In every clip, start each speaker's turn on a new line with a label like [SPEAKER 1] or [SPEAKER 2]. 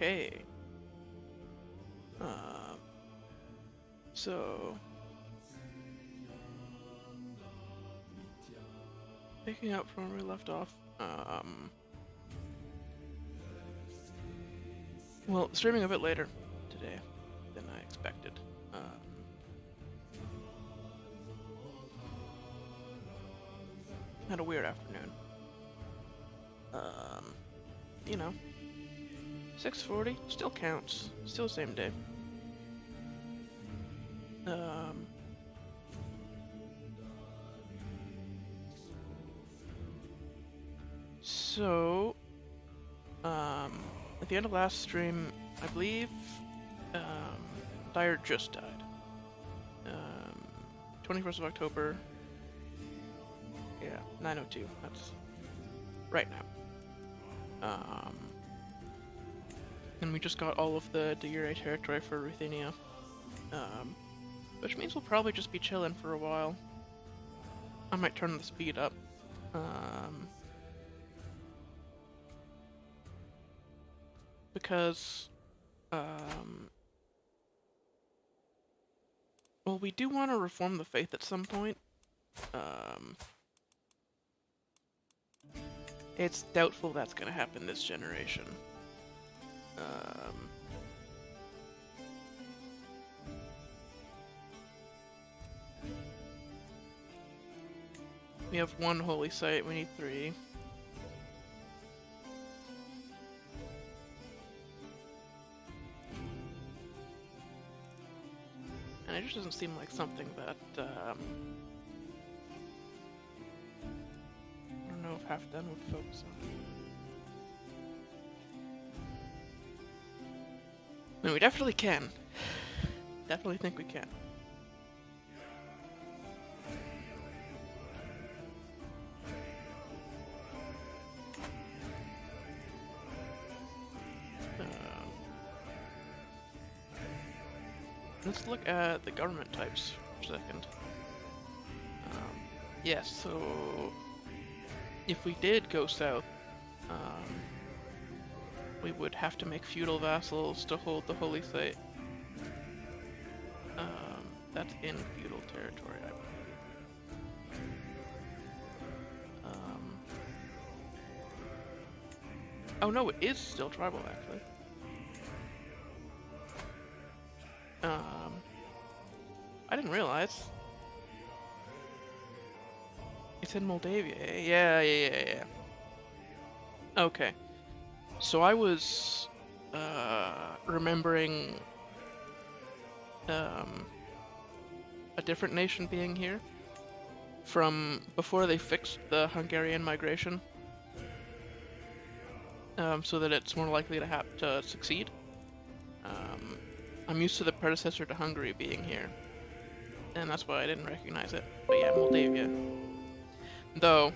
[SPEAKER 1] Okay. So picking up from where we left off. Well, streaming a bit later today than I expected. Had a weird afternoon. You know, 6:40 still counts. Still the same day. So, at the end of last stream, I believe, Dyre just died. 21st of October. Yeah, 9:02. That's right now. And we just got all of the Dyre territory for Ruthenia. Which means we'll probably just be chilling for a while. I might turn the speed up. Because, well, we do want to reform the faith at some point. It's doubtful that's going to happen this generation. We have one holy site, we need 3. And it just doesn't seem like something that, I don't know if Half Done would focus on. No, we definitely can. Definitely think we can. Let's look at the government types for a second. Yes, so if we did go south, we would have to make feudal vassals to hold the holy site. That's in feudal territory, I believe. Oh no, it is still tribal, actually. I didn't realize. It's in Moldavia. Yeah. Okay. So I was remembering a different nation being here from before they fixed the Hungarian migration, so that it's more likely to succeed. I'm used to the predecessor to Hungary being here, and that's why I didn't recognize it. But yeah, Moldavia. Though,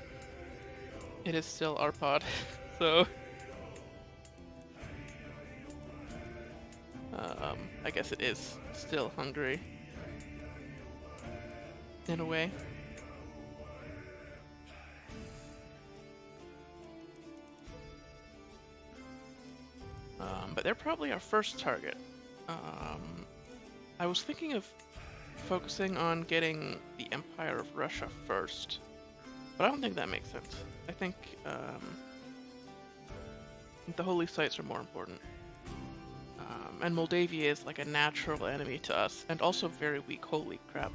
[SPEAKER 1] it is still our pod, so... I guess it is still Hungary. In a way. But they're probably our first target. I was thinking of focusing on getting the Empire of Russia first, but I don't think that makes sense. I think the holy sites are more important. And Moldavia is like a natural enemy to us, and also very weak. Holy crap.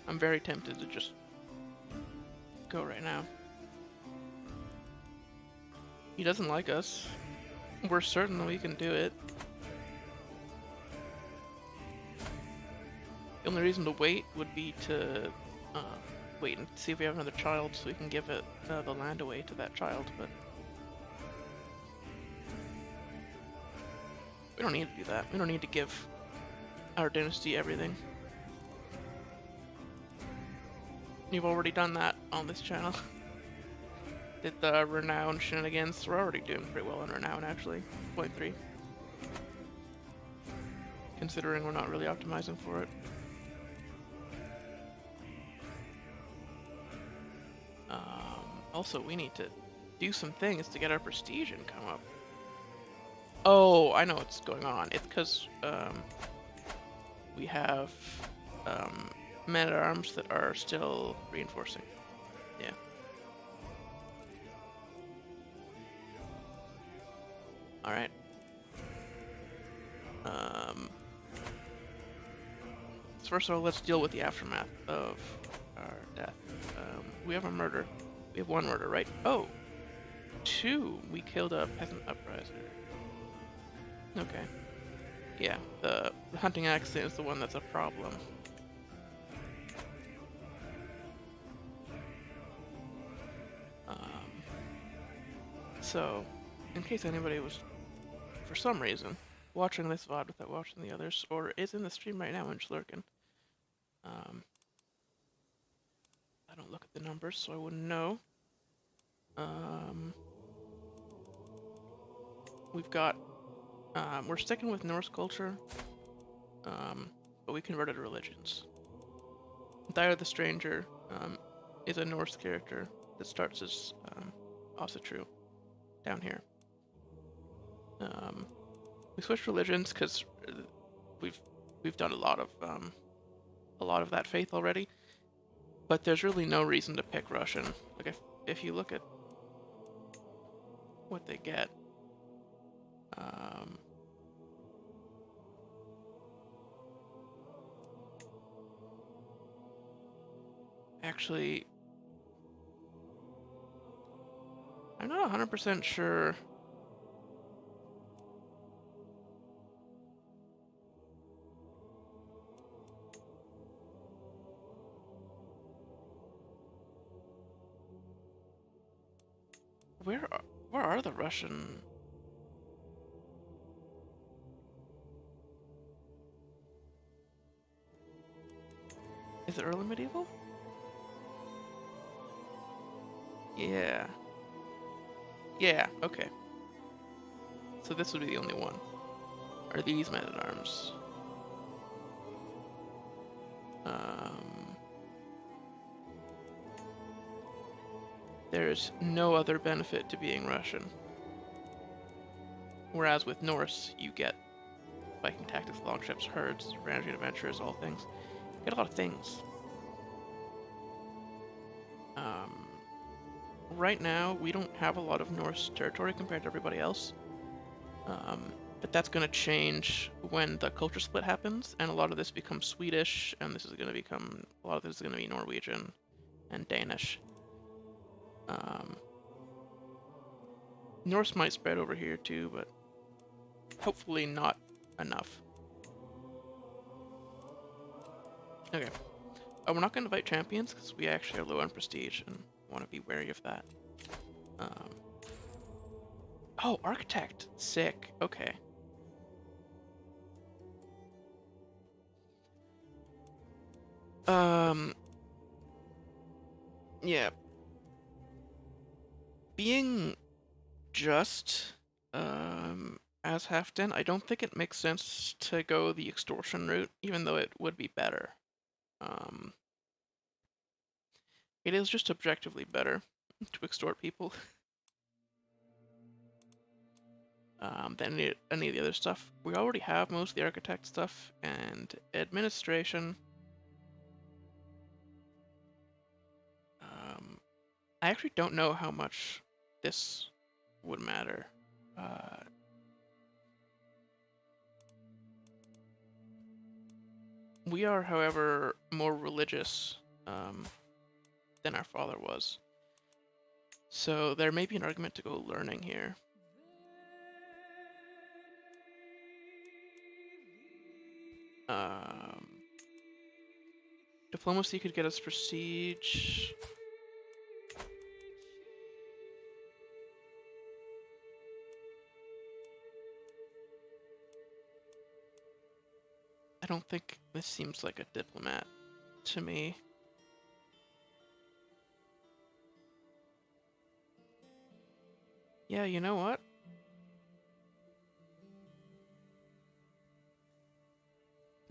[SPEAKER 1] I'm very tempted to just go right now. He doesn't like us. We're certain that we can do it. The only reason to wait would be to wait and see if we have another child so we can give it the land away to that child, but we don't need to do that. We don't need to give our dynasty everything. You've already done that on this channel. Did the renown shenanigans. We're already doing pretty well on renown, actually. 0.3. Considering we're not really optimizing for it. Also, we need to do some things to get our prestige income up. Oh, I know what's going on. It's because we have men-at-arms that are still reinforcing. Yeah. Alright. So first of all, let's deal with the aftermath of our death. We have a murder. We have one murder, right? Oh! 2! We killed a peasant upriser. Okay. Yeah, the hunting accident is the one that's a problem. So, in case anybody was, for some reason, watching this VOD without watching the others, or is in the stream right now and just lurking, I don't look at the numbers, so I wouldn't know. We've got, we're sticking with Norse culture, but we converted religions. Dyre the Stranger is a Norse character that starts as Asatru down here. We switched religions because we've done a lot of that faith already, but there's really no reason to pick Russian. Like if you look at what they get, actually, I'm not 100% sure. Where are the Russian? Is it early medieval? Yeah. Yeah, okay. So this would be the only one. Are these men-at-arms? There's no other benefit to being Russian. Whereas with Norse, you get Viking tactics, longships, herds, ranching adventures, all things. You get a lot of things. Right now, we don't have a lot of Norse territory compared to everybody else. But that's going to change when the culture split happens, and a lot of this becomes Swedish, and this is going to become, a lot of this is going to be Norwegian and Danish. Norse might spread over here too, but hopefully not enough. Okay. We're not going to invite champions because we actually are low on prestige and want to be wary of that. Oh, architect. Sick. Okay. Yeah. Being just as Halfdan, I don't think it makes sense to go the extortion route, even though it would be better. It is just objectively better to extort people than any of the other stuff. We already have most of the architect stuff and administration. I actually don't know how much this would matter. We are, however, more religious than our father was. So there may be an argument to go learning here. Diplomacy could get us prestige. I don't think this seems like a diplomat to me. Yeah, you know what?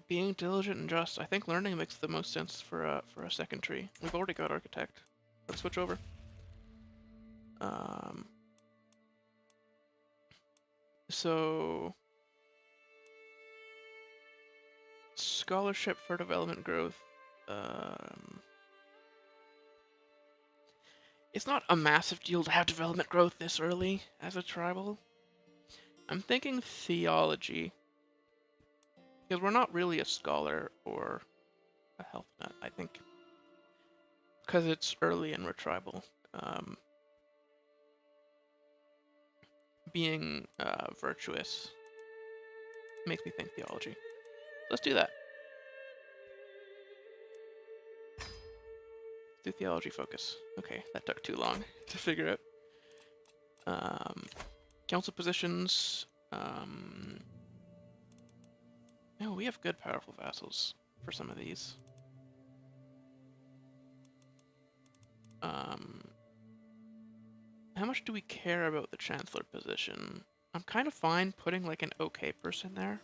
[SPEAKER 1] Being diligent and just, I think learning makes the most sense for a second tree. We've already got architect. Let's switch over. Um, so scholarship for development growth. It's not a massive deal to have development growth this early as a tribal. I'm thinking theology, because we're not really a scholar or a health nut, I think, because it's early and we're tribal. Being virtuous makes me think theology. Let's do that. Do theology focus. Okay, that took too long to figure out. Council positions. No, we have good, powerful vassals for some of these. How much do we care about the chancellor position? I'm kind of fine putting like an okay person there.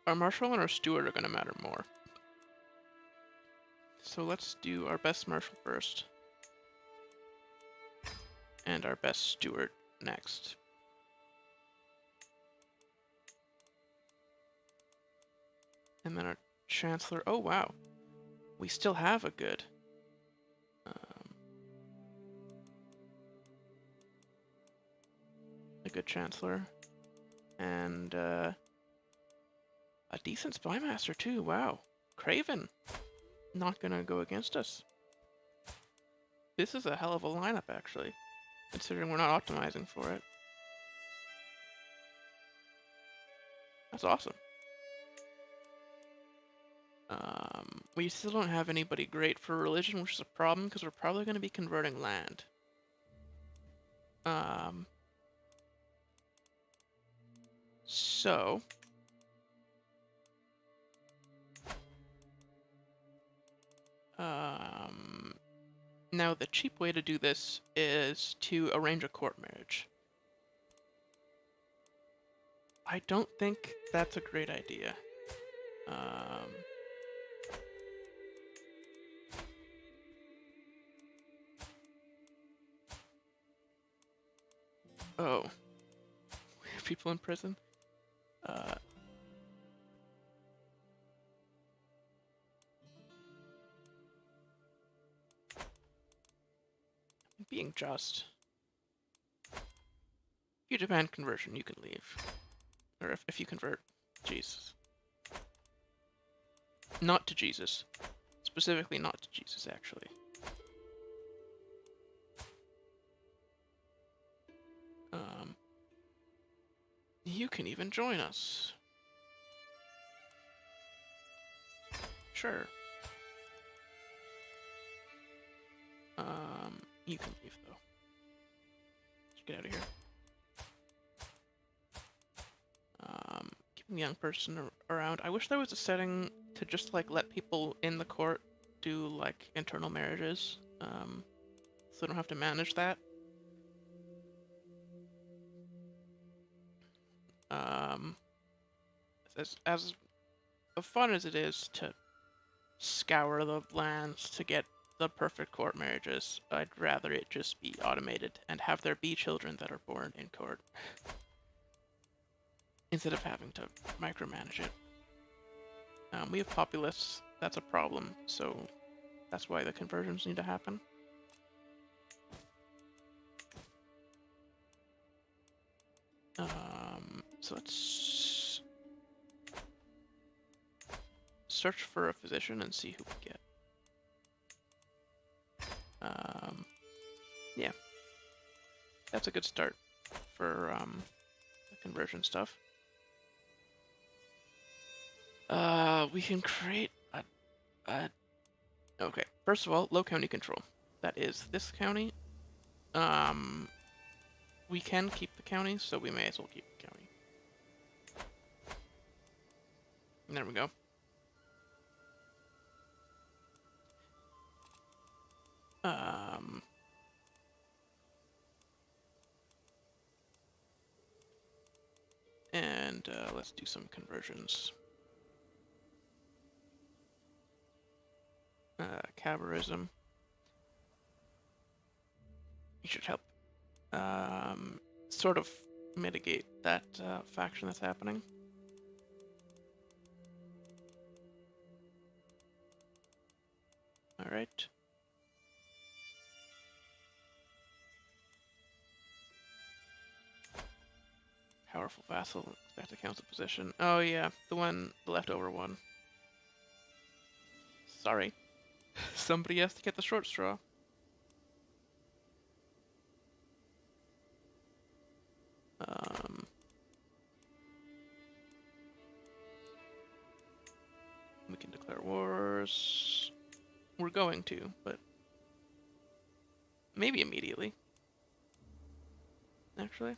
[SPEAKER 1] Our marshal and our steward are going to matter more. So let's do our best marshal first. And our best steward next. And then our chancellor. Oh, wow. We still have a good. Chancellor. And a decent spymaster too. Wow. Craven. Not gonna go against us. This is a hell of a lineup, actually, considering we're not optimizing for it. That's awesome. We still don't have anybody great for religion, which is a problem because we're probably going to be converting land. So now the cheap way to do this is to arrange a court marriage. I don't think that's a great idea. Oh. We have people in prison? I'm being just. If you demand conversion, you can leave. Or if you convert. Jesus. Not to Jesus. Specifically not to Jesus, actually. You can even join us. Sure. You can leave, though. Let's get out of here. Keeping the young person around. I wish there was a setting to just, like, let people in the court do, like, internal marriages. So they don't have to manage that. As fun as it is to scour the lands to get the perfect court marriages, I'd rather it just be automated and have there be children that are born in court instead of having to micromanage it. We have populists, that's a problem, so that's why the conversions need to happen. So let's search for a physician and see who we get. Yeah. That's a good start for the conversion stuff. We can create a... Okay, first of all, low county control. That is this county. We can keep the county, so we may as well keep the county. And there we go. And let's do some conversions. Cabarism. You should help sort of mitigate that faction that's happening. All right. Powerful vassal, expect a council position. Oh yeah, the leftover one. Sorry. Somebody has to get the short straw. We can declare wars. We're going to, but maybe immediately. Actually.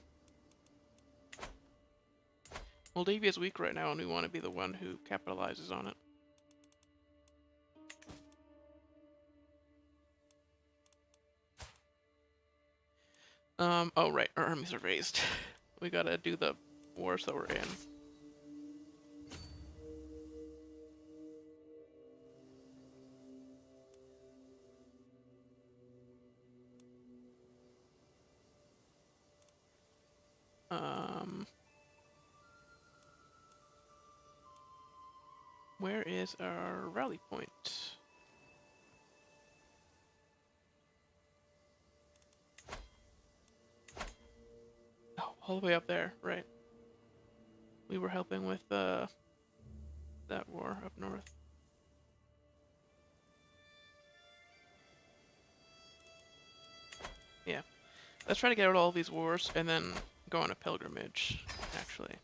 [SPEAKER 1] Moldavia is weak right now, and we want to be the one who capitalizes on it. Oh right, our armies are raised. We gotta do the wars that we're in. Where is our rally point? Oh, all the way up there, right. We were helping with that war up north. Yeah. Let's try to get out all these wars and then go on a pilgrimage, actually.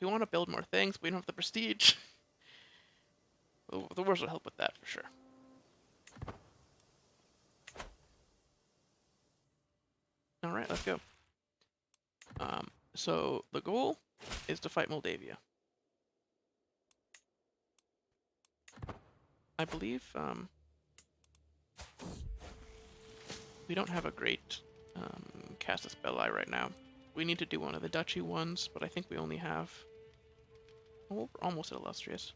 [SPEAKER 1] We want to build more things, but we don't have the prestige. The wars will help with that for sure. Alright, let's go. So the goal is to fight Moldavia. I believe we don't have a great Casus Belli right now. We need to do one of the duchy ones, but I think we only have... Oh, we're almost at illustrious.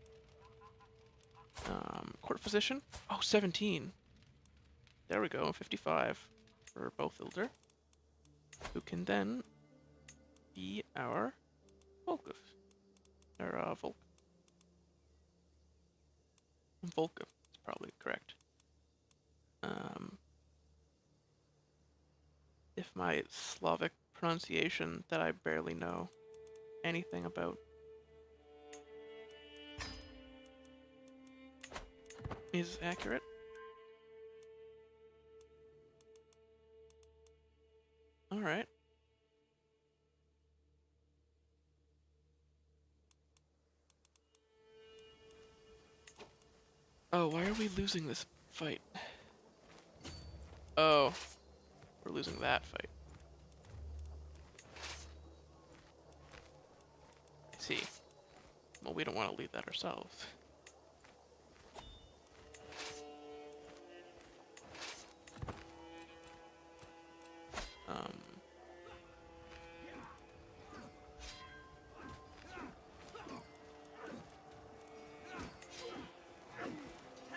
[SPEAKER 1] Court physician? Oh, 17. There we go, 55 for both Ilder, who can then be our Volkov. Or Volkov is probably correct. If my Slavic pronunciation that I barely know anything about is accurate. Alright. Oh, why are we losing this fight? Oh, we're losing that fight. I see. Well, we don't want to lead that ourselves.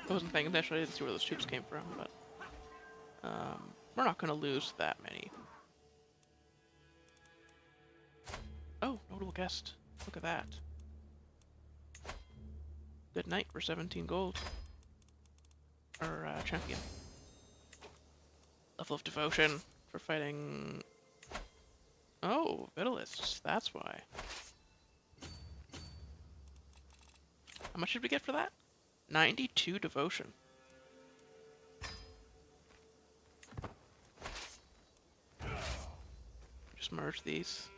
[SPEAKER 1] I wasn't paying attention, I didn't see where those troops came from, but we're not going to lose that many. Oh, notable guest. Look at that. Good night for 17 gold. Or champion. Level of devotion for fighting... Oh, Vitalists, that's why. How much did we get for that? 92 devotion. Just merge these.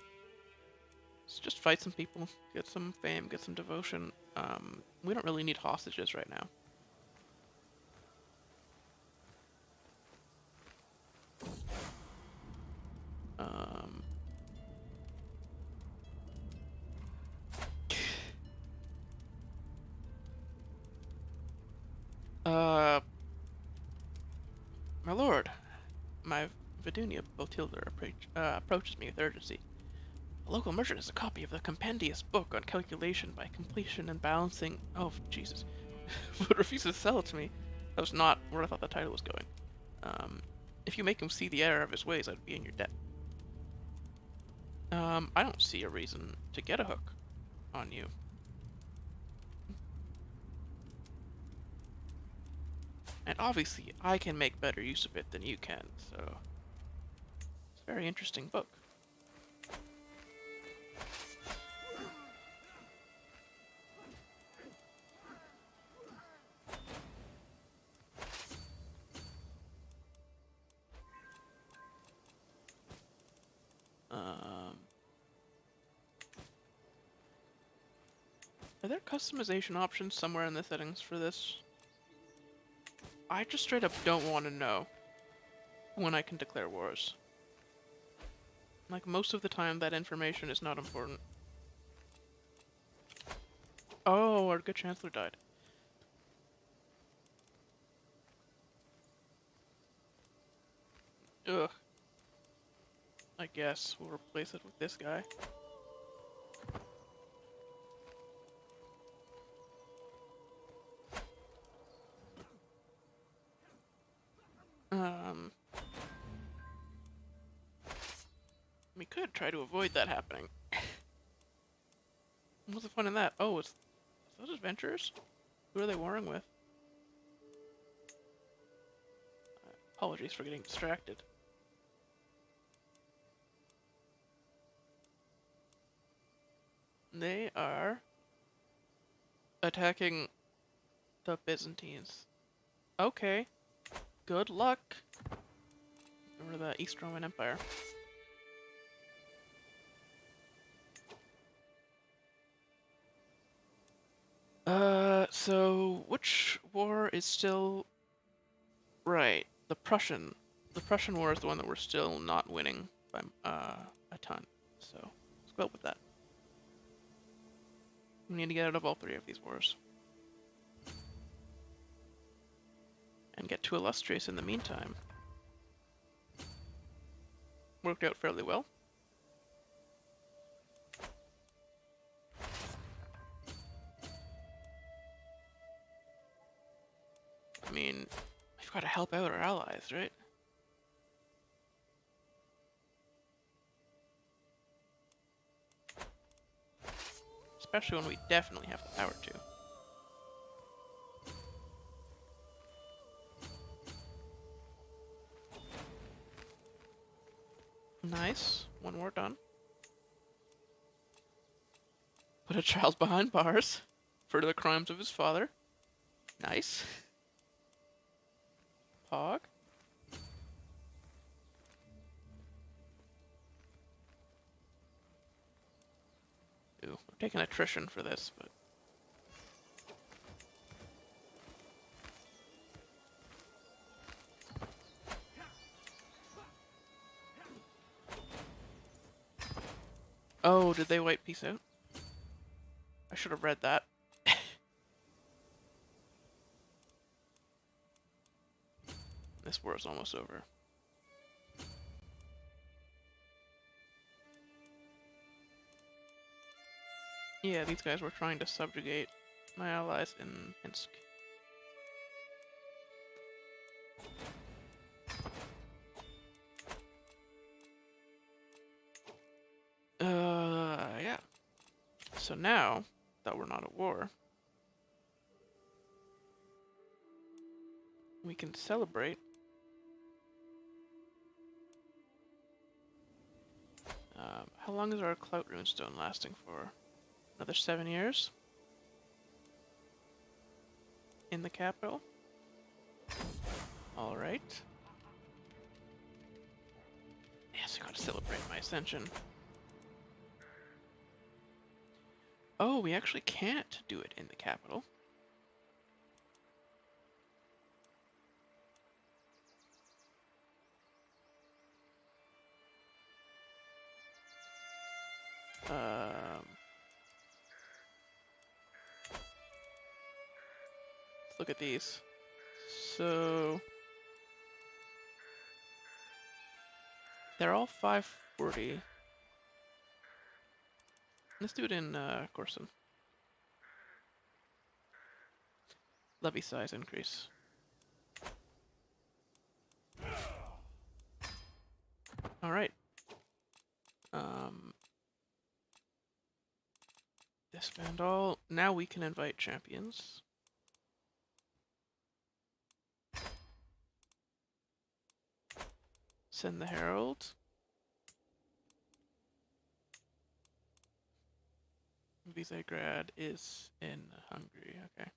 [SPEAKER 1] Let's just fight some people, get some fame, get some devotion. We don't really need hostages right now. My lord, my Vidunia Botilder approaches me with urgency. A local merchant has a copy of the compendious book on calculation by completion and balancing. Oh, Jesus. But refuses to sell it to me. That was not where I thought the title was going. If you make him see the error of his ways, I'd be in your debt. I don't see a reason to get a hook on you. And obviously, I can make better use of it than you can, so... It's a very interesting book. Are there customization options somewhere in the settings for this? I just straight up don't want to know when I can declare wars. Like, most of the time, that information is not important. Oh, our good chancellor died. Ugh. I guess we'll replace it with this guy. We could try to avoid that happening. What's the fun in that? Oh, it's those adventurers? Who are they warring with? Apologies for getting distracted. They are attacking the Byzantines. Okay. Good luck. Or the East Roman Empire. So which war is still right? The Prussian War is the one that we're still not winning by a ton. So let's go with that. We need to get out of all three of these wars. And get to Illustrious in the meantime. Worked out fairly well. I mean, we've got to help out our allies, right? Especially when we definitely have the power to. Nice. One war done. Put a child behind bars for the crimes of his father. Nice. Pog. Ooh, we're taking attrition for this, but... Oh, did they white peace out? I should have read that. This war is almost over. Yeah, these guys were trying to subjugate my allies in Minsk. Yeah. So now that we're not at war, we can celebrate. How long is our Clout Runestone lasting for? Another 7 years? In the capital? Alright. Yes, I gotta celebrate my ascension. Oh, we actually can't do it in the capital. Let's look at these. So... They're all 540. Let's do it in Corson. Levy size increase. All right. Disband all. Now we can invite champions. Send the herald. Visegrad is in Hungary. Okay.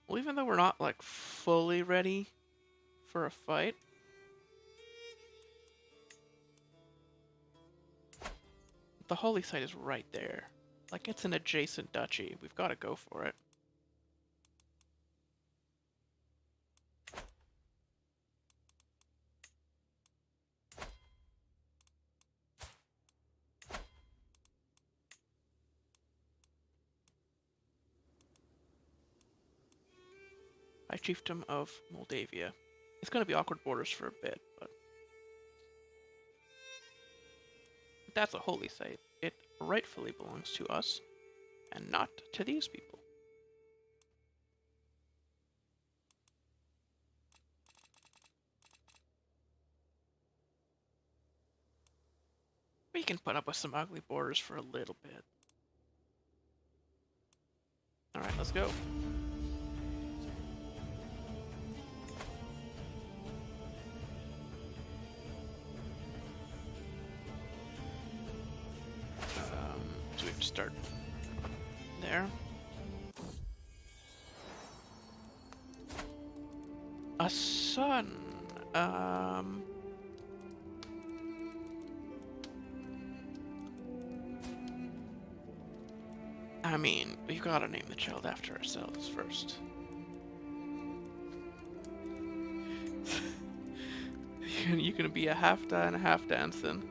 [SPEAKER 1] Well, even though we're not like fully ready for a fight, the holy site is right there. Like, it's an adjacent duchy. We've got to go for it. High Chiefdom of Moldavia. It's going to be awkward borders for a bit, but that's a holy site. It rightfully belongs to us, and not to these people. We can put up with some ugly borders for a little bit. Alright, let's go. So we have to start there. A son. I mean, we've got to name the child after ourselves first. You can be a half die and a half dancing.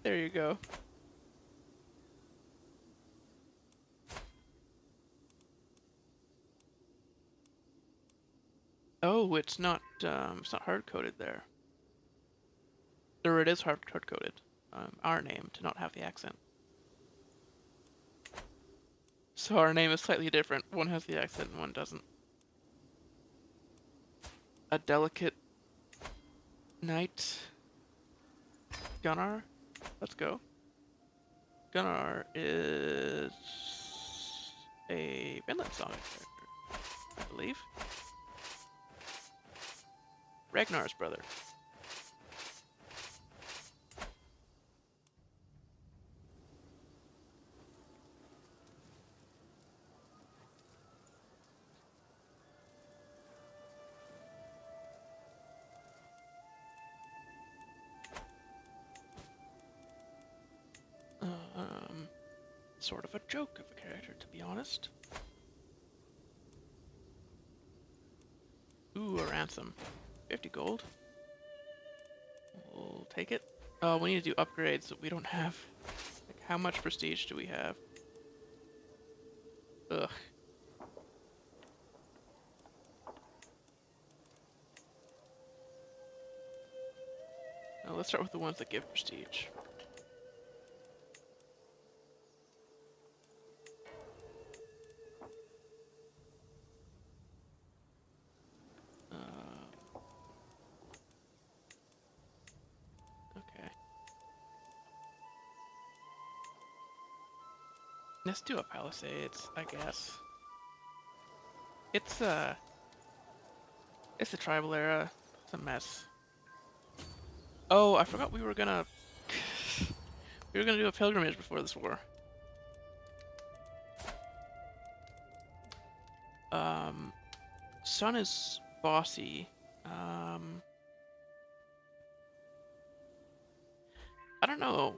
[SPEAKER 1] There you go. Oh, it's not hard coded there. Or it is hard coded. Our name to not have the accent. So our name is slightly different. One has the accent and one doesn't. A delicate knight. Gunnar. Let's go. Gunnar is a Finland Saga character, I believe. Ragnar's brother. Sort of a joke of a character, to be honest. Ooh, a ransom. 50 gold. We'll take it. Oh, we need to do upgrades that we don't have. Like, how much prestige do we have? Ugh. Now let's start with the ones that give prestige. Okay. Let's do a Palisades, I guess. It's the tribal era. It's a mess. Oh, I forgot we were gonna do a pilgrimage before this war. Son is bossy. I don't know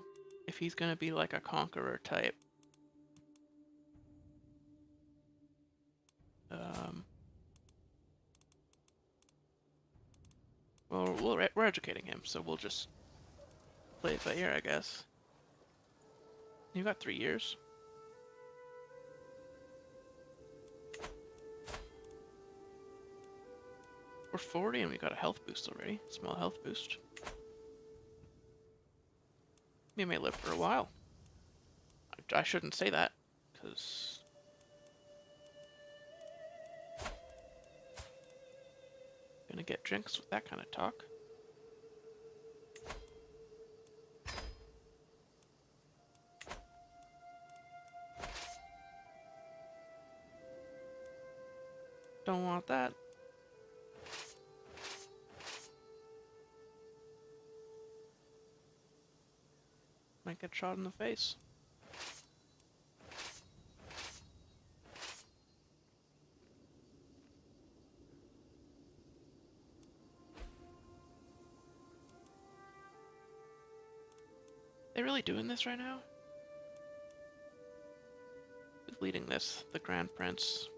[SPEAKER 1] if he's gonna be like a conqueror type. Well, we're educating him, so we'll just play it by ear, I guess. You got 3 years. We're 40 and we got a health boost already. Small health boost. We may live for a while. I shouldn't say that, because... Gonna get drinks with that kind of talk. Don't want that. Might get shot in the face. They really doing this right now? Who's leading this? The Grand Prince.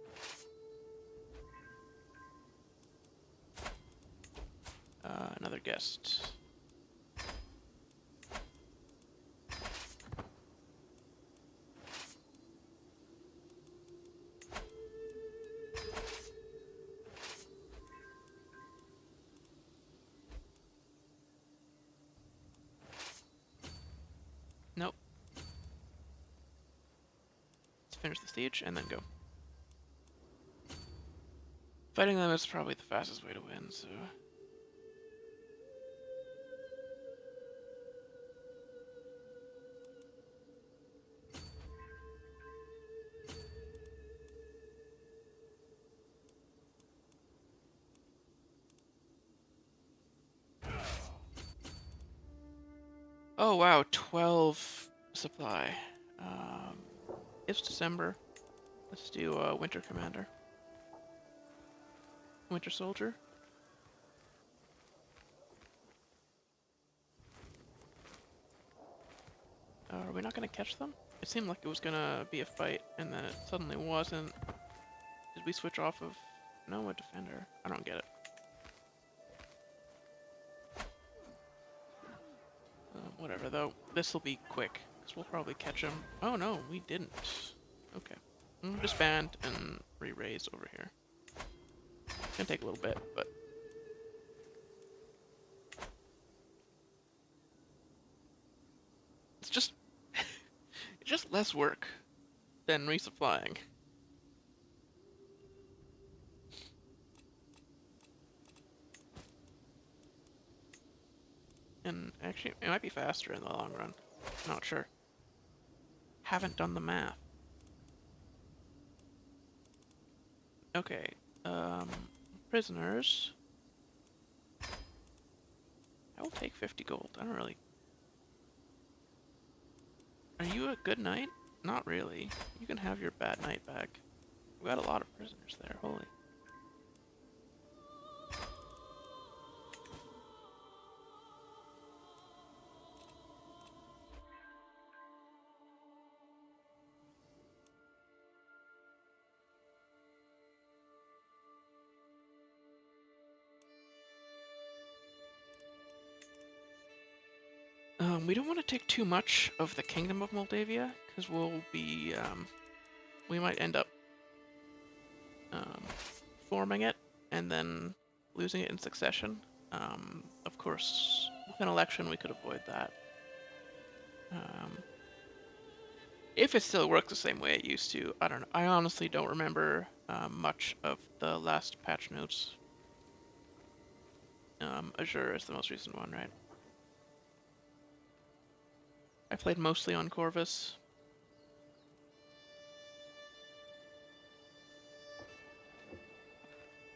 [SPEAKER 1] Another guest. Nope. Let's finish the siege and then go. Fighting them is probably the fastest way to win, so... Oh wow, 12 supply. It's December. Let's do Winter Commander. Winter Soldier. Are we not gonna catch them? It seemed like it was gonna be a fight, and then it suddenly wasn't. Did we switch off of... No, a defender. I don't get it. Whatever, though. This will be quick, because we'll probably catch him. Oh no, we didn't. Okay. Disband and re-raise over here. It's gonna take a little bit, but... It's just... it's just less work than resupplying. And actually, it might be faster in the long run. Not sure. Haven't done the math. Okay, prisoners. I will take 50 gold. I don't really... Are you a good knight? Not really. You can have your bad knight back. We got a lot of prisoners there, holy. We don't want to take too much of the Kingdom of Moldavia, because we'll be, we might end up forming it and then losing it in succession. Of course, with an election we could avoid that. If it still works the same way it used to, I don't know. I honestly don't remember much of the last patch notes. Azure is the most recent one, right? I played mostly on Corvus.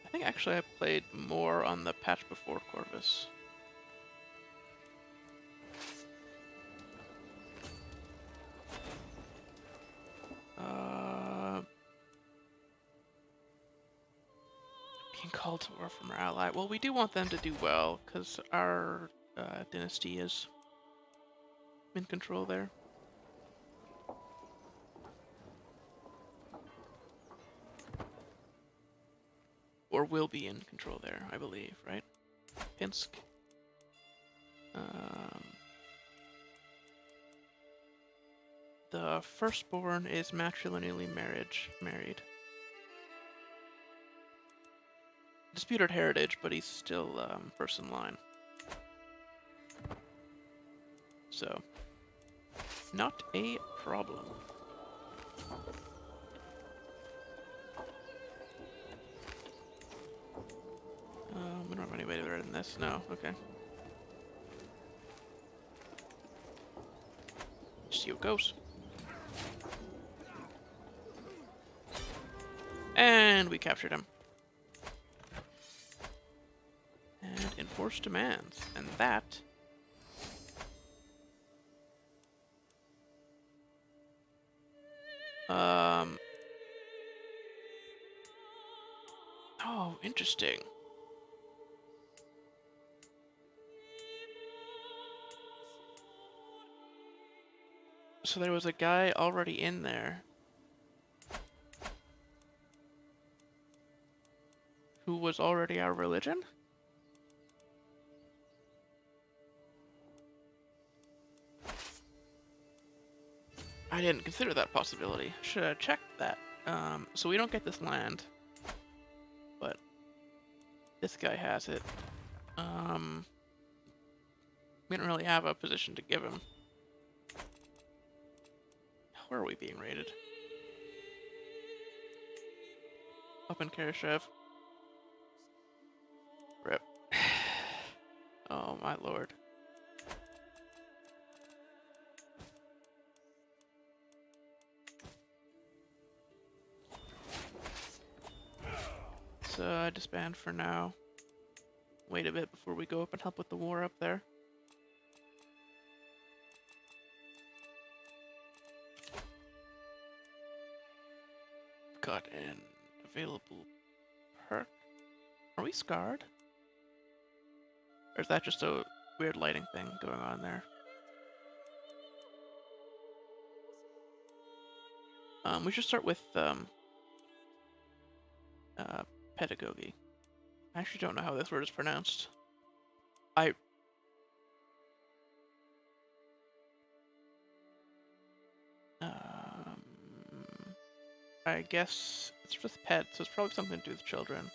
[SPEAKER 1] I think actually I played more on the patch before Corvus. Being called to war from our ally. Well, we do want them to do well, because our dynasty is in control there. Or will be in control there, I believe, right? Pinsk. The firstborn is matrilineally married. disputed heritage, but he's still first in line. So, not a problem. We don't have any way to in this. No, okay. See how it goes. And we captured him. And enforced demands. And that... Oh, interesting. So there was a guy already in there who was already our religion? I didn't consider that possibility. Should have checked that. So we don't get this land, but this guy has it. We don't really have a position to give him. Where are we being raided? Up in Karashev. Rip. Oh my lord. So I disband for now. Wait a bit before we go up and help with the war up there. Got an available perk. Are we scarred? Or is that just a weird lighting thing going on there? We should start with pedagogy. I actually don't know how this word is pronounced. I guess it's with pets, so it's probably something to do with children.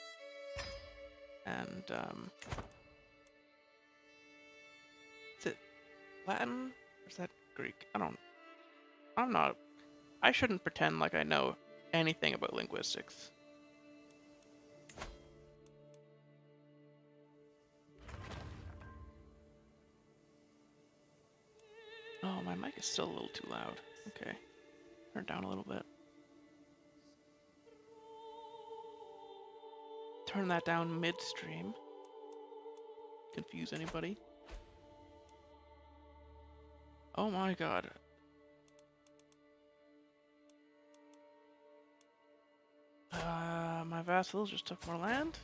[SPEAKER 1] And is it Latin or is that Greek? I shouldn't pretend like I know anything about linguistics. Oh, my mic is still a little too loud. Okay. Turn it down a little bit. Turn that down midstream. Confuse anybody. Oh my god. My vassals just took more land.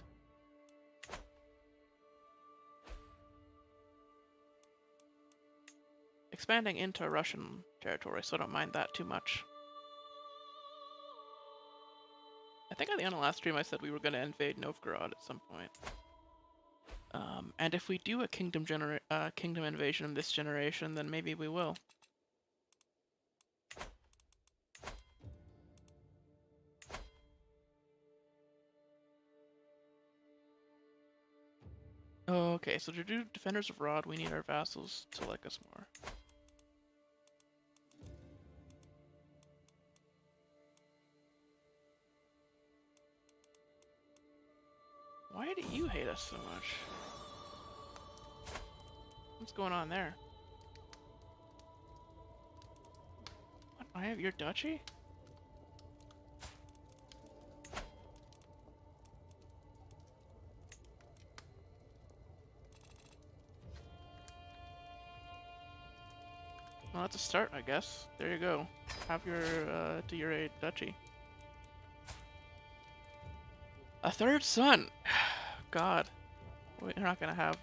[SPEAKER 1] Expanding into Russian territory, so I don't mind that too much. I think on the last stream I said we were going to invade Novgorod at some point. And if we do a kingdom invasion in this generation, then maybe we will. Okay, so to do Defenders of Rod, we need our vassals to like us more. Why do you hate us so much? What's going on there? What? I have your duchy? Well, that's a start, I guess. There you go. Have your, do your duchy. A third son! God. We're not gonna have,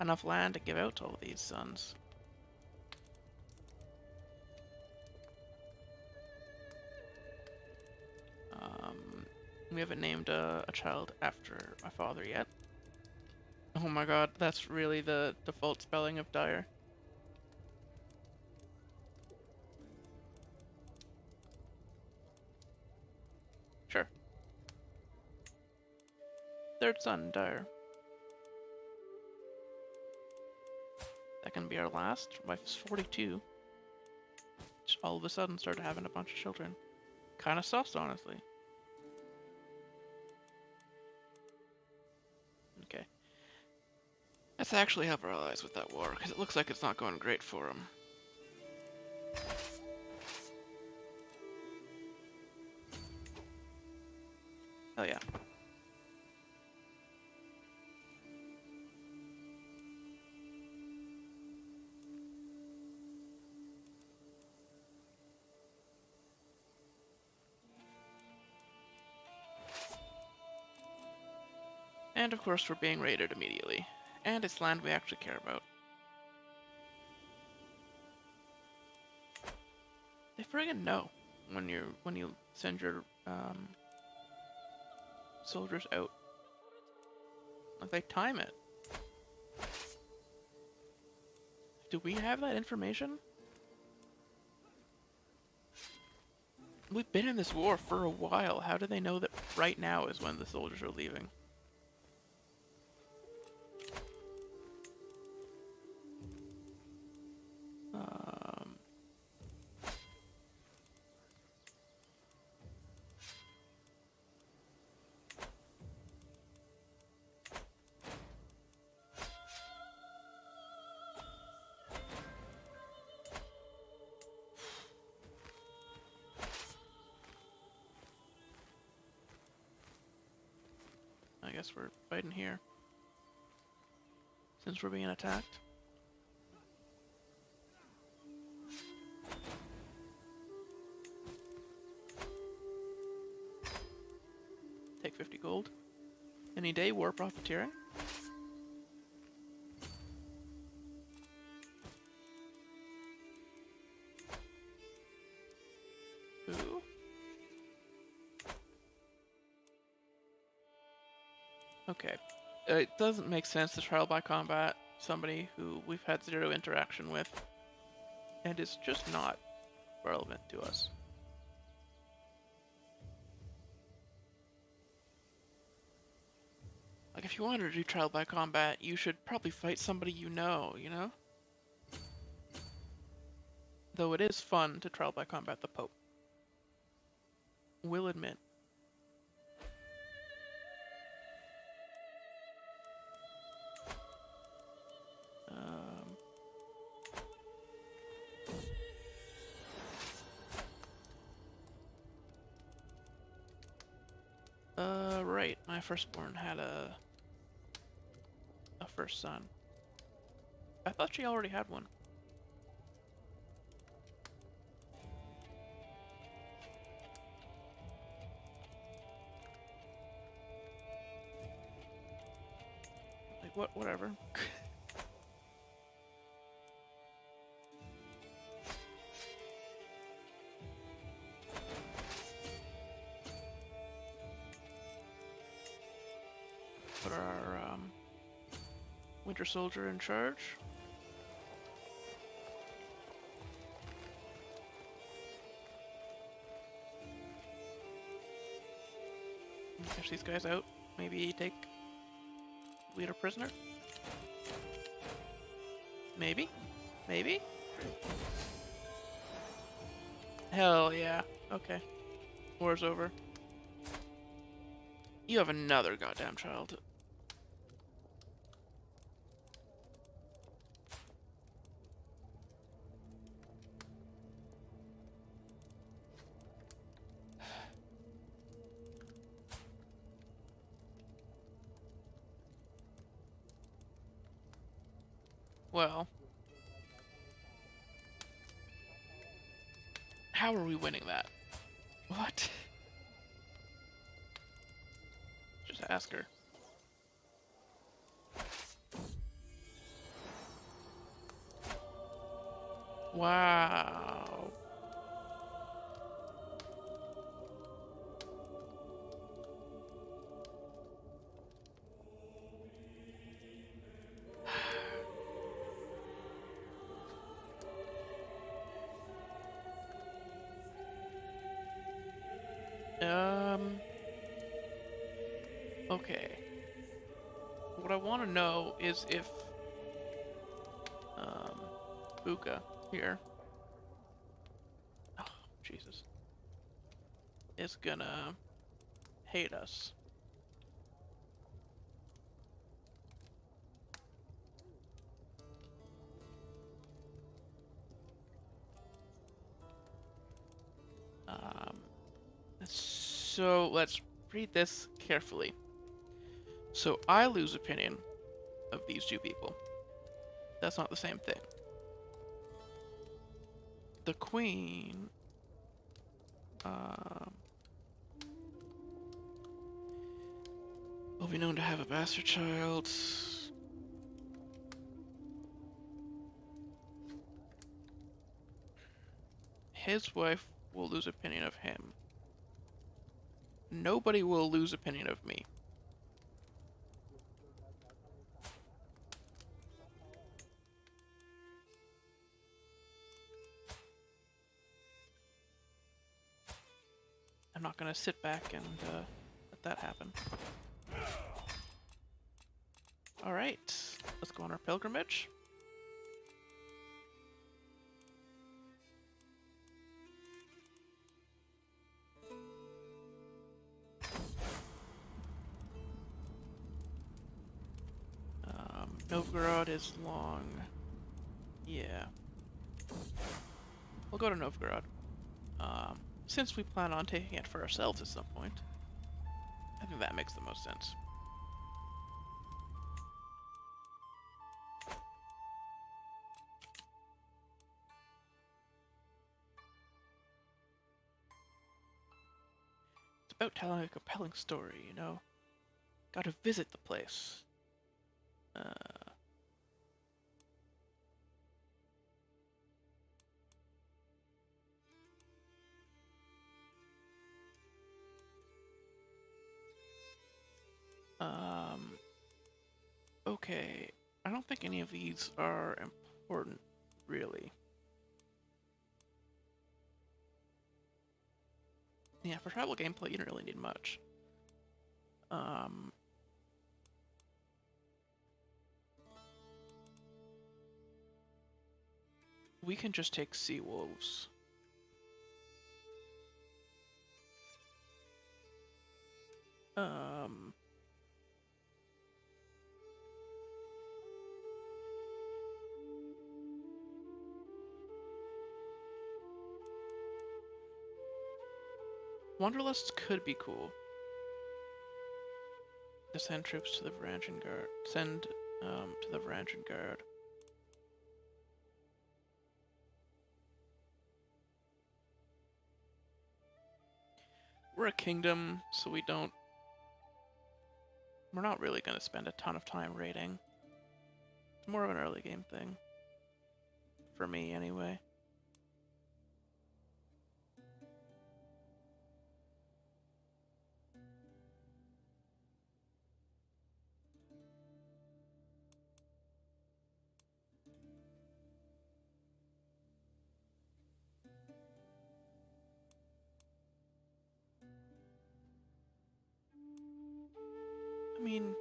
[SPEAKER 1] enough land to give out to all these sons. We haven't named a child after my father yet. Oh my god, that's really the default spelling of Dyre. Sure. third son, Dyre. That can be our last. Wife's 42. Just all of a sudden started having a bunch of children. Kind of sus, honestly. Okay. Let's actually help our allies with that war, because it looks like it's not going great for them. Oh yeah. And of course we're being raided immediately. And it's land we actually care about. They friggin' know when you send your soldiers out. Like they time it. Do we have that information? We've been in this war for a while. How do they know that right now is when the soldiers are leaving? I guess we're fighting here. Since we're being attacked. Take 50 gold. Any day, war profiteering. Ooh. Okay. It doesn't make sense to trial by combat somebody who we've had zero interaction with and is just not relevant to us. Like, if you wanted to do trial by combat, you should probably fight somebody you know? Though it is fun to trial by combat the Pope. Will admit. Right. My firstborn had a first son. I thought she already had one. Like, whatever. Put our Winter Soldier in charge. Catch these guys out. Maybe take leader prisoner. Maybe. Maybe. Hell yeah. Okay. War's over. You have another goddamn child. Well, how are we winning that? What? Just ask her. Wow. Okay. What I want to know is if um, Buka here, oh, Jesus, is gonna hate us. So let's read this carefully. So I lose opinion of these two people. That's not the same thing. The queen will be known to have a bastard child. His wife will lose opinion of him. Nobody will lose opinion of me. I'm not gonna sit back and let that happen. Alright, let's go on our pilgrimage. Novgorod is long. Yeah. We'll go to Novgorod. Since we plan on taking it for ourselves at some point. I think that makes the most sense. It's about telling a compelling story, you know? Gotta visit the place. Okay. I don't think any of these are important, really. Yeah, for tribal gameplay, you don't really need much. We can just take sea wolves. Wanderlust could be cool. To send troops to the Varangian Guard. Send to the Varangian Guard. We're a kingdom, so we're not really going to spend a ton of time raiding. It's more of an early game thing. For me, anyway. I mean,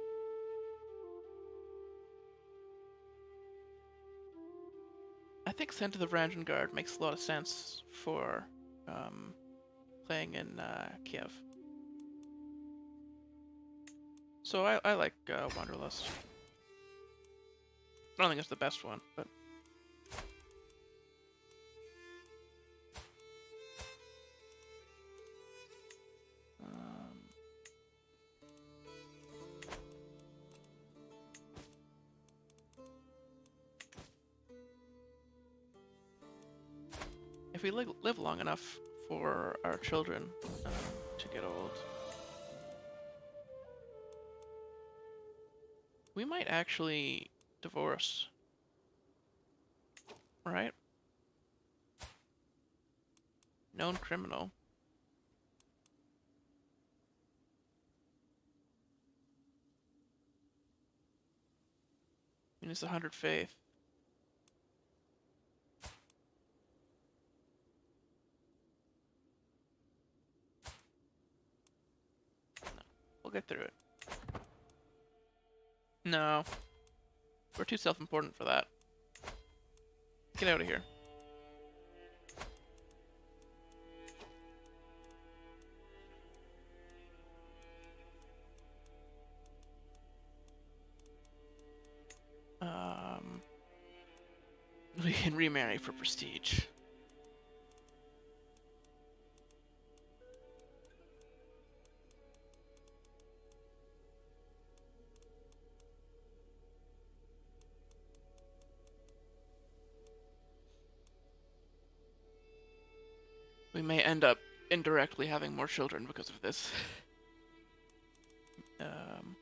[SPEAKER 1] I think Send to the Varangian Guard makes a lot of sense for playing in Kiev. So I like Wanderlust. I don't think it's the best one, but if we live long enough for our children to get old, we might actually divorce, right? Known criminal. I mean, it's 100 faith. No, we'll get through it. No, we're too self-important for that. Get out of here. We can remarry for prestige. We may end up indirectly having more children because of this. um,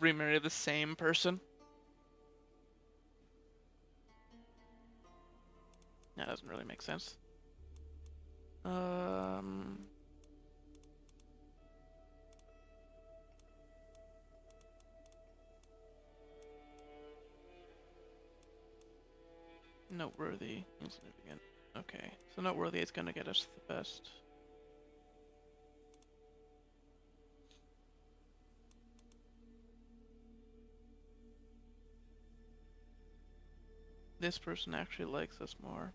[SPEAKER 1] remarry the same person? That doesn't really make sense. Noteworthy, insignificant. Okay, so noteworthy is gonna get us the best. This person actually likes us more.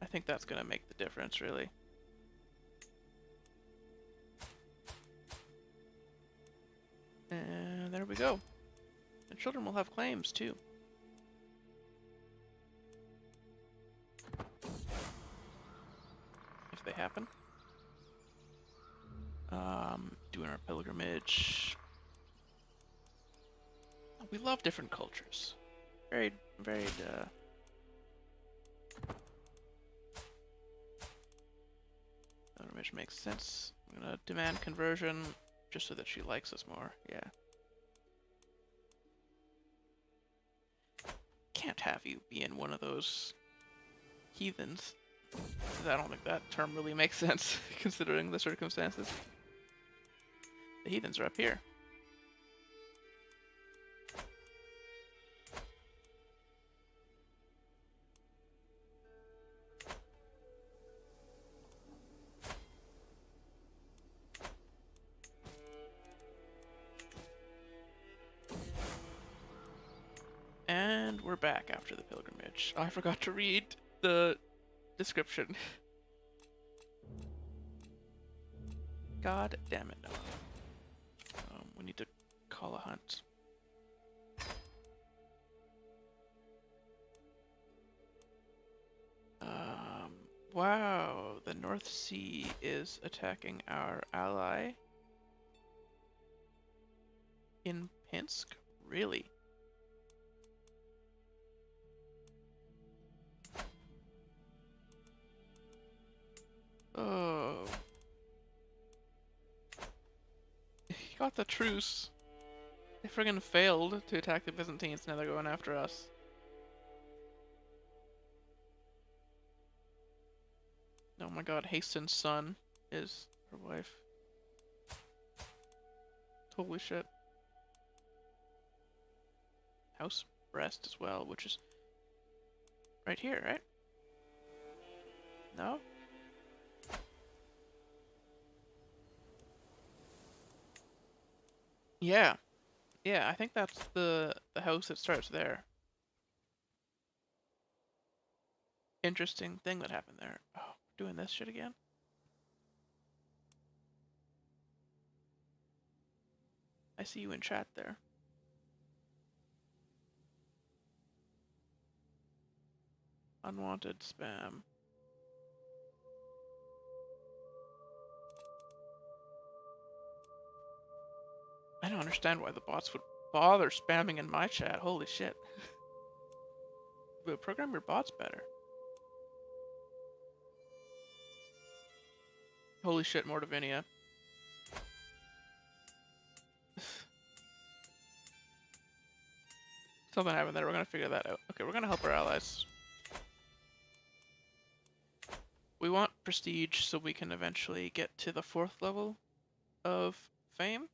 [SPEAKER 1] I think that's gonna make the difference, really. And there we go. The children will have claims, too. If they happen. Doing our pilgrimage. We love different cultures. Varied, pilgrimage makes sense. I'm gonna demand conversion just so that she likes us more. Yeah. Can't have you be in one of those heathens. I don't think that term really makes sense considering the circumstances. The heathens are up here. And we're back after the pilgrimage. I forgot to read the description. God damn it, no. We need to call a hunt. Wow, the North Sea is attacking our ally in Pinsk? Really? Oh. He got the truce. They friggin' failed to attack the Byzantines, now they're going after us. Oh my god, Hastin's son is her wife. Holy shit. House Brest as well, which is right here, right? No? Yeah. Yeah, I think that's the house that starts there. Interesting thing that happened there. Oh, doing this shit again? I see you in chat there. Unwanted spam. I don't understand why the bots would bother spamming in my chat. Holy shit. But program your bots better. Holy shit, Moldavia. Something happened there. We're gonna figure that out. Okay, we're gonna help our allies. We want prestige so we can eventually get to the 4th level of fame.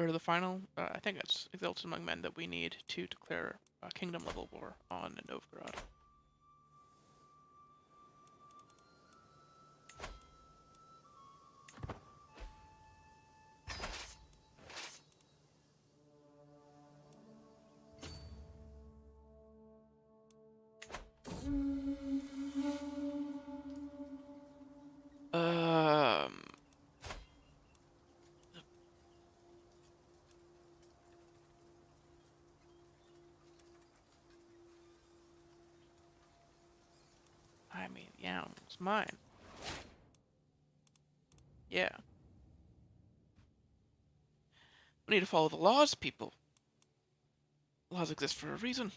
[SPEAKER 1] or the final, I think it's Exalted Among Men that we need to declare a kingdom level war on Novgorod. I mean, yeah, it's mine. Yeah. We need to follow the laws, people. Laws exist for a reason.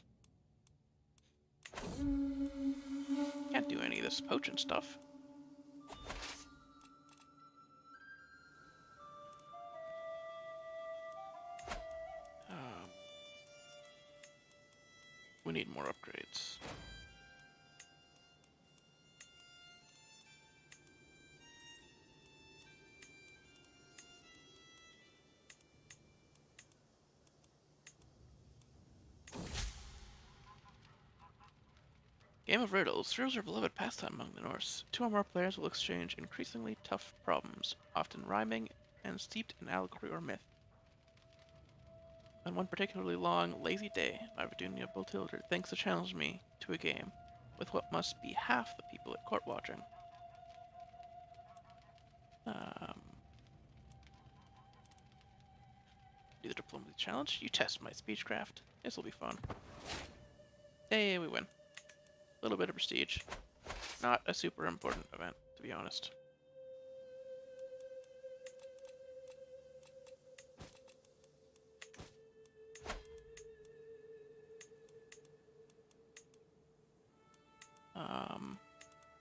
[SPEAKER 1] Can't do any of this poaching stuff. We need more upgrades. Game of Riddles. Riddles are a beloved pastime among the Norse. Two or more players will exchange increasingly tough problems, often rhyming and steeped in allegory or myth. On one particularly long, lazy day, my Vidunia Botilder thinks to challenge me to a game with what must be half the people at court watching. Do the diplomacy challenge. You test my speechcraft. This will be fun. Hey, we win. A little bit of prestige. Not a super important event, to be honest.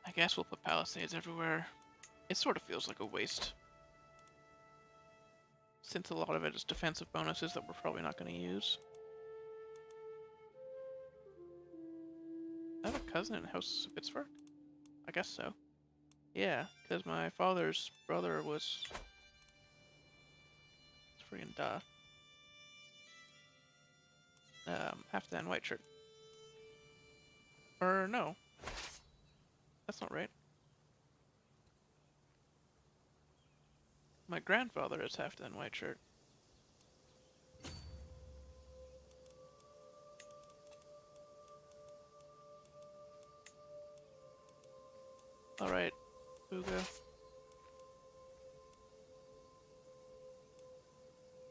[SPEAKER 1] I guess we'll put palisades everywhere. It sort of feels like a waste, since a lot of it is defensive bonuses that we're probably not going to use. I have a cousin in House Pittsburgh? I guess so. Yeah, because my father's brother was... It's freaking duh. Half-Dan white shirt. Or no. That's not right. My grandfather is half-Dan white shirt. Alright, Booga.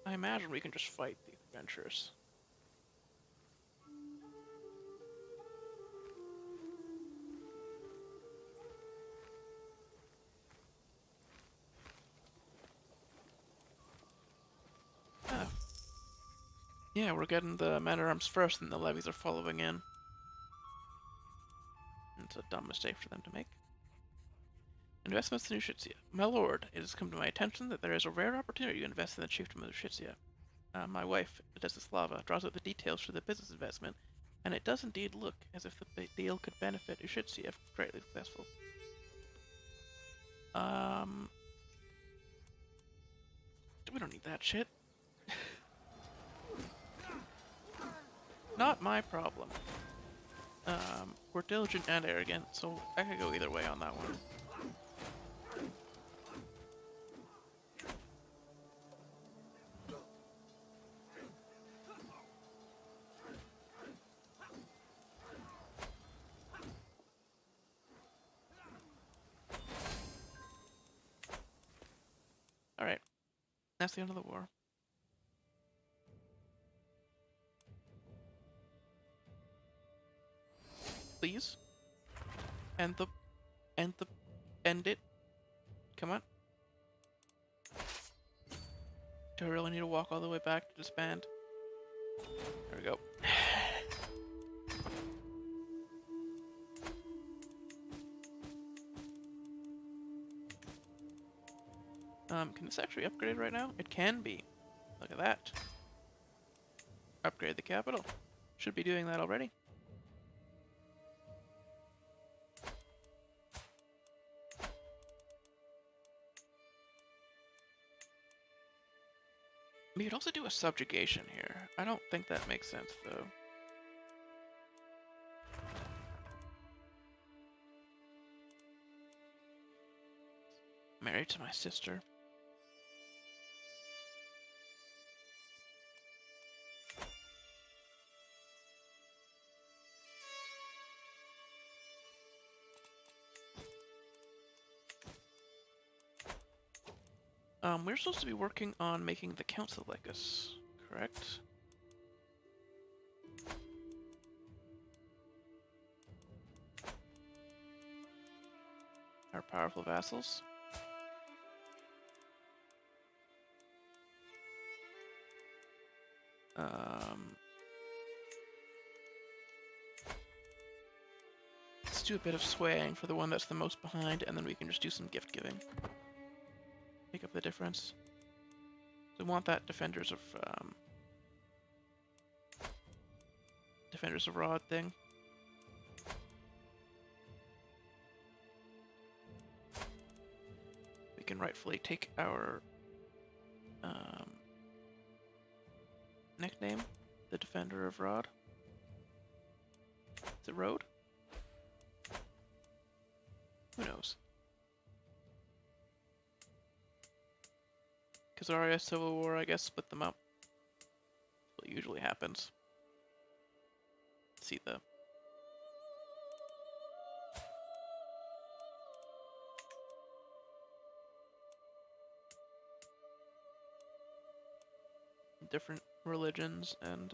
[SPEAKER 1] I imagine we can just fight the adventurers. Yeah, we're getting the men-at-arms first, and the levies are following in. It's a dumb mistake for them to make. Investments in Ushitsia. My lord, it has come to my attention that there is a rare opportunity to invest in the chiefdom of Ushitsia. My wife, Desislava, draws out the details for the business investment, and it does indeed look as if the deal could benefit Ushitsia if greatly successful. We don't need that shit. Not my problem. We're diligent and arrogant, so I could go either way on that one. Alright. That's the end of the war. Please? End it. Come on. Do I really need to walk all the way back to disband? There we go. Can this actually upgrade right now? It can be. Look at that. Upgrade the capital. Should be doing that already. We could also do a subjugation here. I don't think that makes sense, though. Married to my sister. We're supposed to be working on making the council like us, correct? Our powerful vassals. Let's do a bit of swaying for the one that's the most behind, and then we can just do some gift giving. Make up the difference. So we want that Defenders of Rod thing. We can rightfully take our nickname, the Defender of Rod. Is it Road? Who knows? Khazaria Civil War, I guess, split them up. That's what usually happens. See the different religions and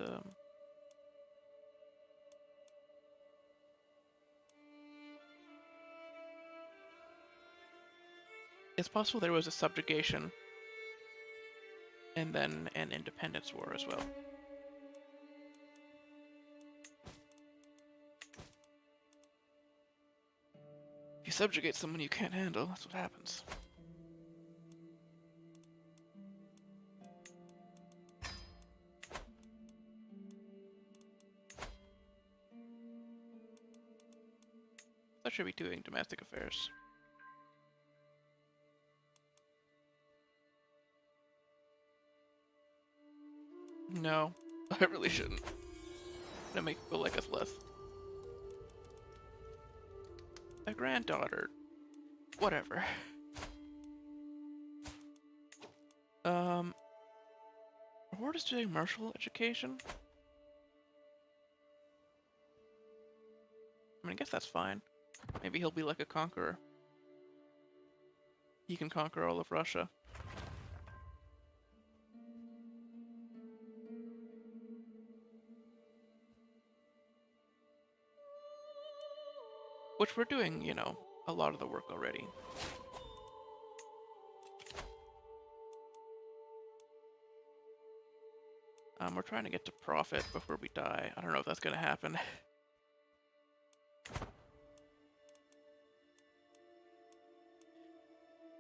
[SPEAKER 1] it's possible there was a subjugation and then an independence war as well. If you subjugate someone you can't handle, that's what happens. I should be doing domestic affairs. No, I really shouldn't. That make people like us less. A granddaughter. Whatever. Horde is doing martial education. I mean, I guess that's fine. Maybe he'll be like a conqueror. He can conquer all of Russia. Which we're doing, you know, a lot of the work already. We're trying to get to profit before we die. I don't know if that's gonna happen.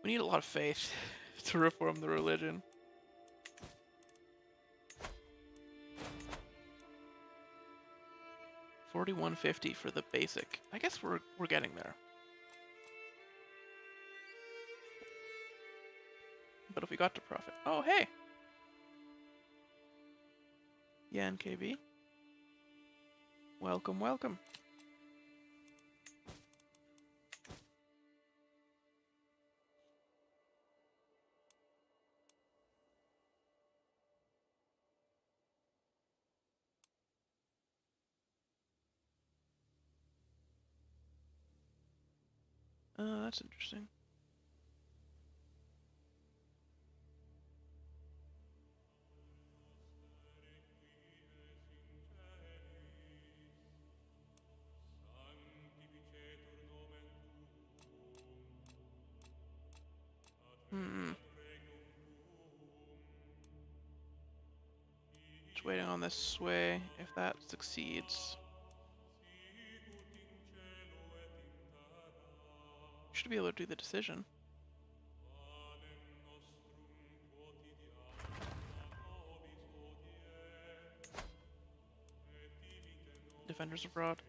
[SPEAKER 1] We need a lot of faith to reform the religion. $41.50 for the basic. I guess we're getting there. But if we got to profit, oh hey, yeah, NKB. Welcome, welcome. That's interesting. Just waiting on this sway. If that succeeds, should be able to do the decision. Defenders abroad.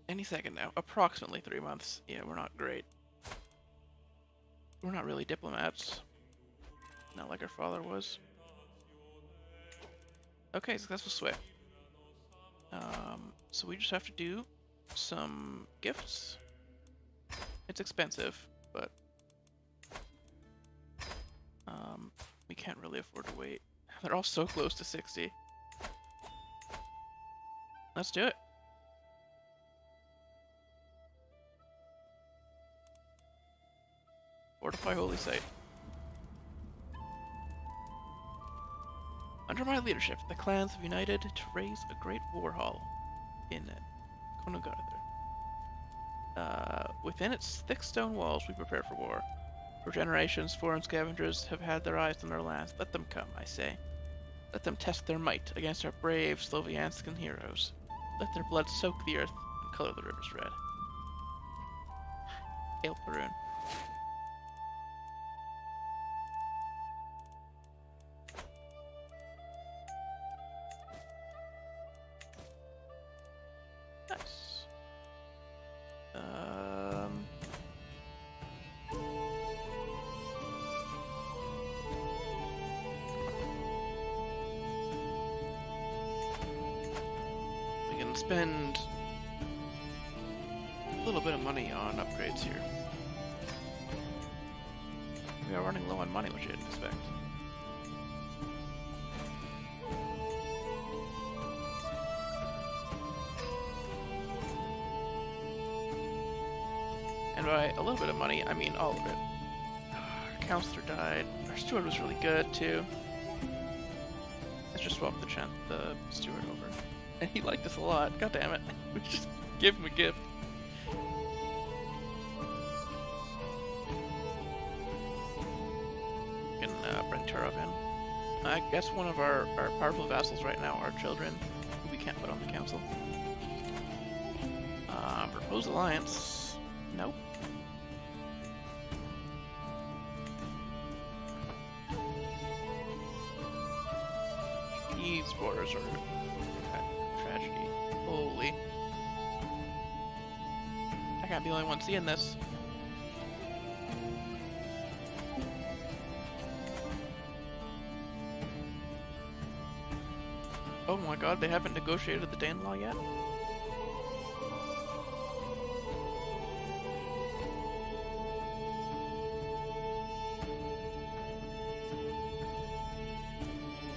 [SPEAKER 1] Any second now. Approximately 3 months. Yeah, we're not great. We're not really diplomats. Not like our father was. Okay, successful sway. So we just have to do some gifts. It's expensive, but we can't really afford to wait. They're all so close to 60. Let's do it. Fortify holy site. Under my leadership, the clans have united to raise a great war hall in Konugarður. Within its thick stone walls, we prepare for war. For generations, foreign scavengers have had their eyes on our lands. Let them come, I say. Let them test their might against our brave Slovianskan heroes. Let their blood soak the earth and color the rivers red. Hail Perun. Nice. We can spend a little bit of money on upgrades here. We are running low on money, which I didn't expect. And by a little bit of money, I mean all of it. Our counselor died. Our steward was really good, too. Let's just swap the steward over. And he liked us a lot. God damn it. We just give him a gift. We can bring Turov in. I guess one of our powerful vassals right now are children, who we can't put on the council. Propose alliance. Nope. These borders are a tragedy. Holy. I can't be the only one seeing this. Oh my god, they haven't negotiated the Danelaw yet?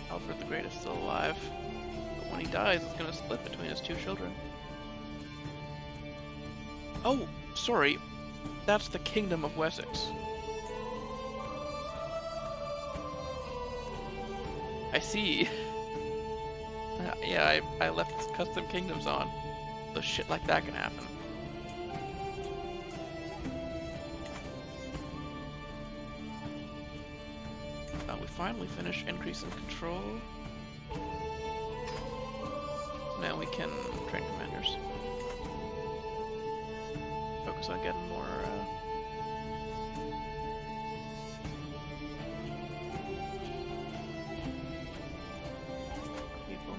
[SPEAKER 1] Alfred the Great is still alive, but when he dies, it's gonna split between his two children. Oh, sorry, that's the Kingdom of Wessex. I see. Yeah, I left custom kingdoms on, so shit like that can happen. We finally finished increasing control. Now we can train commanders. Focus on getting more people.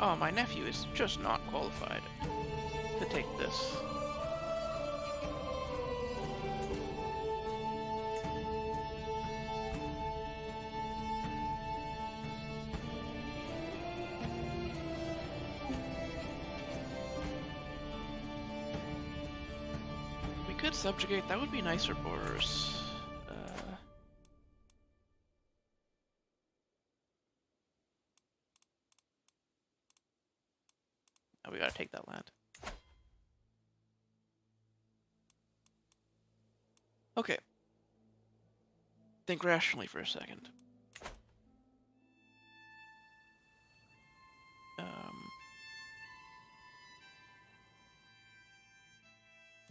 [SPEAKER 1] Oh, my nephew is just not qualified to take this. Could subjugate, that would be nicer borders. Oh, we gotta take that land. Okay. Think rationally for a second.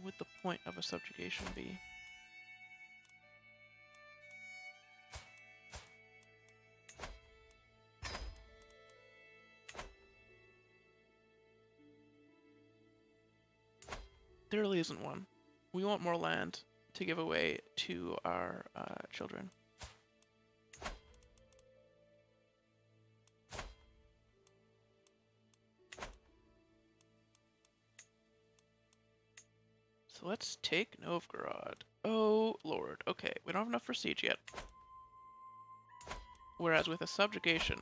[SPEAKER 1] What would the point of a subjugation be? There really isn't one. We want more land to give away to our children. So let's take Novgorod. Oh, Lord. Okay, we don't have enough for siege yet. Whereas with a subjugation,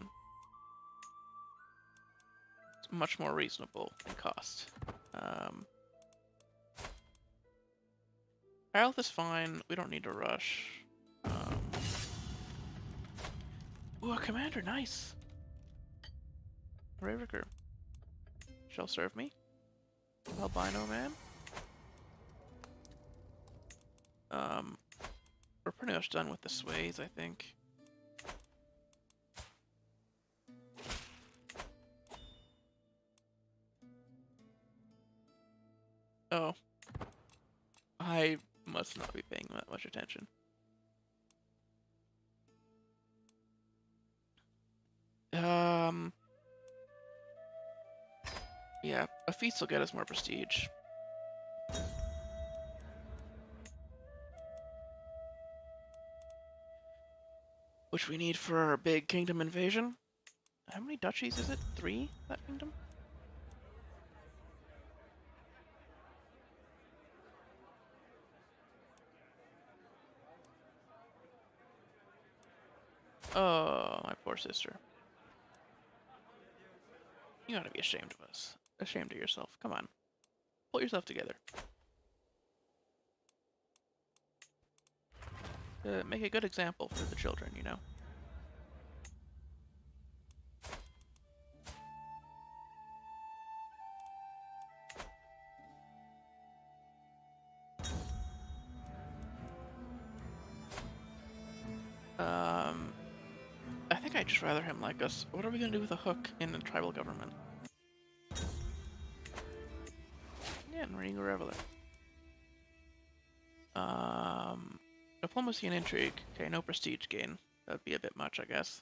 [SPEAKER 1] it's much more reasonable in cost. Our health is fine. We don't need to rush. Ooh, a commander. Nice. Raviker. Shall serve me. Albino man. We're pretty much done with the sways, I think. Oh. I must not be paying that much attention. Yeah, a feast will get us more prestige. Which we need for our big kingdom invasion. How many duchies is it? 3? That kingdom? Oh, my poor sister. You gotta be ashamed of us. Ashamed of yourself. Come on. Pull yourself together. Make a good example for the children, you know? I think I'd just rather him like us. What are we gonna do with a hook in the tribal government? Yeah, and Marine Reveler. Diplomacy and intrigue. Okay, no prestige gain. That'd be a bit much, I guess.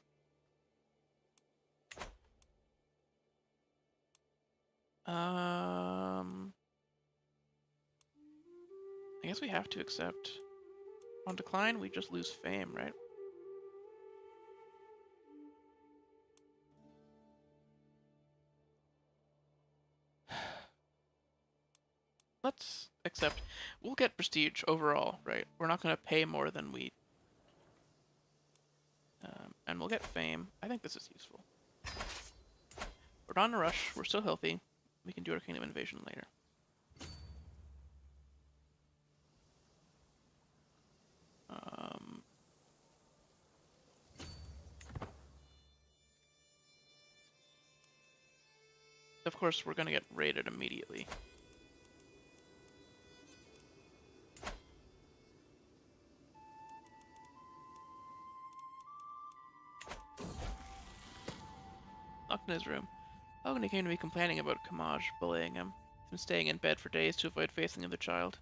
[SPEAKER 1] I guess we have to accept. On decline, we just lose fame, right? Let's accept. We'll get prestige overall, right? We're not going to pay more than we... and we'll get fame. I think this is useful. We're not in a rush. We're still healthy. We can do our kingdom invasion later. Of course, we're going to get raided immediately. Locked in his room. Ogni came to me complaining about Kamaj bullying him. He's been staying in bed for days to avoid facing the child.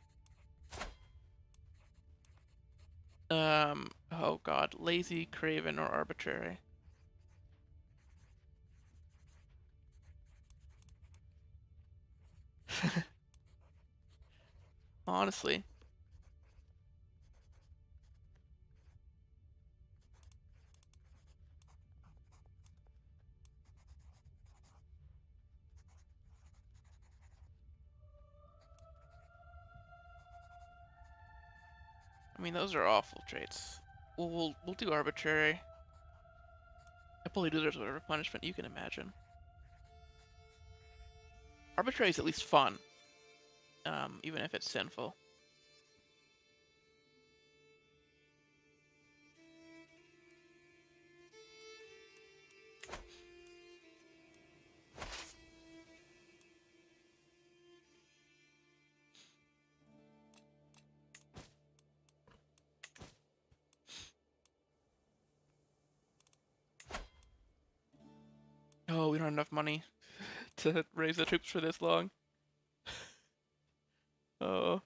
[SPEAKER 1] Oh god. Lazy, craven, or arbitrary. Honestly. I mean, those are awful traits. We'll do arbitrary. I probably deserves whatever punishment you can imagine. Arbitrary is at least fun. Even if it's sinful. Oh, we don't have enough money to raise the troops for this long. Oh.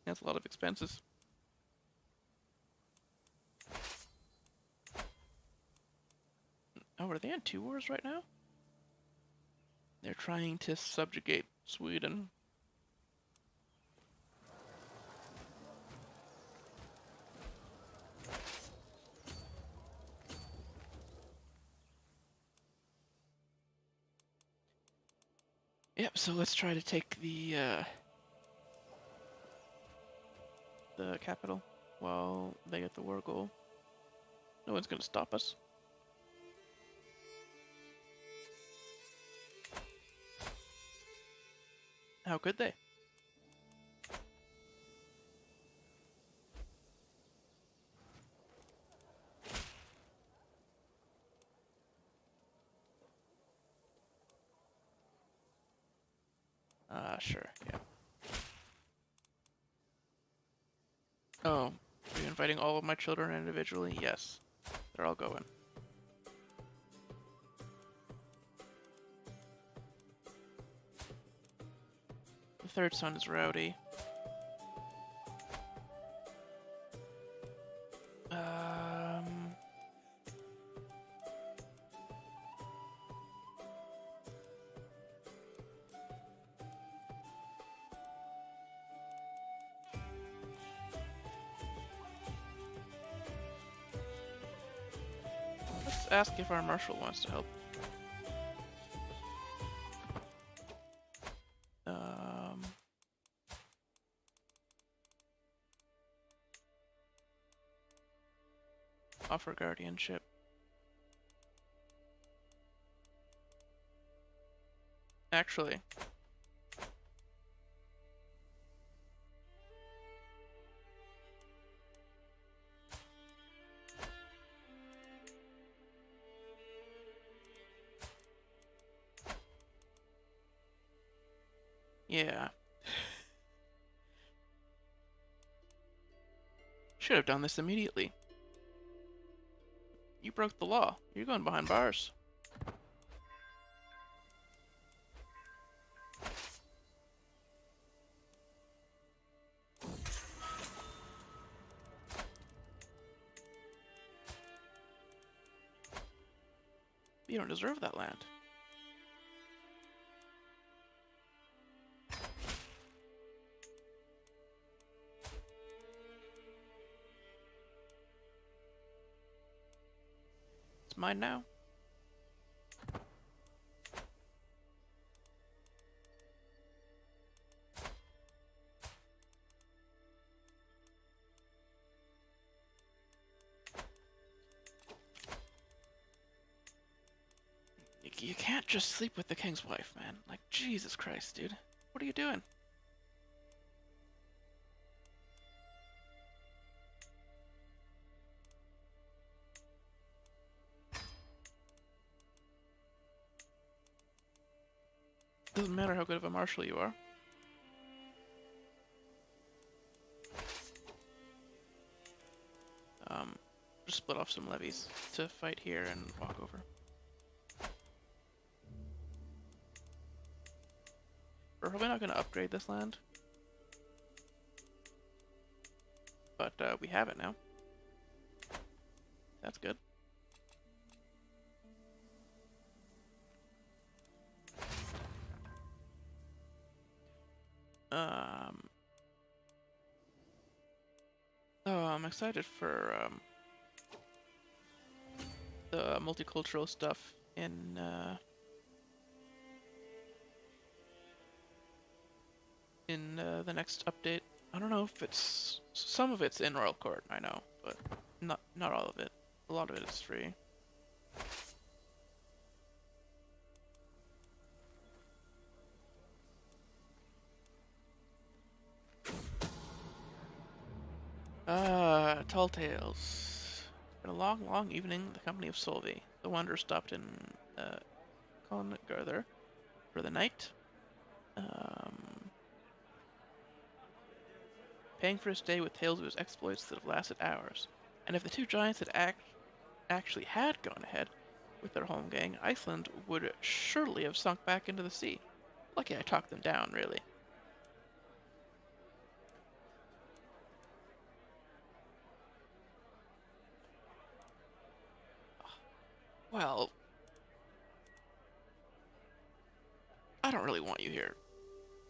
[SPEAKER 1] That's a lot of expenses. Oh, are they in 2 wars right now? They're trying to subjugate Sweden. Yep, so let's try to take the the capital while they get the war goal. No one's gonna stop us. How could they? Sure, yeah. Oh, are you inviting all of my children individually? Yes. They're all going. The third son is rowdy. Let's ask if our marshal wants to help. Offer guardianship. Actually, yeah. Should have done this immediately. You broke the law. You're going behind bars. You don't deserve that land. It's mine now. You can't just sleep with the king's wife, man. Like, Jesus Christ, dude. What are you doing? Doesn't matter how good of a marshal you are. Just split off some levies to fight here and walk over. We're probably not going to upgrade this land. But we have it now. That's good. Oh, I'm excited for the multicultural stuff in the next update. I don't know if it's some of it's in Royal Court, I know, but not all of it. A lot of it is free. Tall Tales. It's been a long, long evening in the company of Solvi. The Wanderer stopped in Congarther for the night. Paying for his stay with tales of his exploits that have lasted hours. And if the two giants had actually had gone ahead with their home gang, Iceland would surely have sunk back into the sea. Lucky I talked them down, really. Well, I don't really want you here.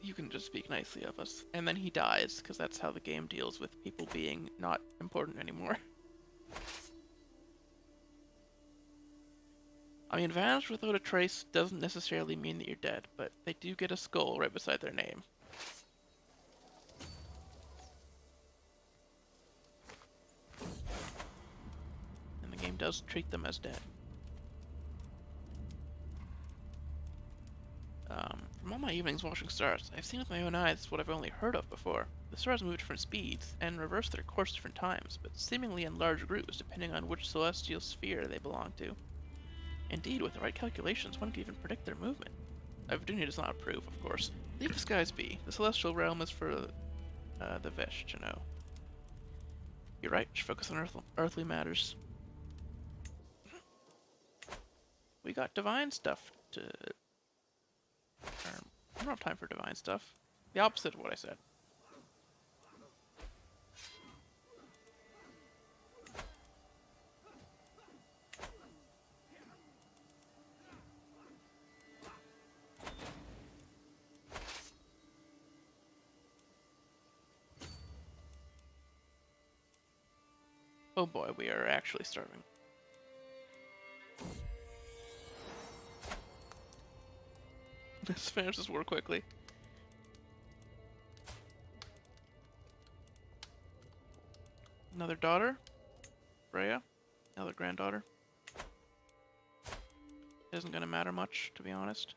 [SPEAKER 1] You can just speak nicely of us. And then he dies, because that's how the game deals with people being not important anymore. I mean, vanished without a trace doesn't necessarily mean that you're dead, but they do get a skull right beside their name. does treat them as dead. From all my evenings watching stars, I've seen with my own eyes what I've only heard of before. The stars move at different speeds, and reverse their course different times, but seemingly in large groups depending on which celestial sphere they belong to. Indeed, with the right calculations, one can even predict their movement. Vidunia does not approve, of course. Leave the skies be. The celestial realm is for the Vesh to know. You're right, should focus on earthly matters. We got divine stuff to... I don't have time for divine stuff. The opposite of what I said. Oh boy, we are actually starving. Let's finish this war quickly. Another daughter? Freya? Another granddaughter? Isn't gonna matter much, to be honest.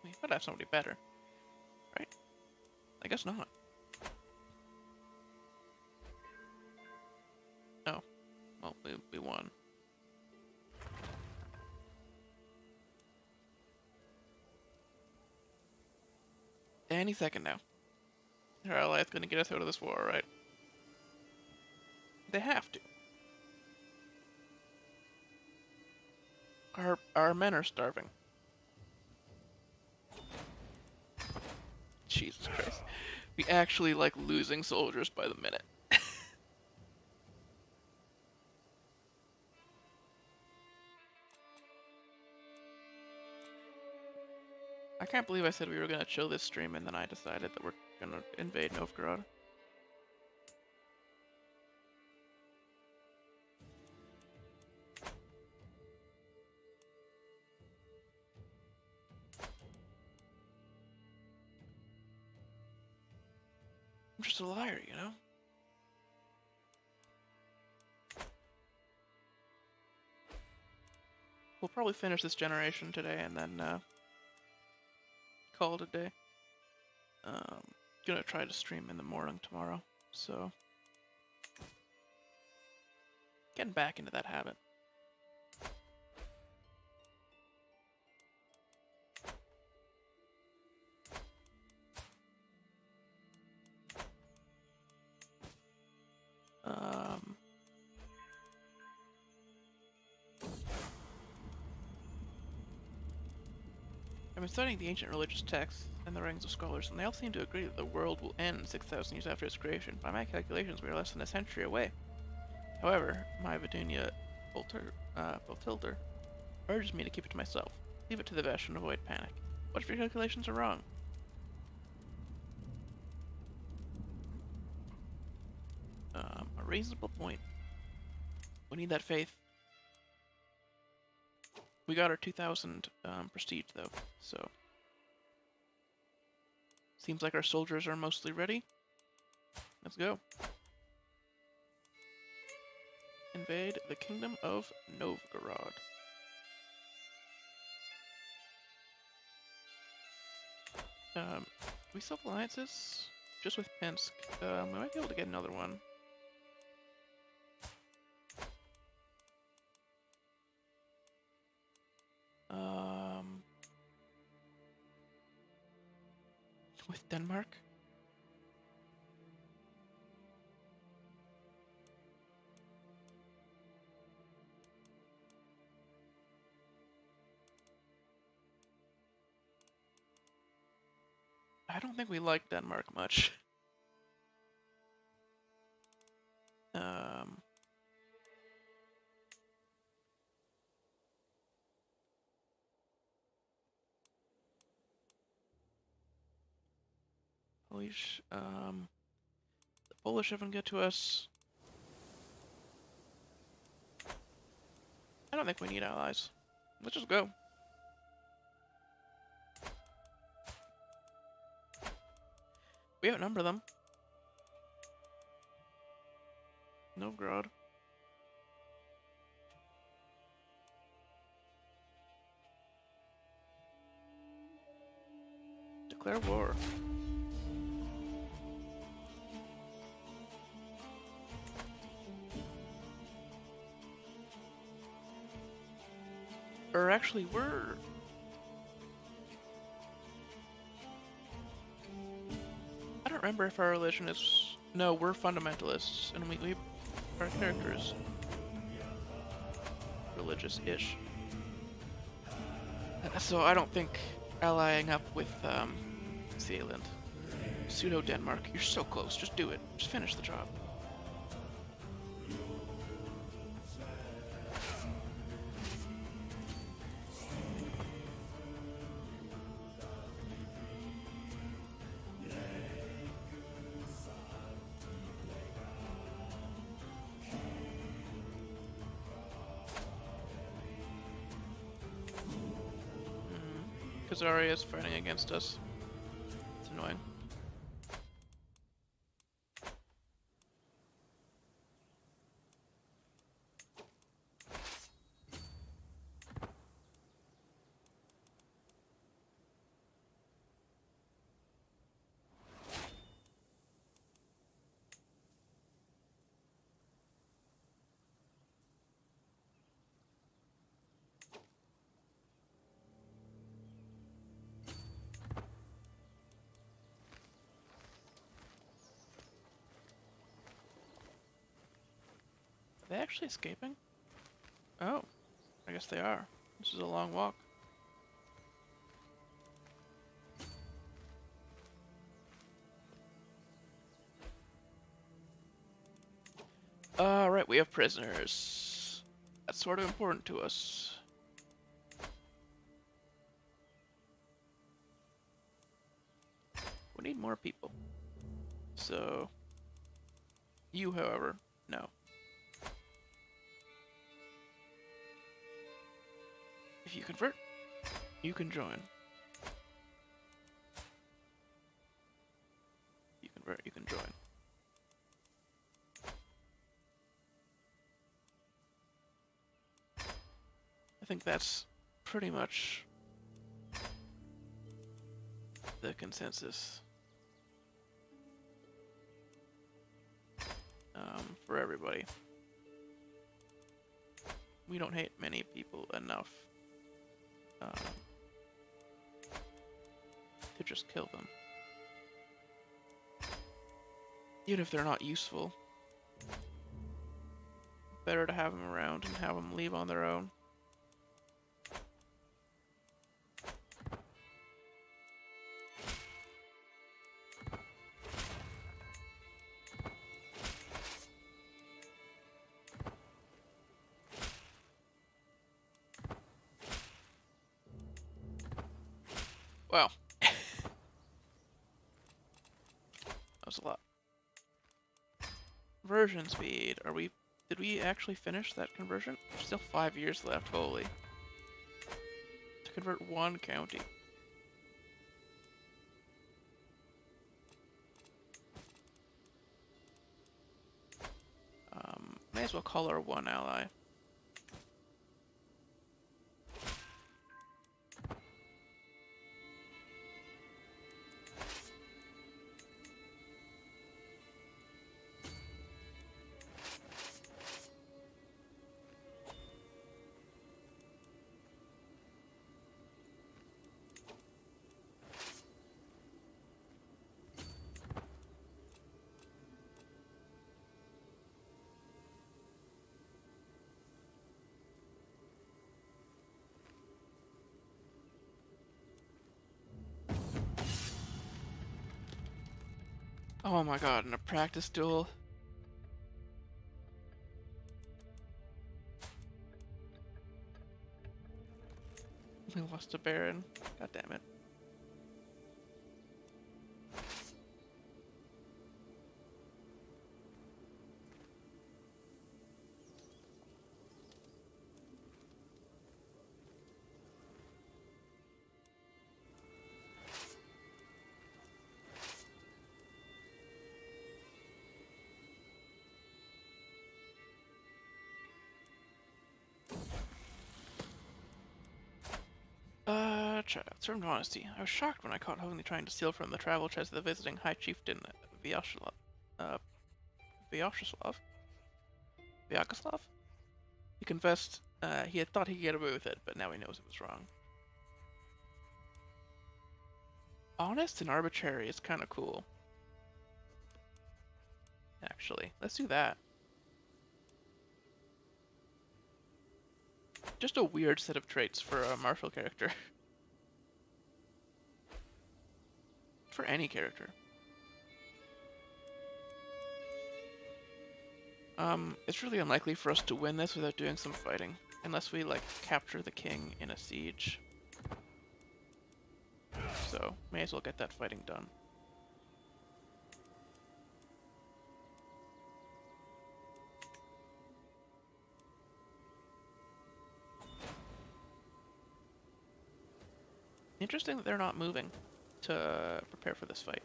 [SPEAKER 1] We could have somebody better, right? I guess not. No. Well, we won. Any second now. Our ally is gonna get us out of this war, right? They have to. Our men are starving. Jesus Christ. We actually like losing soldiers by the minute. I can't believe I said we were gonna chill this stream and then I decided that we're gonna invade Novgorod. I'm just a liar, you know? We'll probably finish this generation today and then call it a day. Gonna try to stream in the morning tomorrow, so getting back into that habit. I've been studying the ancient religious texts and the writings of scholars, and they all seem to agree that the world will end 6,000 years after its creation. By my calculations, we are less than a century away. However, my Vidunia Botilder urges me to keep it to myself. Leave it to the Vesh and avoid panic. What if your calculations are wrong? A reasonable point. We need that faith. We got our 2,000 prestige though, so seems like our soldiers are mostly ready. Let's go. Invade the kingdom of Novgorod. We still have alliances? Just with Pinsk. We might be able to get another one. With Denmark? I don't think we like Denmark much. The Polish haven't get to us. I don't think we need allies. Let's just go. We outnumber them. Novgorod. Declare war. Or actually, I don't remember if our religion is... No, we're fundamentalists, and our character is religious-ish. So I don't think allying up with, Zealand. Pseudo-Denmark. You're so close, just do it. Just finish the job. Khazaria is fighting against us. It's annoying. Are they actually escaping? Oh, I guess they are. This is a long walk. Right, we have prisoners. That's sort of important to us. We need more people. So, you, however, no. If you convert, you can join. You convert, you can join. I think that's pretty much the consensus for everybody. We don't hate many people enough to just kill them. Even if they're not useful. Better to have them around and have them leave on their own. Wow. That was a lot. Conversion speed. Did we actually finish that conversion? There's still 5 years left, holy. To convert one county. May as well call our one ally. Oh my god, in a practice duel. We lost a Baron. God damn it. child, servant of honesty. I was shocked when I caught Hogan trying to steal from the travel chest of the visiting High Chieftain Vyacheslav. Uh, Vyacheslav? Vyacheslav? He confessed he had thought he could get away with it, but now he knows it was wrong. Honest and arbitrary is kind of cool. Actually, let's do that. Just a weird set of traits for a martial character. For any character. It's really unlikely for us to win this without doing some fighting. Unless we, like, capture the king in a siege. So, may as well get that fighting done. Interesting that they're not moving to prepare for this fight.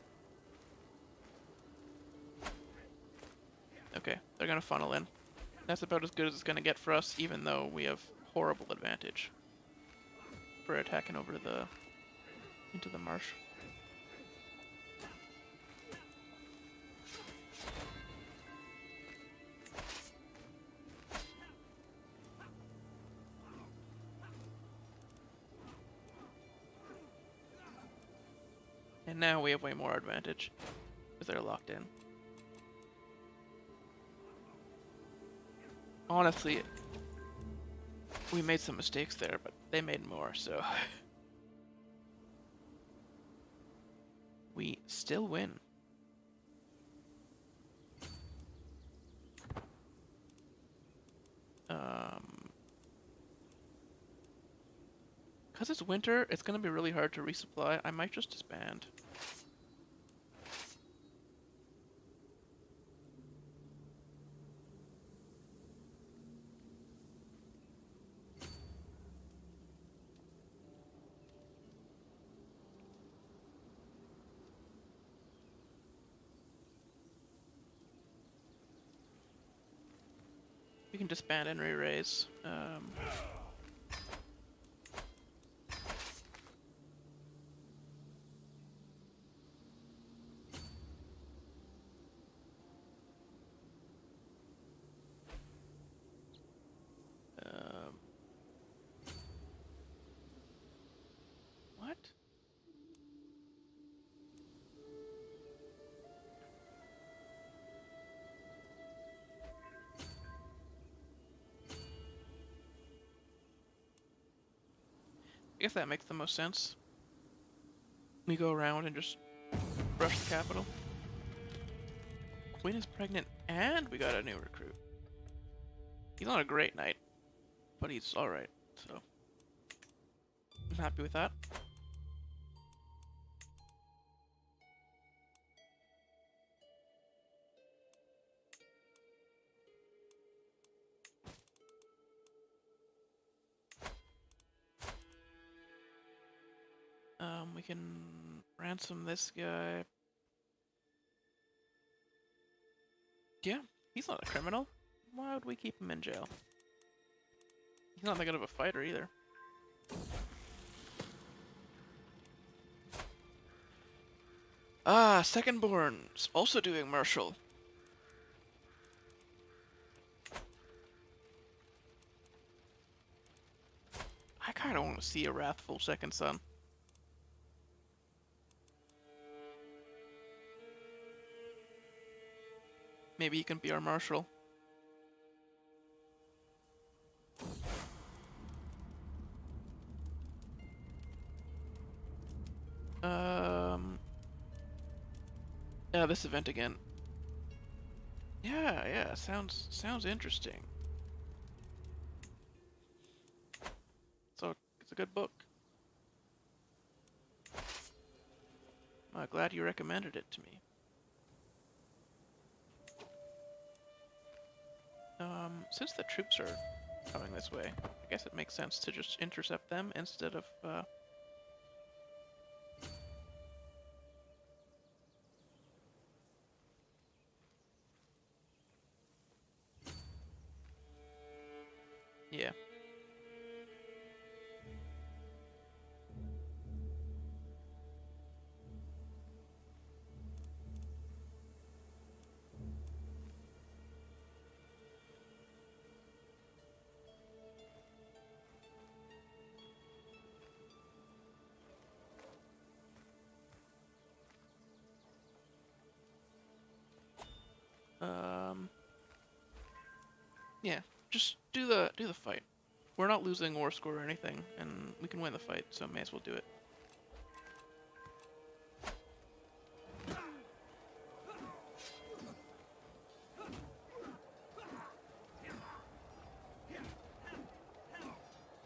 [SPEAKER 1] Okay, they're gonna funnel in. That's about as good as it's gonna get for us, even though we have horrible advantage for attacking over into the marsh. And now we have way more advantage because they're locked in. Honestly, we made some mistakes there, but they made more, so we still win. Because it's winter, it's going to be really hard to resupply. I might just disband. We can disband and re-raise. What? I guess that makes the most sense. We go around and just rush the capital. Queen is pregnant and we got a new recruit. He's not a great knight, but he's alright, so I'm happy with that. We can ransom this guy. Yeah, he's not a criminal. Why would we keep him in jail? He's not that good of a fighter either. Ah, Secondborn's also doing martial. I kind of want to see a wrathful second son. Maybe he can be our marshal. Yeah, this event again. Yeah, sounds interesting. So it's a good book. I'm glad you recommended it to me. Since the troops are coming this way, I guess it makes sense to just intercept them instead of, yeah. Um, yeah, just do the fight. We're not losing war score or anything, and we can win the fight, so may as well do it.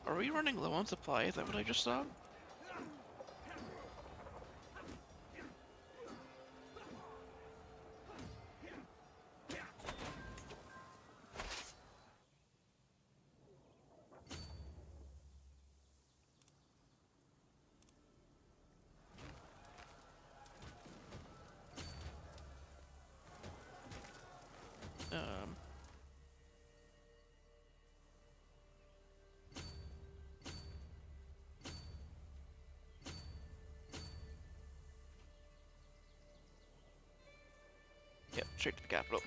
[SPEAKER 1] Are we running low on supply? Is that what I just saw? Um, yep, straight to the capital.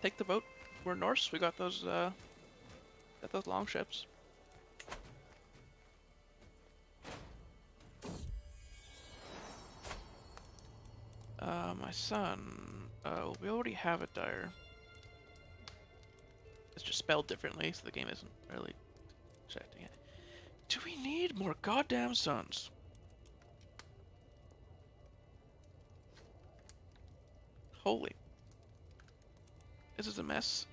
[SPEAKER 1] Take the boat. We're Norse. We got those long ships. My son. We already have a Dyre. It's just spelled differently, so the game isn't really checking it. Do we need more goddamn sons? Holy. This is a mess.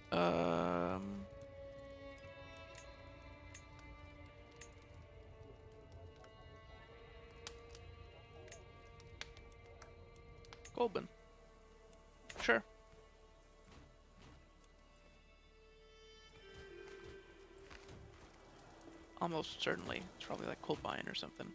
[SPEAKER 1] Goldman. Sure. Almost certainly. It's probably like Colbine or something.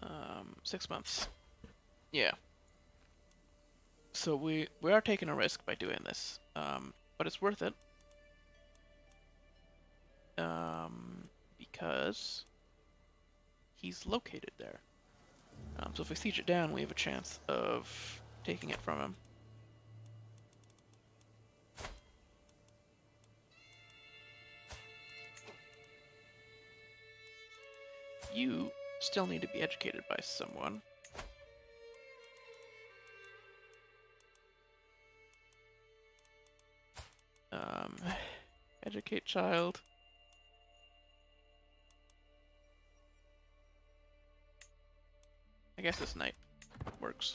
[SPEAKER 1] Um, 6 months. Yeah. So we are taking a risk by doing this, but it's worth it. Because he's located there. So if we siege it down, we have a chance of taking it from him. You still need to be educated by someone. Educate child. I guess this knight works.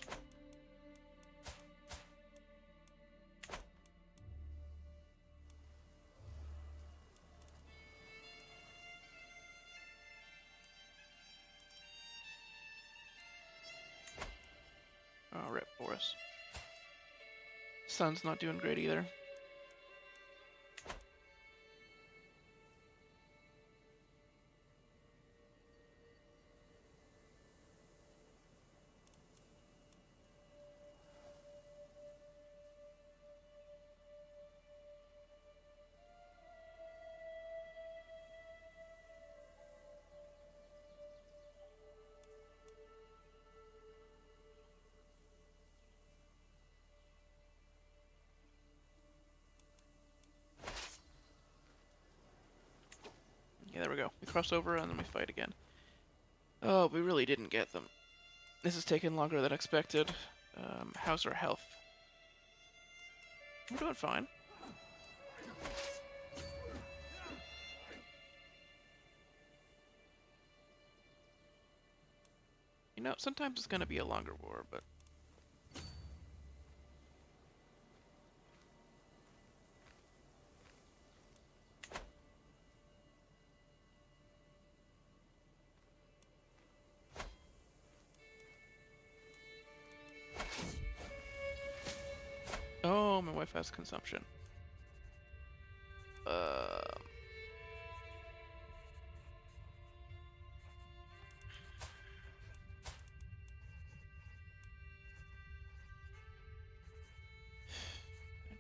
[SPEAKER 1] Oh, rip Boris. Son's not doing great either. Yeah, there we go. We cross over and then we fight again. Oh, we really didn't get them. This has taken longer than expected. How's our health? We're doing fine. You know, sometimes it's gonna be a longer war, but... Oh, my wife has consumption.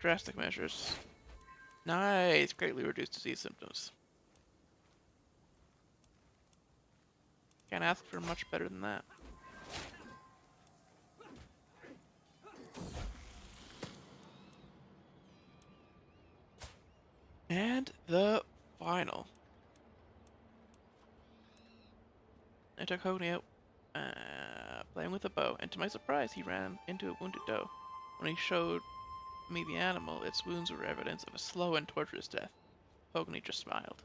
[SPEAKER 1] Drastic measures. Nice. Greatly reduced disease symptoms. Can't ask for much better than that. And the final. I took Honey out playing with a bow, and to my surprise, he ran into a wounded doe. When he showed me the animal, its wounds were evidence of a slow and torturous death. Pogni just smiled.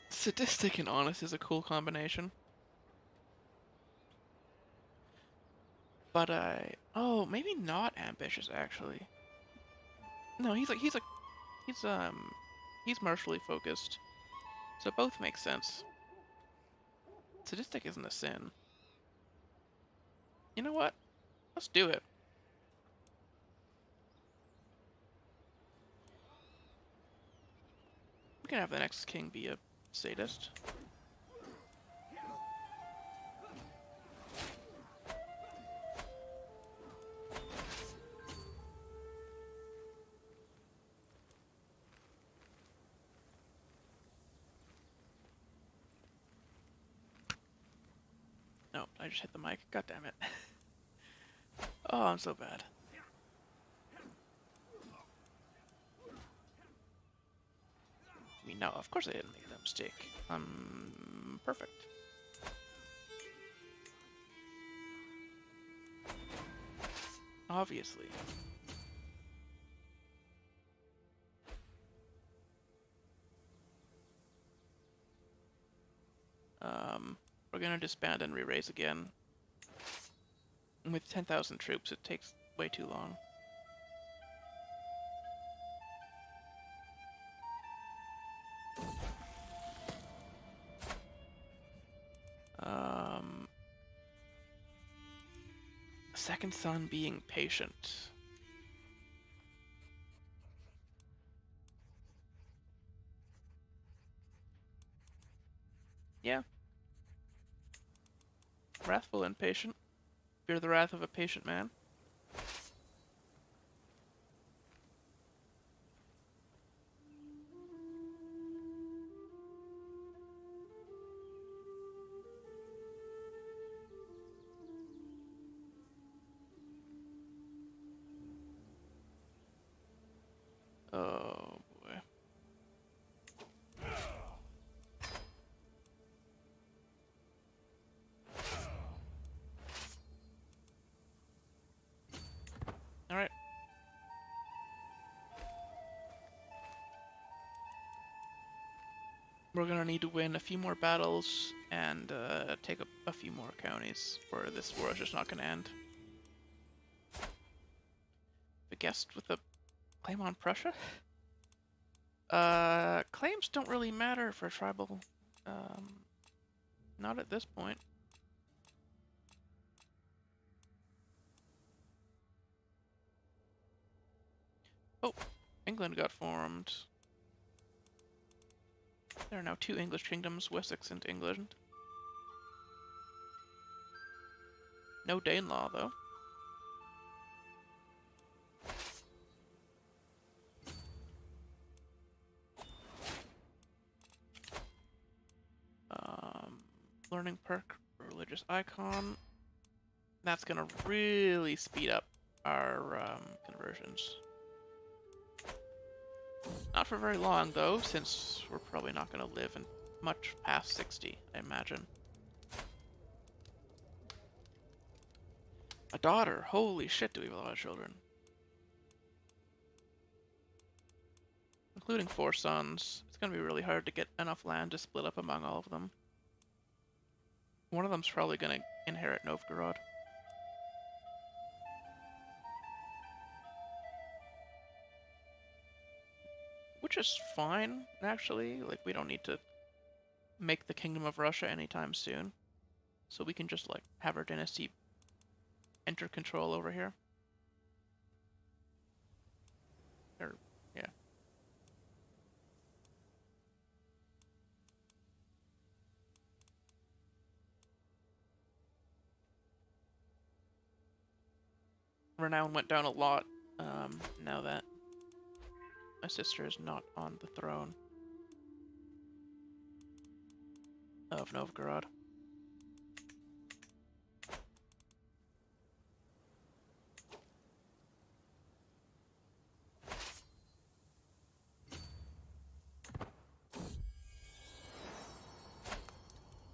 [SPEAKER 1] Sadistic and honest is a cool combination. But oh, maybe not ambitious actually. No, he's martially focused. So both make sense. Sadistic isn't a sin. You know what? Let's do it. We can have the next king be a sadist. No, I just hit the mic. God damn it. Oh, I'm so bad. I mean, no, of course I didn't make that mistake. Perfect. Obviously. We're gonna disband and re-raise again. With 10,000 troops, it takes way too long. Second son being patient. Yeah. Wrathful and patient. Fear the wrath of a patient man. Oh boy. Alright. We're gonna need to win a few more battles and take a few more counties, or this war is just not gonna end. The guest with a claim on Prussia? Claims don't really matter for tribal. Not at this point. Oh, England got formed. There are now 2 English kingdoms, Wessex and England. No Danelaw, though. Learning perk, religious icon. That's gonna really speed up our conversions. Not for very long, though, since we're probably not gonna live in much past 60, I imagine. A daughter! Holy shit, do we have a lot of children. Including 4 sons. It's gonna be really hard to get enough land to split up among all of them. One of them's probably gonna inherit Novgorod. Which is fine, actually. Like, we don't need to make the Kingdom of Russia anytime soon. So we can just, like, have our dynasty enter control over here. Or, yeah. renown went down a lot now that my sister is not on the throne of Novgorod.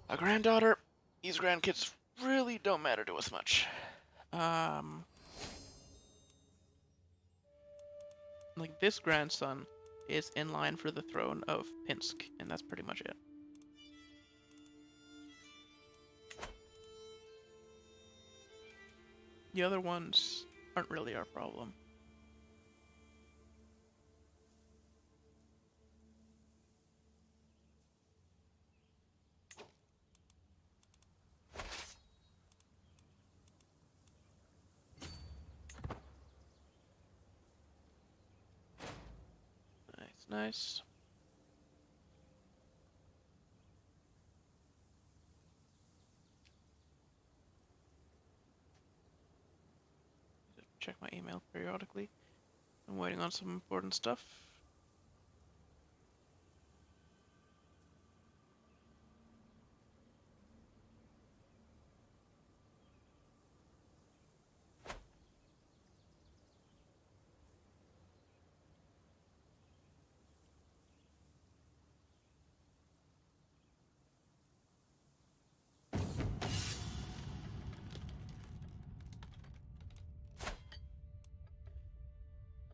[SPEAKER 1] A granddaughter. These grandkids really don't matter to us much. Like, this grandson is in line for the throne of Pinsk, and that's pretty much it. The other ones aren't really our problem. Nice. Check my email periodically. I'm waiting on some important stuff.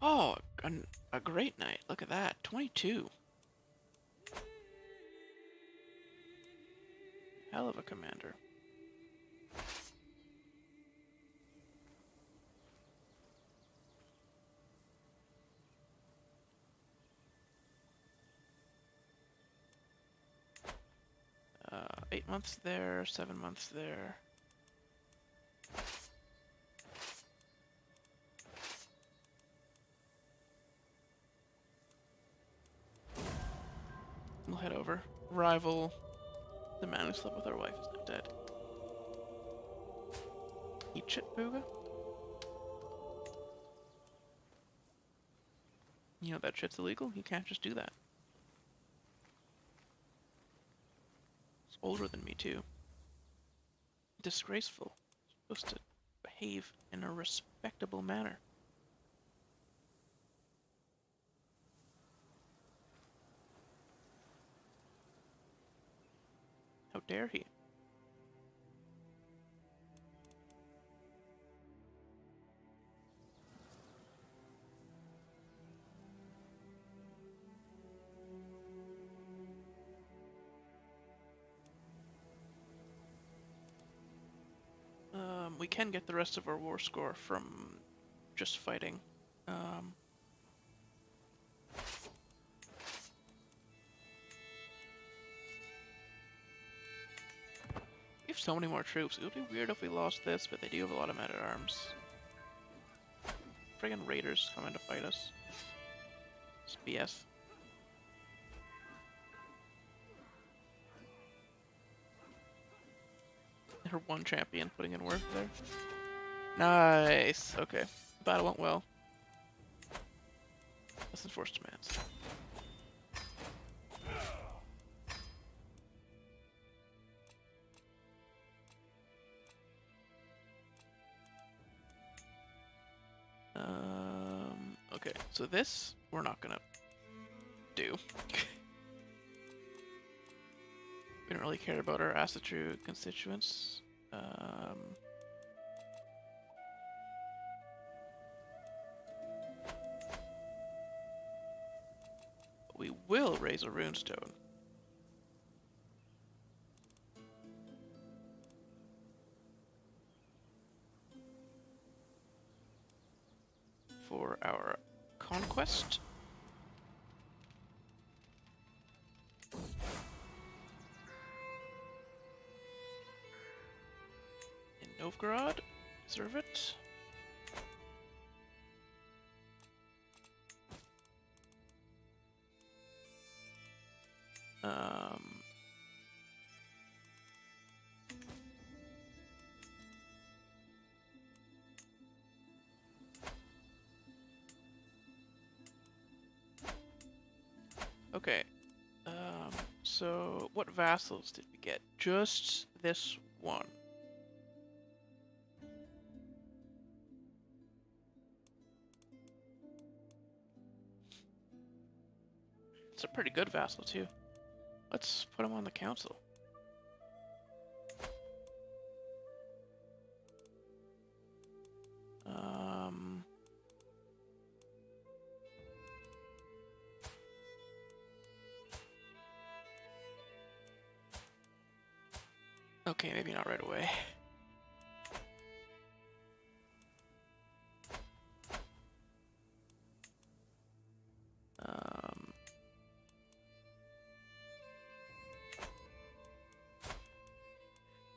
[SPEAKER 1] Oh, a great night. Look at that. 22. Hell of a commander. Uh, 8 months there, 7 months there. We'll head over. Rival. The man who slept with our wife is now dead. Eat shit, Booga. You know that shit's illegal? You can't just do that. It's older than me, too. Disgraceful. Supposed to behave in a respectable manner. How dare he? We can get the rest of our war score from just fighting. We have so many more troops. It would be weird if we lost this, but they do have a lot of men-at-arms. Friggin' raiders coming to fight us. It's BS. Her one champion putting in work there. Nice. Okay. Battle went well. Let's enforce demands. Okay, so this we're not gonna do. We don't really care about our Asatru constituents. We will raise a runestone. For our conquest. In Novgorod, serve it. what vassals did we get? Just this one. It's a pretty good vassal, too. Let's put him on the council. Okay, maybe not right away.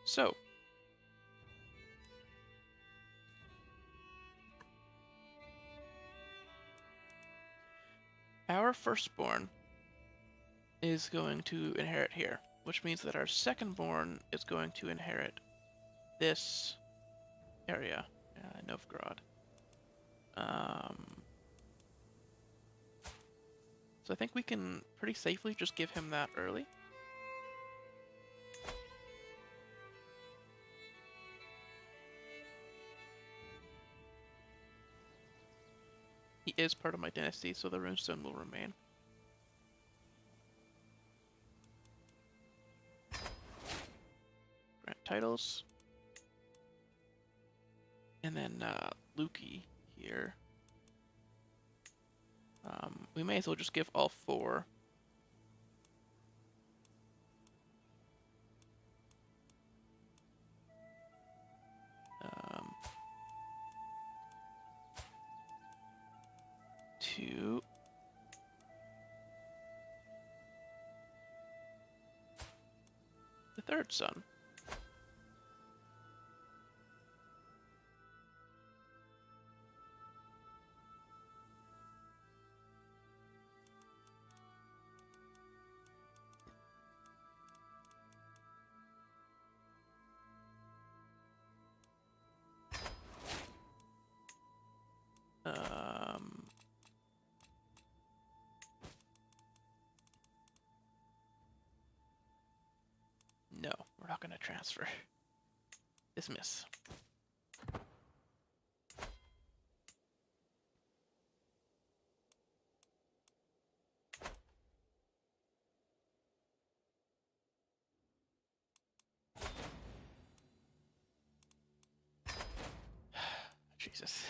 [SPEAKER 1] So, our firstborn is going to inherit here, which means that our secondborn is going to inherit this area, Novgorod. So I think we can pretty safely just give him that early. He is part of my dynasty, so the runestone will remain. Grant titles. And then Lukey here. We may as well just give all 4. To the third son. No, we're not going to transfer. Dismiss. Jesus.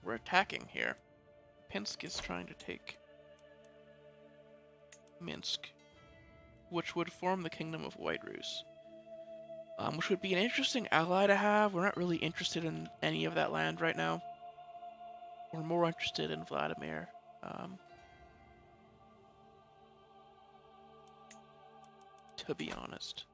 [SPEAKER 1] We're attacking here. Pinsk is trying to take Minsk, which would form the Kingdom of White Rus, which would be an interesting ally to have. We're not really interested in any of that land right now. We're more interested in Vladimir. To be honest.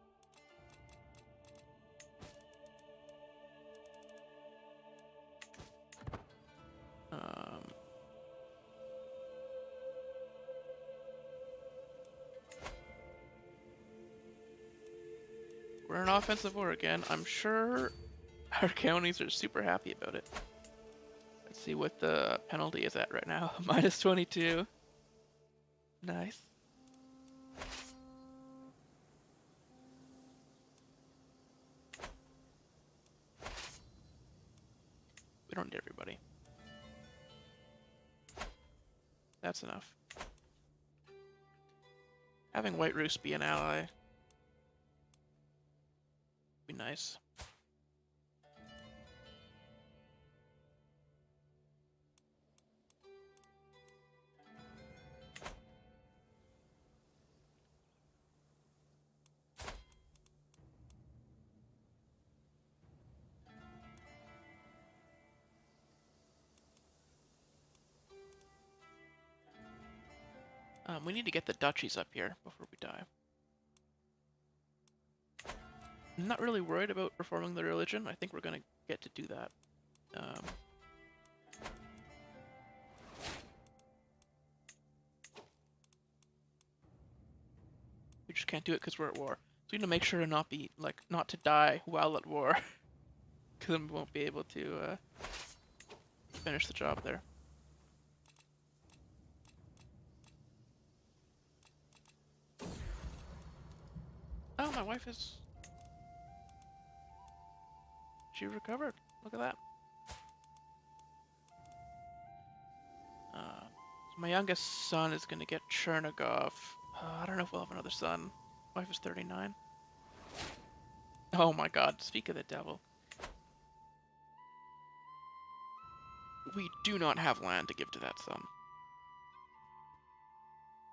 [SPEAKER 1] We're in offensive war again. I'm sure our counties are super happy about it. Let's see what the penalty is at right now. Minus 22. Nice. We don't need everybody. That's enough. Having White Rus be an ally would be nice. We need to get the duchies up here before we die. I'm not really worried about reforming the religion. I think we're going to get to do that. We just can't do it because we're at war. So we need to make sure to not to die while at war. Because then we won't be able to finish the job there. Oh, my wife is... She recovered. Look at that. So my youngest son is going to get Chernigov. I don't know if we'll have another son. Wife is 39. Oh my god, speak of the devil. We do not have land to give to that son.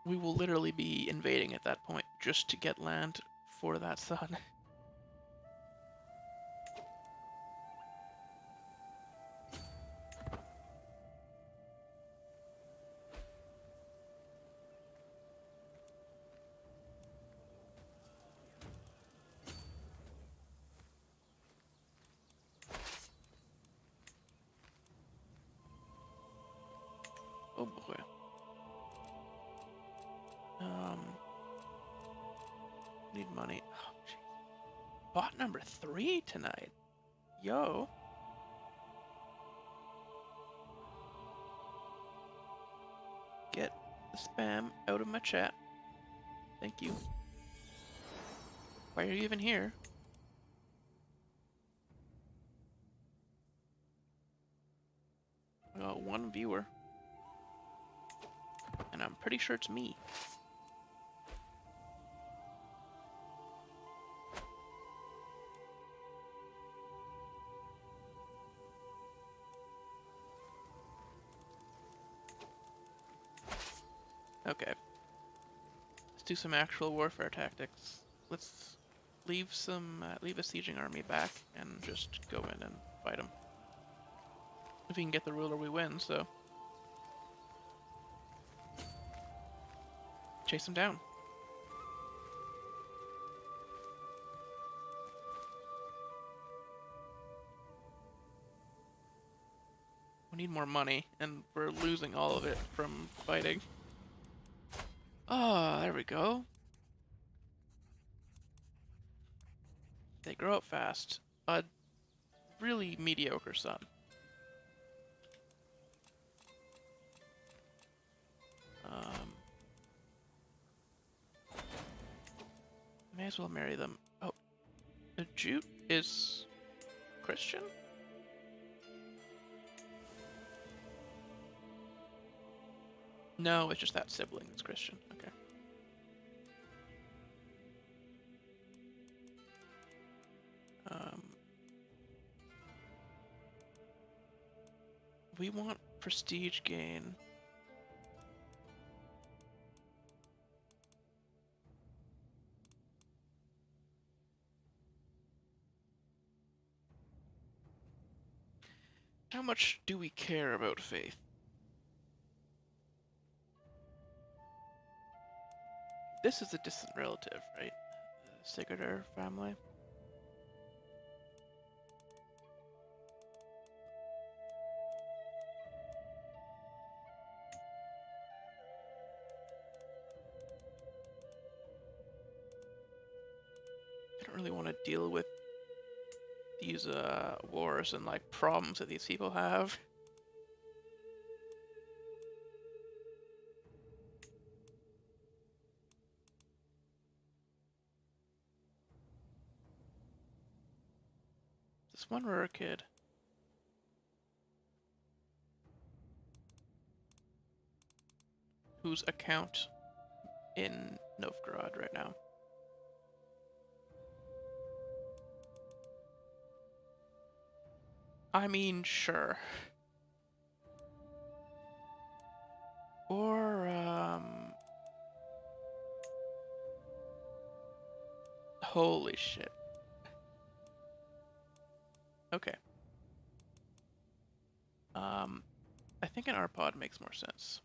[SPEAKER 1] We will literally be invading at that point just to get land for that son. Oh boy. Need money. Oh, jeez. Bot number 3 tonight. Yo. Get the spam out of my chat. Thank you. Why are you even here? I got 1 viewer. And I'm pretty sure it's me. Okay. Let's do some actual warfare tactics. Let's leave a sieging army back and just go in and fight them. If we can get the ruler, we win, so... Chase them down. We need more money, and we're losing all of it from fighting. Oh, there we go. They grow up fast. A really mediocre son. May as well marry them. Oh, the Jute is Christian? No, it's just that sibling that's Christian. Okay. We want prestige gain. How much do we care about faith? This is a distant relative, right? The Crusader family. I don't really want to deal with these wars and like problems that these people have. This one rare kid. Whose account in Novgorod right now. I mean, sure. Or, holy shit. Okay. I think an R-pod makes more sense.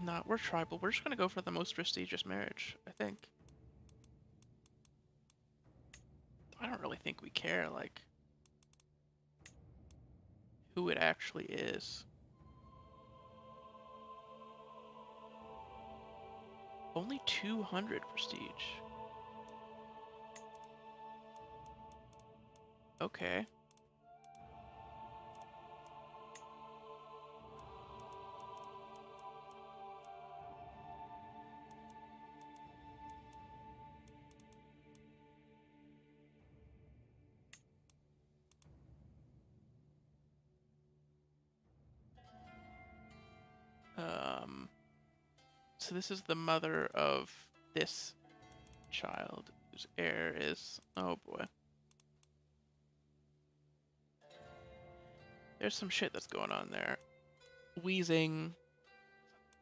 [SPEAKER 1] Nah, we're tribal. We're just gonna go for the most prestigious marriage, I think. I don't really think we care, like... who it actually is. Only 200 prestige. Okay. So this is the mother of this child, whose heir is... Oh boy. There's some shit that's going on there. Wheezing,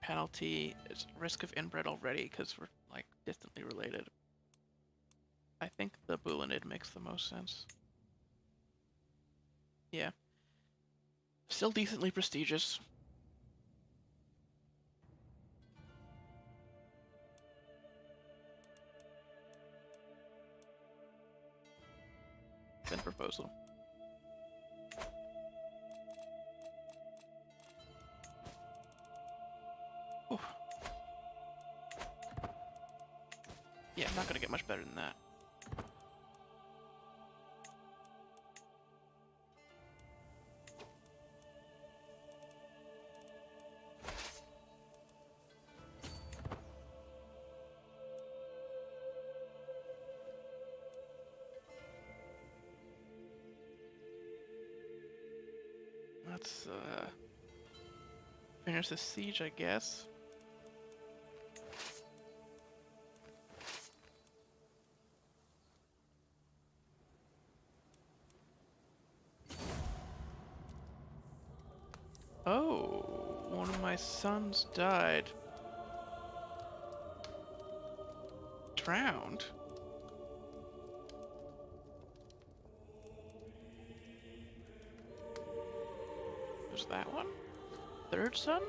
[SPEAKER 1] penalty, it's risk of inbred already, because we're, like, distantly related. I think the Bulanid makes the most sense. Yeah. Still decently prestigious. Then proposal. Oof. Yeah, I'm not gonna get much better than that. Let's finish the siege, I guess. Oh, one of my sons died. Drowned? Was that one? Third son?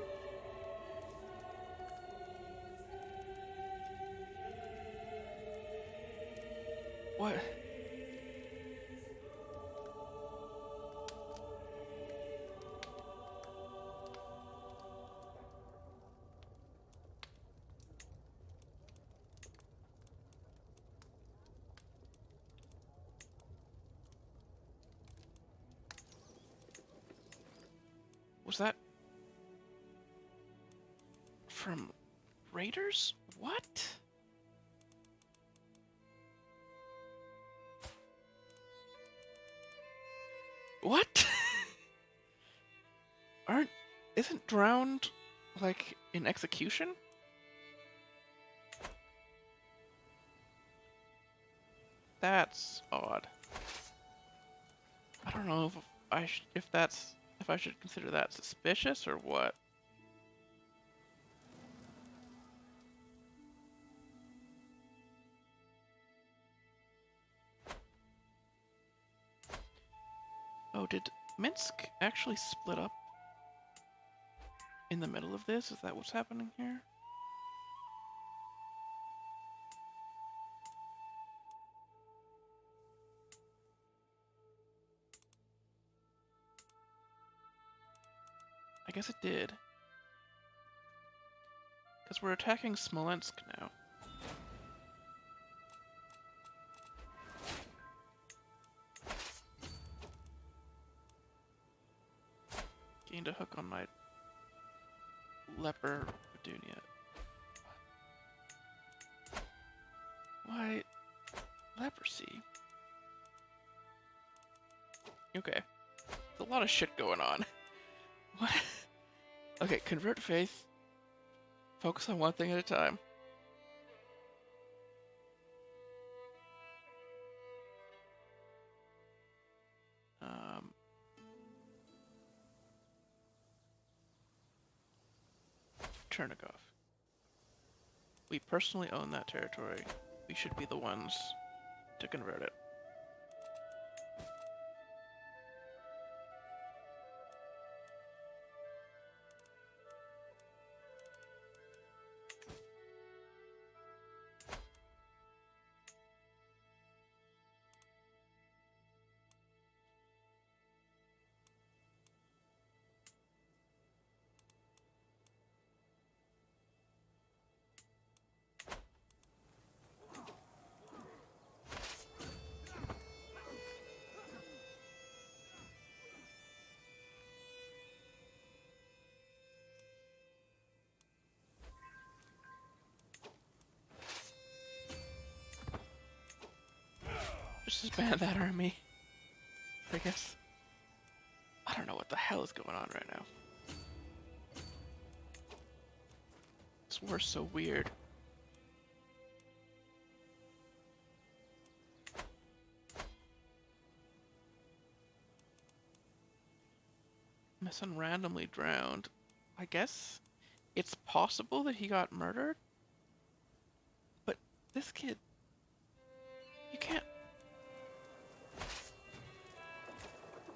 [SPEAKER 1] What? Was that from raiders? What? What? Isn't drowned, like, in execution? That's odd. I don't know if if I should consider that suspicious or what. Oh, did Minsk actually split up in the middle of this? Is that what's happening here? I guess it did. Because we're attacking Smolensk now. Gained a hook on my leper Petunia. Why? Leprosy? Okay. There's a lot of shit going on. What? Okay, convert faith. Focus on one thing at a time. Chernigov. We personally own that territory. We should be the ones to convert it. Just disband that army, I guess. I don't know what the hell is going on right now. This war's so weird. My son randomly drowned. I guess it's possible that he got murdered? But this kid... You can't...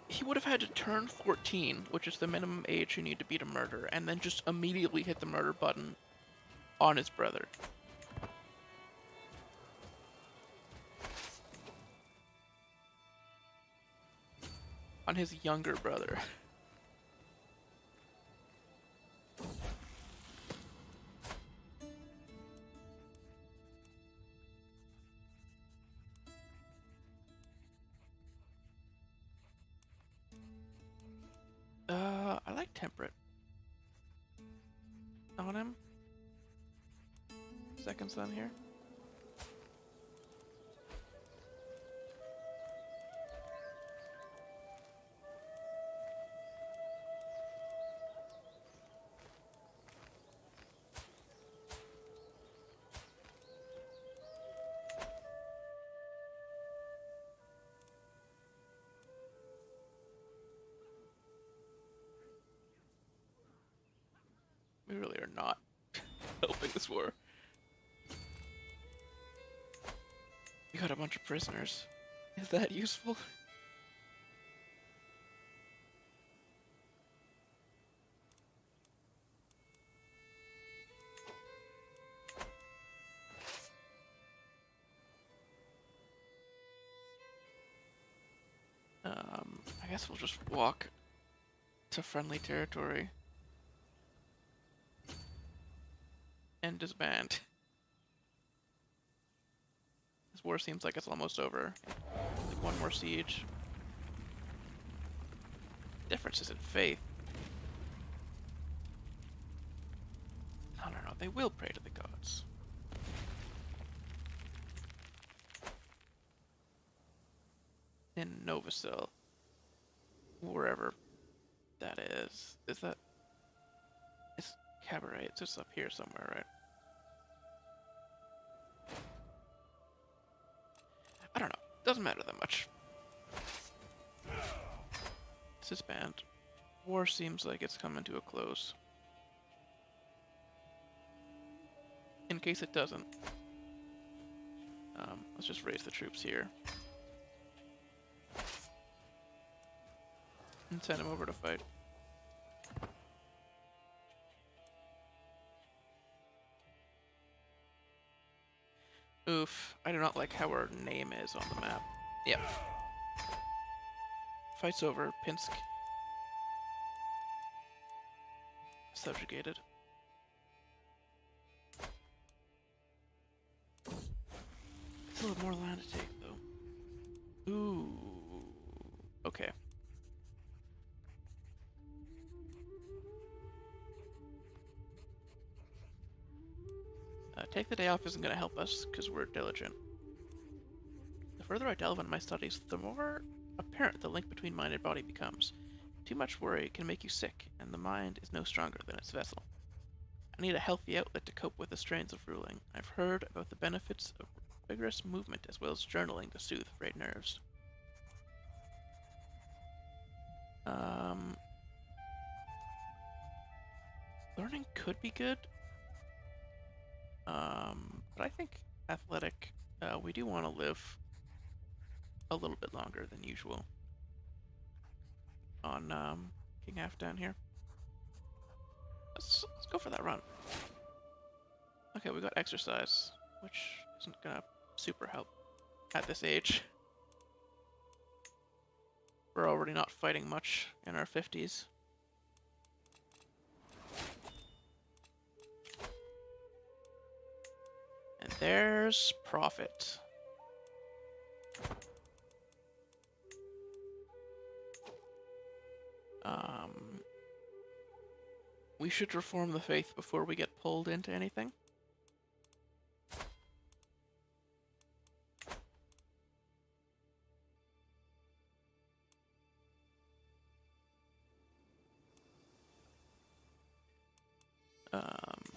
[SPEAKER 1] He would have had to turn 14, which is the minimum age you need to beat a murder, and then just immediately hit the murder button on his brother. On his younger brother. I like temperate on him. Second son here. We really are not helping this war. We got a bunch of prisoners. Is that useful? I guess we'll just walk to friendly territory and disband. This war seems like it's almost over. Like one more siege. Difference is in faith. I don't know, they will pray to the gods. In Novasil. Wherever that is. Is that... It's Cabaret, it's just up here somewhere, right? I don't know. Doesn't matter that much. It's disband. War seems like it's coming to a close. In case it doesn't, let's just raise the troops here. And send him over to fight. Oof, I do not like how our name is on the map. Yep. Fight's over, Pinsk. Subjugated. Still have more land to take, though. Ooh. Okay. Take the day off isn't going to help us, because we're diligent. The further I delve into my studies, the more apparent the link between mind and body becomes. Too much worry can make you sick, and the mind is no stronger than its vessel. I need a healthy outlet to cope with the strains of ruling. I've heard about the benefits of vigorous movement as well as journaling to soothe frayed nerves. Learning could be good. But I think athletic, we do want to live a little bit longer than usual on King Halfdan here. Let's go for that run. Okay, we got exercise, which isn't gonna super help at this age. We're already not fighting much in our 50s. And there's profit. We should reform the faith before we get pulled into anything.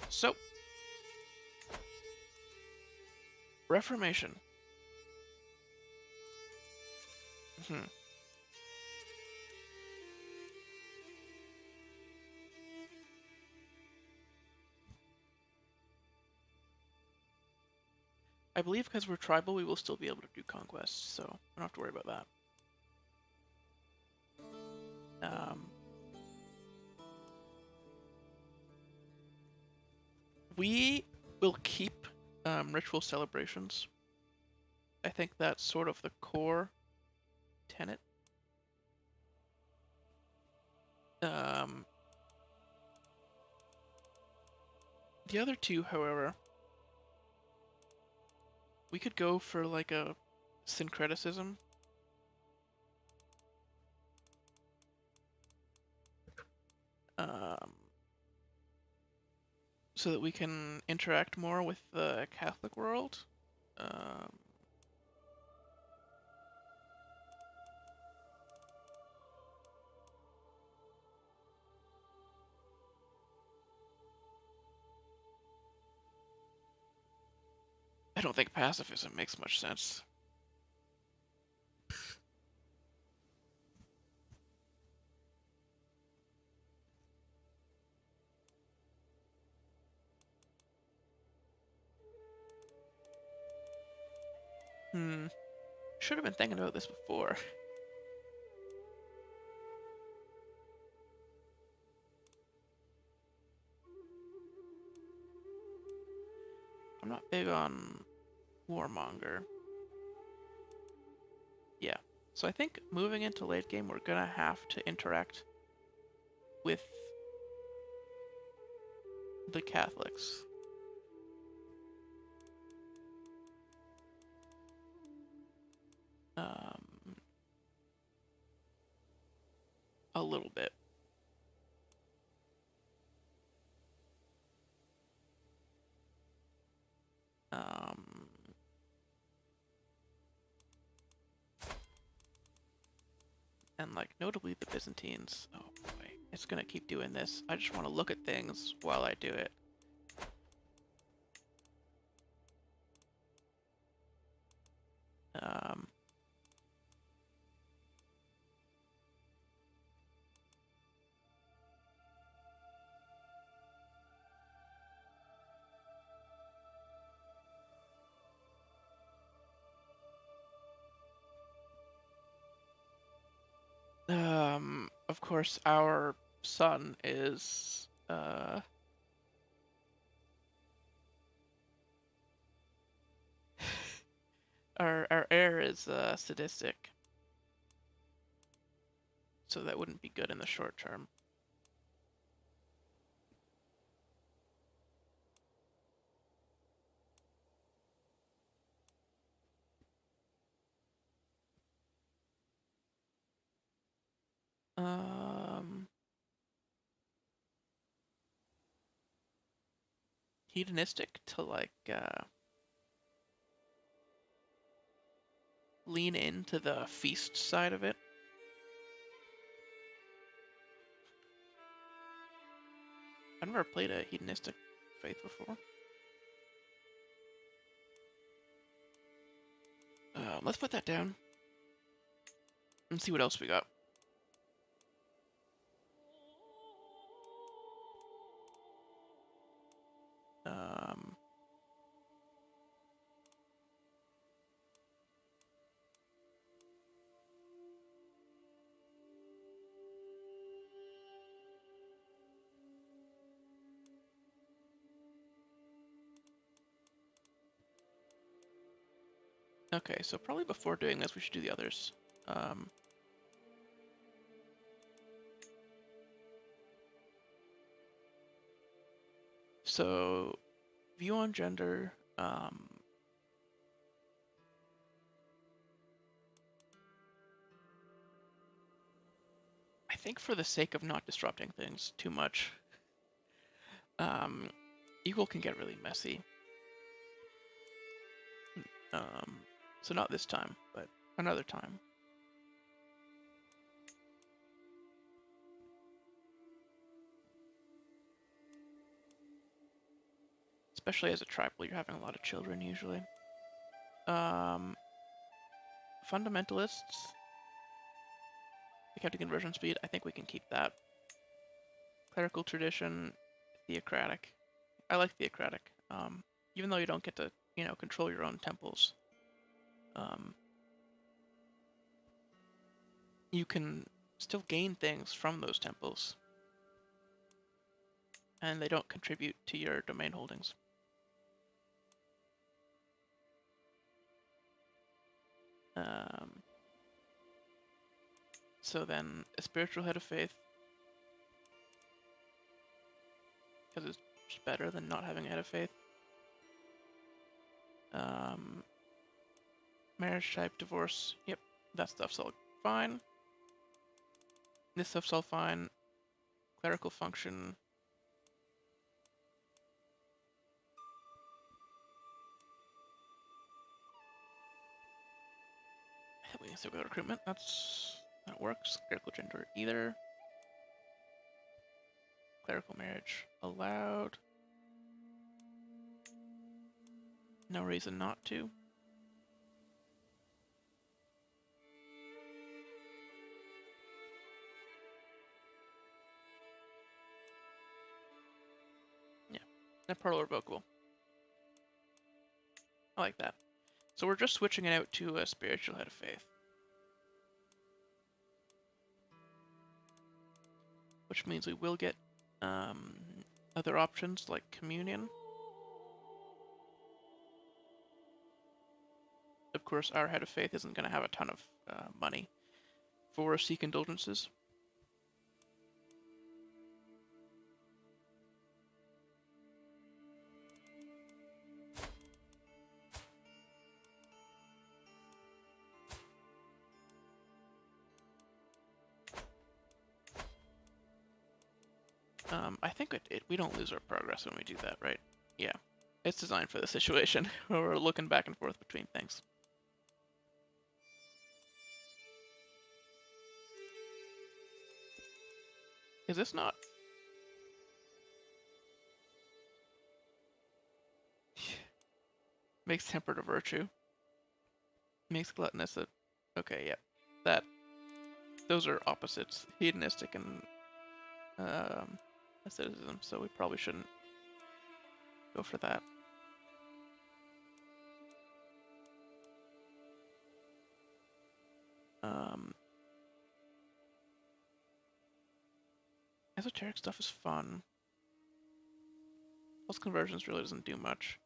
[SPEAKER 1] So Reformation. Hmm. I believe because we're tribal, we will still be able to do conquests, so I don't have to worry about that. We will keep ritual celebrations. I think that's sort of the core tenet. The other two, however, we could go for like a syncreticism. So that we can interact more with the Catholic world. I don't think pacifism makes much sense. Should have been thinking about this before. I'm not big on Warmonger. Yeah. So I think moving into late game, we're gonna have to interact with the Catholics. A little bit. And like notably the Byzantines. Oh boy, it's gonna keep doing this. I just want to look at things while I do it. Of course, our son is our heir is sadistic, so that wouldn't be good in the short term. Hedonistic to like lean into the feast side of it. I've never played a hedonistic faith before. Let's put that down and see what else we got. Okay, so probably before doing this, we should do the others. So, view on gender. I think for the sake of not disrupting things too much, equal can get really messy. So not this time, but another time. especially as a tribal, you're having a lot of children usually. Fundamentalists. We kept the conversion speed. I think we can keep that. Clerical tradition, theocratic. I like theocratic. Even though you don't get to, control your own temples, you can still gain things from those temples, and they don't contribute to your domain holdings. So then, a spiritual head of faith, because it's just better than not having a head of faith. Marriage type, divorce, yep, that stuff's all fine. This stuff's all fine. Clerical function. We can still go to recruitment. That works. Clerical gender either. Clerical marriage allowed. No reason not to. Yeah, that portal revocable. I like that. So we're just switching it out to a spiritual head of faith. Which means we will get other options like communion. Of course, our head of faith isn't going to have a ton of money for Sikh indulgences. I think we don't lose our progress when we do that, right? Yeah. It's designed for the situation where we're looking back and forth between things. Is this not? Makes tempered a virtue. Makes gluttonous a... Okay, yeah. Those are opposites. Hedonistic and asceticism, so we probably shouldn't go for that. Esoteric stuff is fun. Plus conversions really doesn't do much.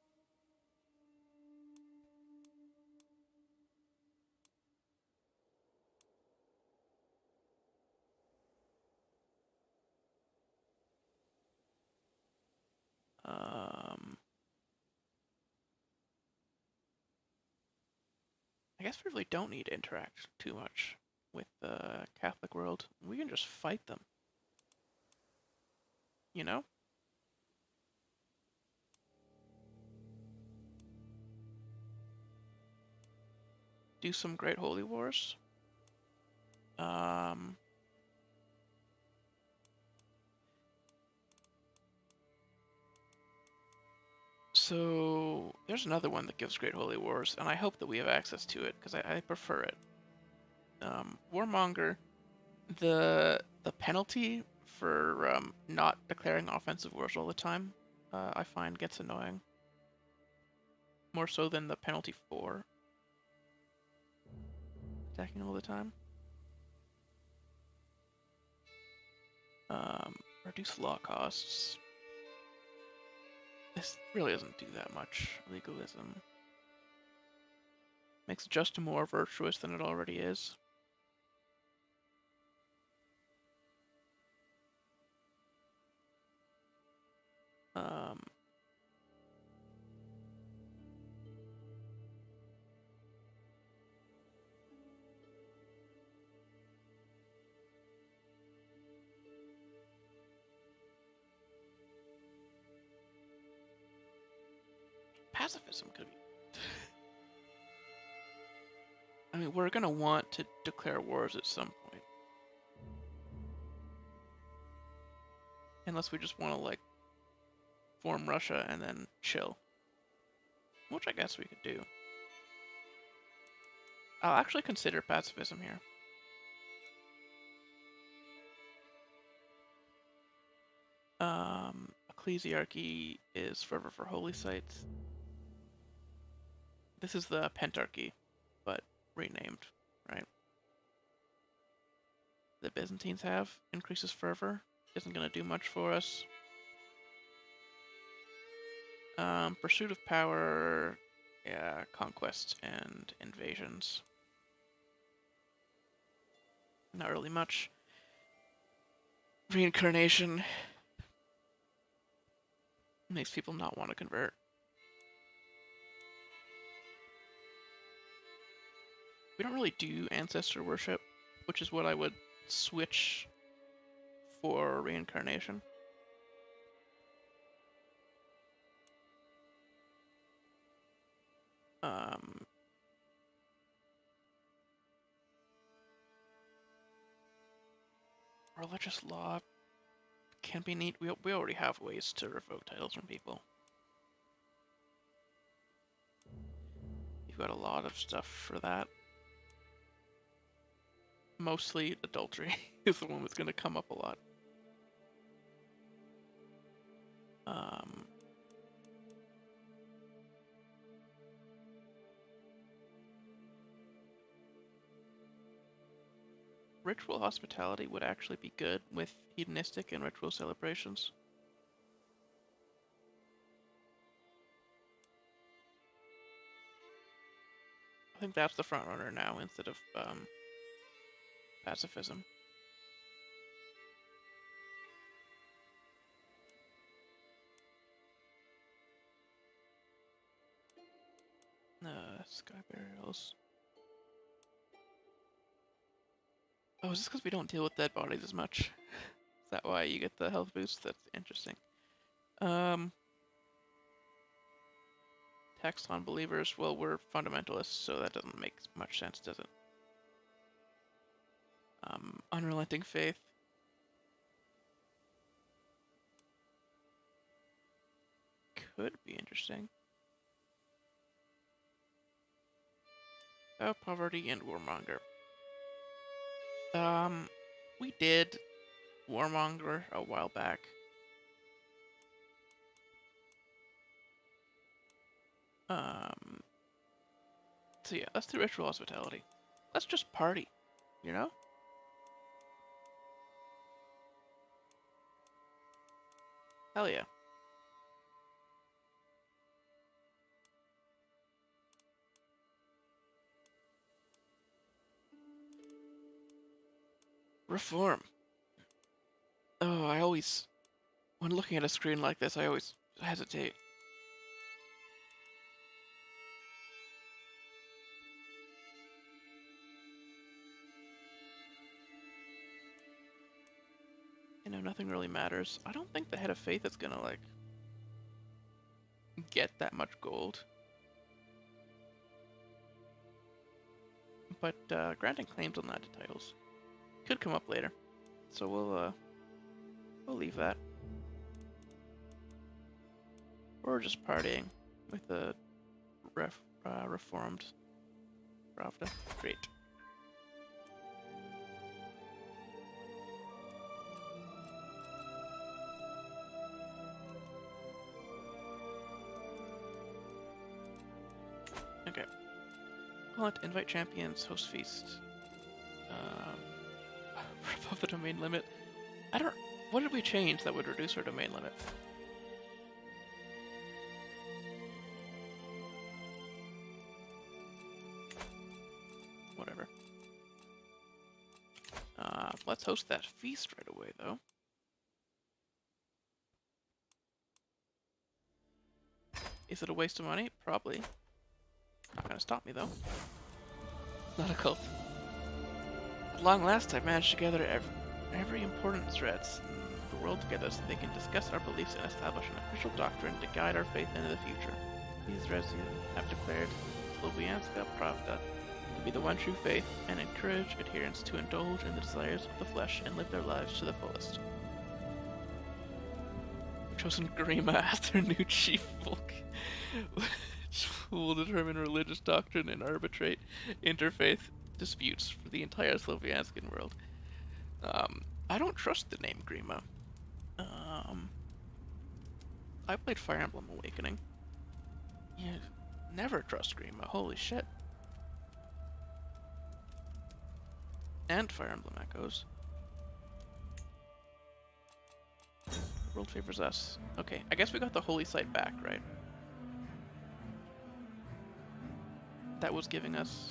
[SPEAKER 1] I guess we really don't need to interact too much with the Catholic world. We can just fight them. You know? Do some great holy wars. So there's another one that gives great holy wars, and I hope that we have access to it because I prefer it. Warmonger, the penalty for not declaring offensive wars all the time, I find gets annoying. More so than the penalty for attacking all the time. Reduce law costs. This really doesn't do that much. Legalism. Makes it just more virtuous than it already is. Pacifism could be... I mean, we're gonna want to declare wars at some point. Unless we just want to, like, form Russia and then chill. Which I guess we could do. I'll actually consider pacifism here. Ecclesiarchy is fervor for holy sites. This is the Pentarchy, but renamed, right? The Byzantines have increases fervor. Isn't going to do much for us. Pursuit of power, yeah, conquest and invasions. Not really much. Reincarnation makes people not want to convert. We don't really do ancestor worship, which is what I would switch for reincarnation. Religious law can be neat. We already have ways to revoke titles from people. You've got a lot of stuff for that. Mostly adultery is the one that's going to come up a lot. Ritual hospitality would actually be good with hedonistic and ritual celebrations. I think that's the front runner now instead of pacifism. Sky burials. Oh, is this because we don't deal with dead bodies as much? Is that why you get the health boost? That's interesting. Tax on believers. Well, we're fundamentalists, so that doesn't make much sense, does it? Unrelenting faith. Could be interesting. Oh, poverty and warmonger. We did warmonger a while back. So yeah, let's do ritual hospitality. Let's just party, you know? Hell yeah. Reform. Oh, when looking at a screen like this, I always hesitate. You know, nothing really matters. I don't think the head of faith is gonna, like, get that much gold. But, granting claims on that to titles could come up later. So we'll leave that. Or just partying with the reformed Pravda. Great. Okay. Collect invite champions, host feast. Above the domain limit. What did we change that would reduce our domain limit? Whatever. Let's host that feast right away, though. Is it a waste of money? Probably. Not gonna stop me, though. It's not a cult. At long last, I've managed to gather every important threads in the world together so they can discuss our beliefs and establish an official doctrine to guide our faith into the future. These threads have declared Slovianska Pravda to be the one true faith and encourage adherents to indulge in the desires of the flesh and live their lives to the fullest. chosen Grima as their new chief folk, which will determine religious doctrine and arbitrate interfaith disputes for the entire Slovianskan world. I don't trust the name Grima. I played Fire Emblem Awakening. Yeah, never trust Grima. Holy shit. And Fire Emblem Echoes. The world favors us. Okay, I guess we got the holy site back, right? That was giving us...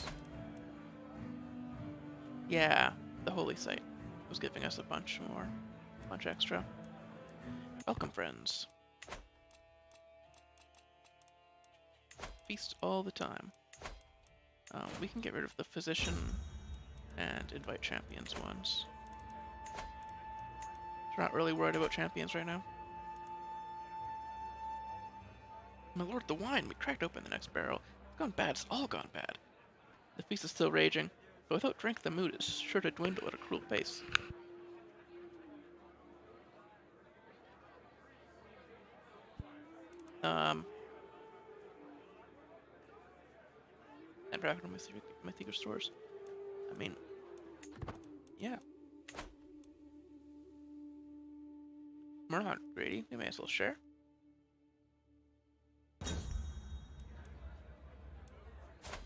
[SPEAKER 1] Yeah, the holy site was giving us a bunch extra. Welcome, friends. Feast all the time. We can get rid of the physician and invite champions once. We're not really worried about champions right now. My lord, the wine! We cracked open the next barrel. It's gone bad. It's all gone bad. The feast is still raging, but without drink the mood is sure to dwindle at a cruel pace. And back on my secret stores. I mean, yeah. We're not greedy. We may as well share.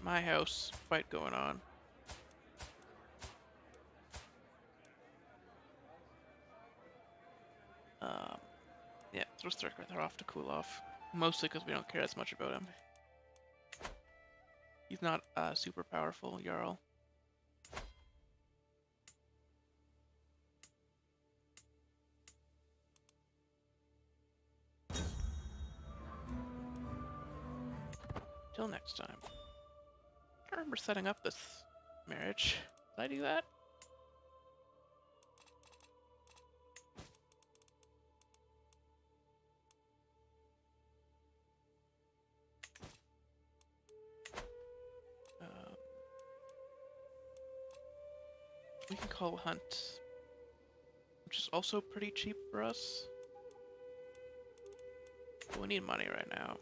[SPEAKER 1] My house. Fight going on. Yeah, throw Striker. They're off to cool off. Mostly because we don't care as much about him. He's not super powerful, Jarl. Till next time. I remember setting up this marriage. Did I do that? We can call Hunt, which is also pretty cheap for us. But we need money right now.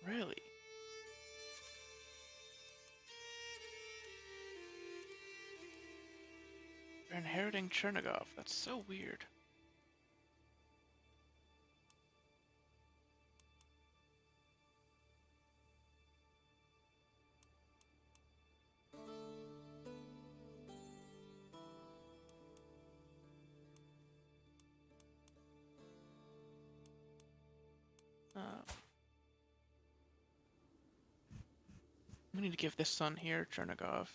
[SPEAKER 1] Really? They're inheriting Chernigov. That's so weird. We need to give this son here Chernigov.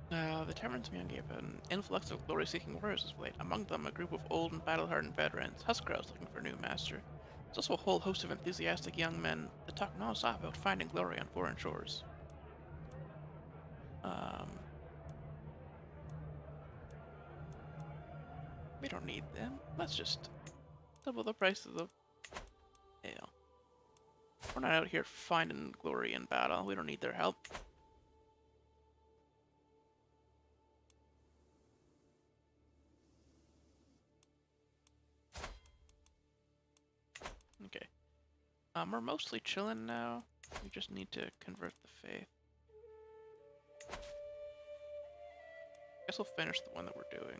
[SPEAKER 1] The Taverns man gave an influx of glory-seeking warriors of late. Among them, a group of old and battle-hardened veterans, Huskarls looking for a new master. There's also a whole host of enthusiastic young men that talk non-stop about finding glory on foreign shores. We don't need them. Let's just double the price of the ale. We're not out here finding glory in battle. We don't need their help. Okay. We're mostly chilling now. We just need to convert the faith. Guess we'll finish the one that we're doing.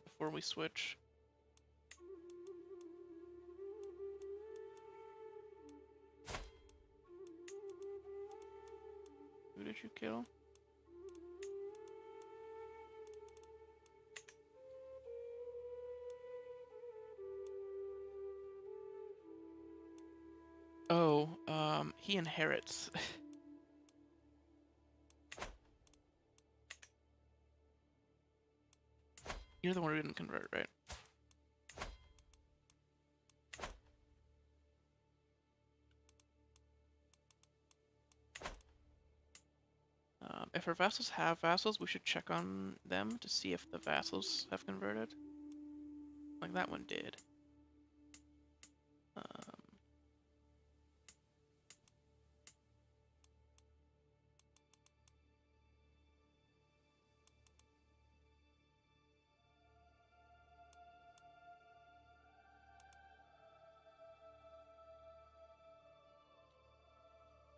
[SPEAKER 1] Before we switch. Who did you kill? Oh, he inherits. You're the one who didn't convert, right? If our vassals have vassals, we should check on them to see if the vassals have converted. Like that one did.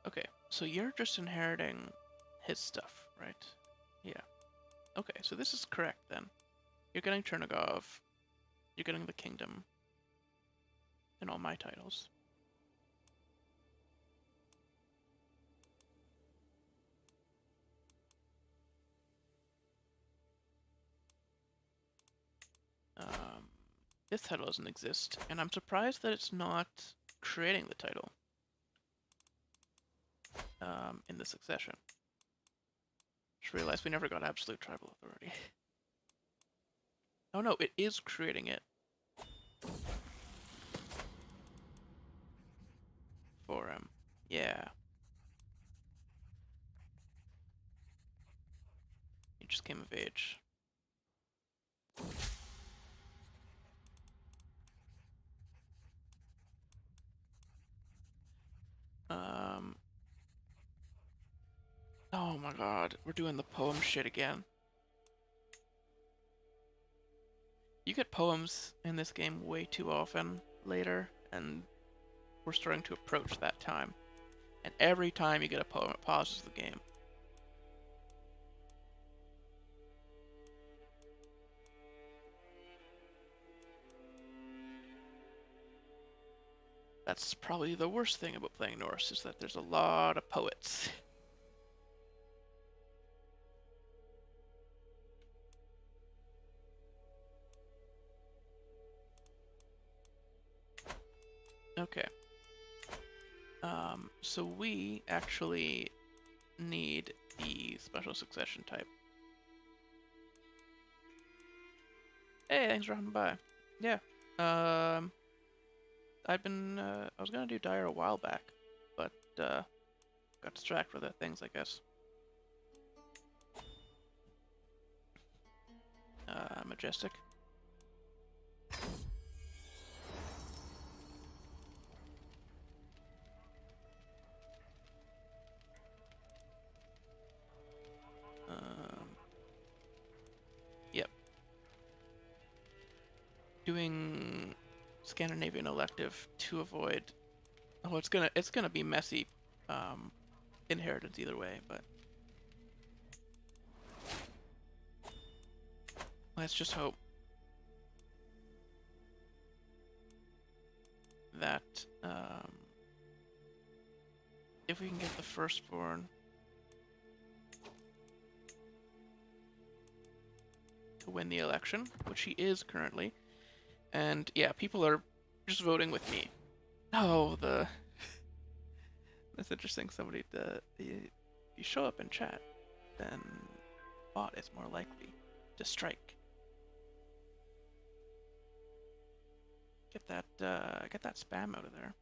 [SPEAKER 1] Okay, so you're just inheriting his stuff, right? Yeah. Okay, so this is correct then. You're getting Chernigov, you're getting the kingdom, and all my titles. This title doesn't exist, and I'm surprised that it's not creating the title in the succession. Just realized we never got absolute tribal authority. Oh no, it is creating it for him. Yeah. He just came of age. Oh my god, we're doing the poem shit again. You get poems in this game way too often later, and we're starting to approach that time. And every time you get a poem, it pauses the game. That's probably the worst thing about playing Norse, is that there's a lot of poets. Okay. So we actually need the special succession type. Hey, thanks for coming by. Yeah. I was gonna do Dyre a while back, but got distracted with other things, I guess. Majestic. Yep. Doing Scandinavian elective to avoid. Oh, it's gonna be messy. Inheritance either way, but let's just hope that if we can get the firstborn to win the election, which he is currently, and yeah, people are just voting with me. Oh, that's interesting. Somebody, you show up in chat, then bot is more likely to strike. Get that spam out of there.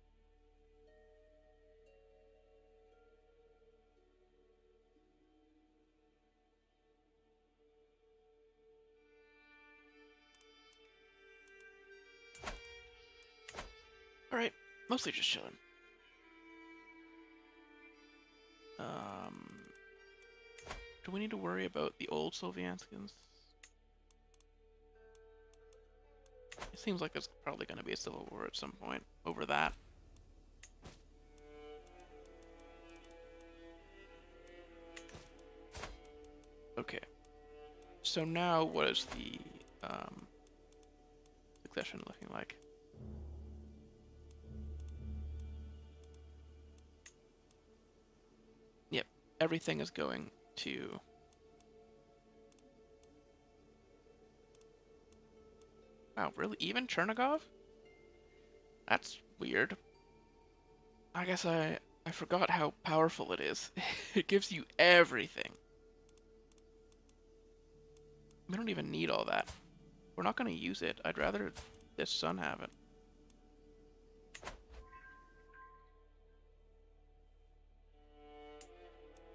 [SPEAKER 1] All right, mostly just chilling. Do we need to worry about the old Sylvianskins? It seems like there's probably going to be a civil war at some point over that. Okay. So now what is the succession looking like? Yep, everything is going to... Wow, really? Even Chernigov? That's weird. I guess I forgot how powerful it is. It gives you everything. We don't even need all that. We're not going to use it. I'd rather this son have it.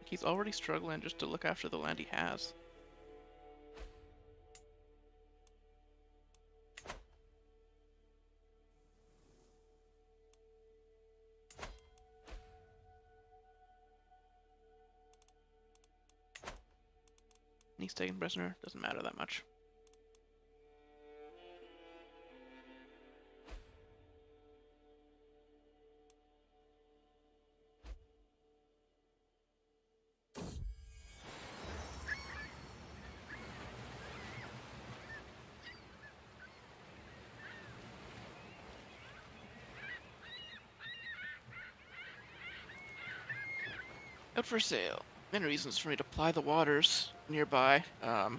[SPEAKER 1] He's already struggling just to look after the land he has. And he's taken prisoner. Doesn't matter that much. Out for sale. Many reasons for me to ply the waters nearby. I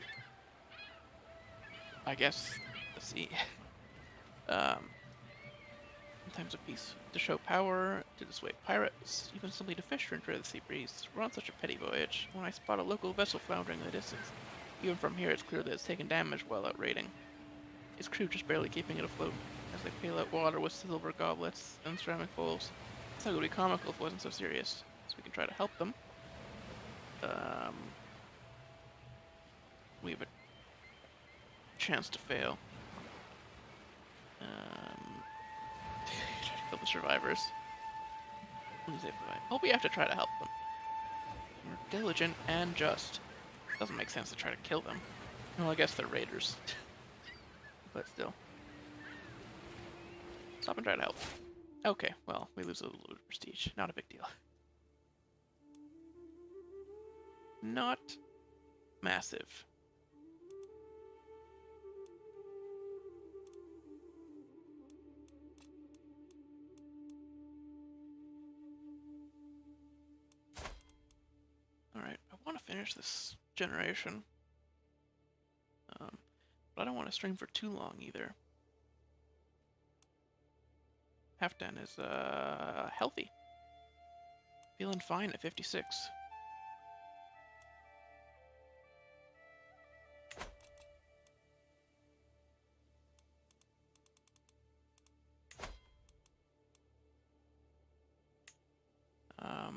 [SPEAKER 1] guess, let's see. Sometimes a piece to show power, to dissuade pirates, even simply to fish or enjoy the sea breeze. We're on such a petty voyage. When I spot a local vessel floundering in the distance, even from here it's clear that it's taken damage while out raiding. Its crew just barely keeping it afloat, as they pail out water with silver goblets and ceramic bowls. It's not going to be comical if it wasn't so serious, so we can try to help them. We have a chance to fail. Try to kill the survivors. Hope we have to try to help them. We're diligent and just. Doesn't make sense to try to kill them. Well, I guess they're raiders. But still. Stop and try to help. Okay, well, we lose a little bit of prestige. Not a big deal. Not massive. Alright, I want to finish this generation. But I don't want to stream for too long either. Halfdan is healthy. Feeling fine at 56.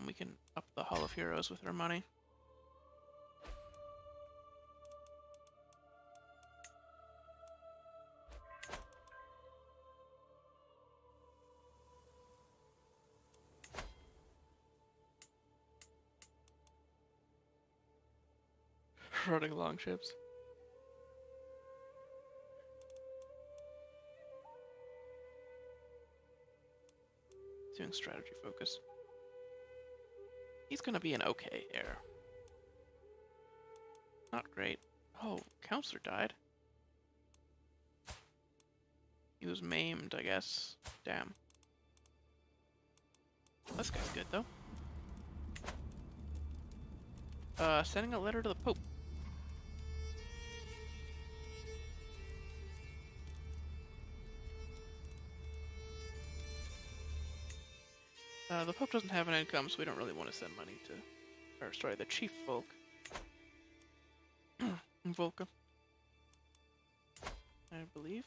[SPEAKER 1] We can up the Hall of Heroes with our money. Running longships. Doing strategy focus. He's gonna be an okay heir. Not great. Oh, Counselor died. He was maimed, I guess. Damn. This guy's good, though. Sending a letter to the Pope. The Pope doesn't have an income, so we don't really want to send money to... Or, sorry, the Chief Volk. Volca. I believe.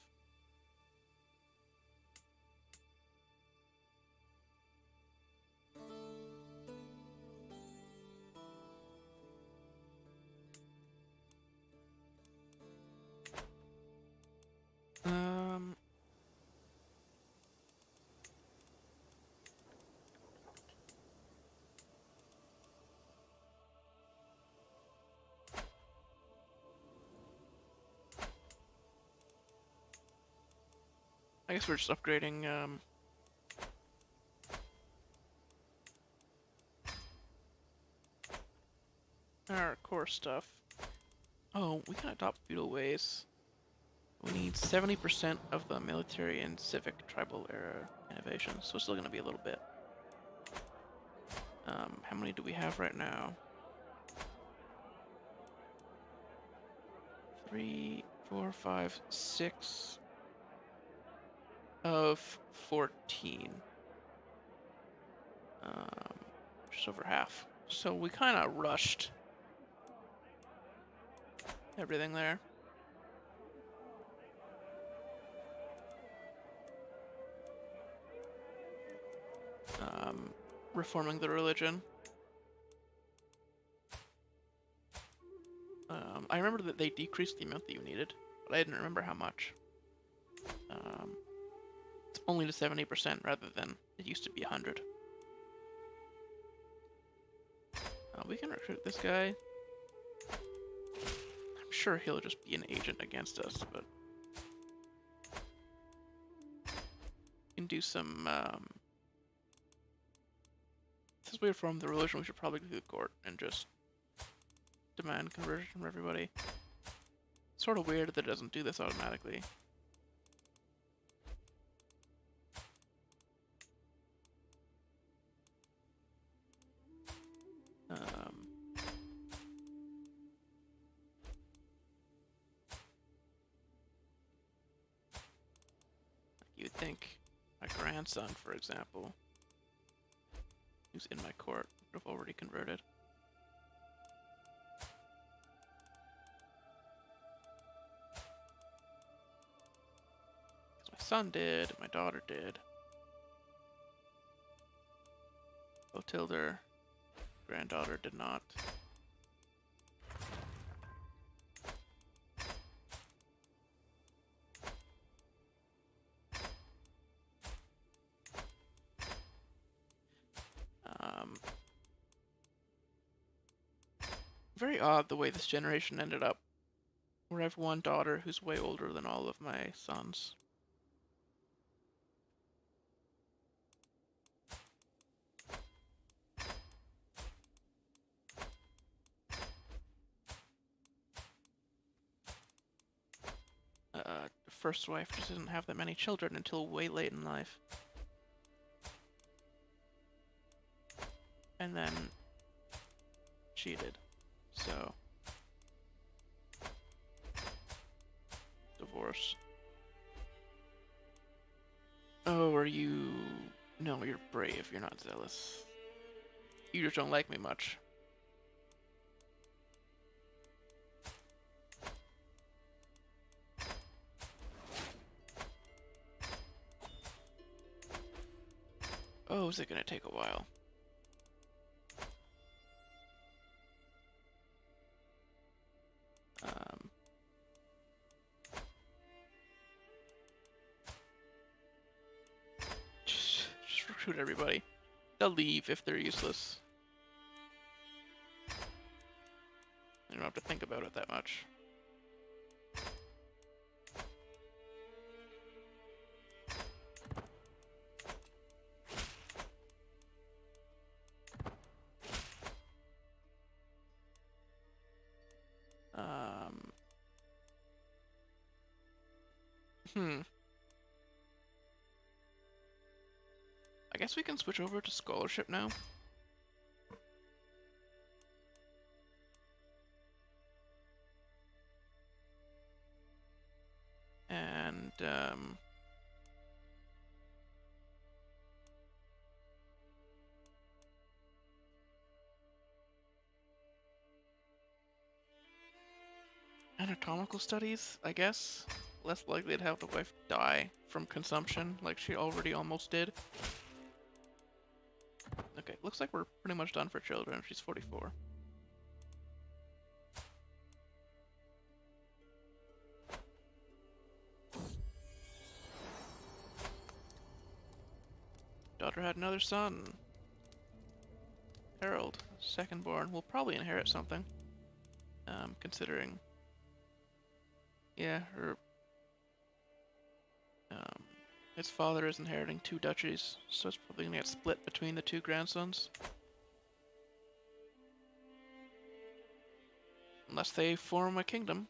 [SPEAKER 1] I guess we're just upgrading, our core stuff. Oh, we can adopt feudal ways. We need 70% of the military and civic tribal era innovations, so it's still gonna be a little bit. How many do we have right now? 3, 4, 5, 6 of 14. Just over half. So we kind of rushed everything there. reforming the religion. I remember that they decreased the amount that you needed, but I didn't remember how much. It's only to 70% rather than it used to be 100. We can recruit this guy. I'm sure he'll just be an agent against us, but we can do some. Since we reform the religion, we should probably go to the court and just demand conversion from everybody. It's sort of weird that it doesn't do this automatically. You would think my grandson, for example, who's in my court, would have already converted. Because my son did, my daughter did. Clotilde, granddaughter, did not. Very odd the way this generation ended up, where I have one daughter who's way older than all of my sons. The first wife just didn't have that many children until way late in life. And then cheated. So divorce. Oh, are you... No, you're brave, you're not zealous. You just don't like me much. Oh, is it gonna take a while? Just recruit everybody. They'll leave if they're useless. You don't have to think about it that much. I guess we can switch over to scholarship now. And, anatomical studies, I guess. Less likely to have the wife die from consumption, like she already almost did. Okay, looks like we're pretty much done for children. She's 44. Daughter had another son. Harold, second born, will probably inherit something. Considering... Yeah, his father is inheriting 2 duchies, so it's probably gonna get split between the 2 grandsons. Unless they form a kingdom.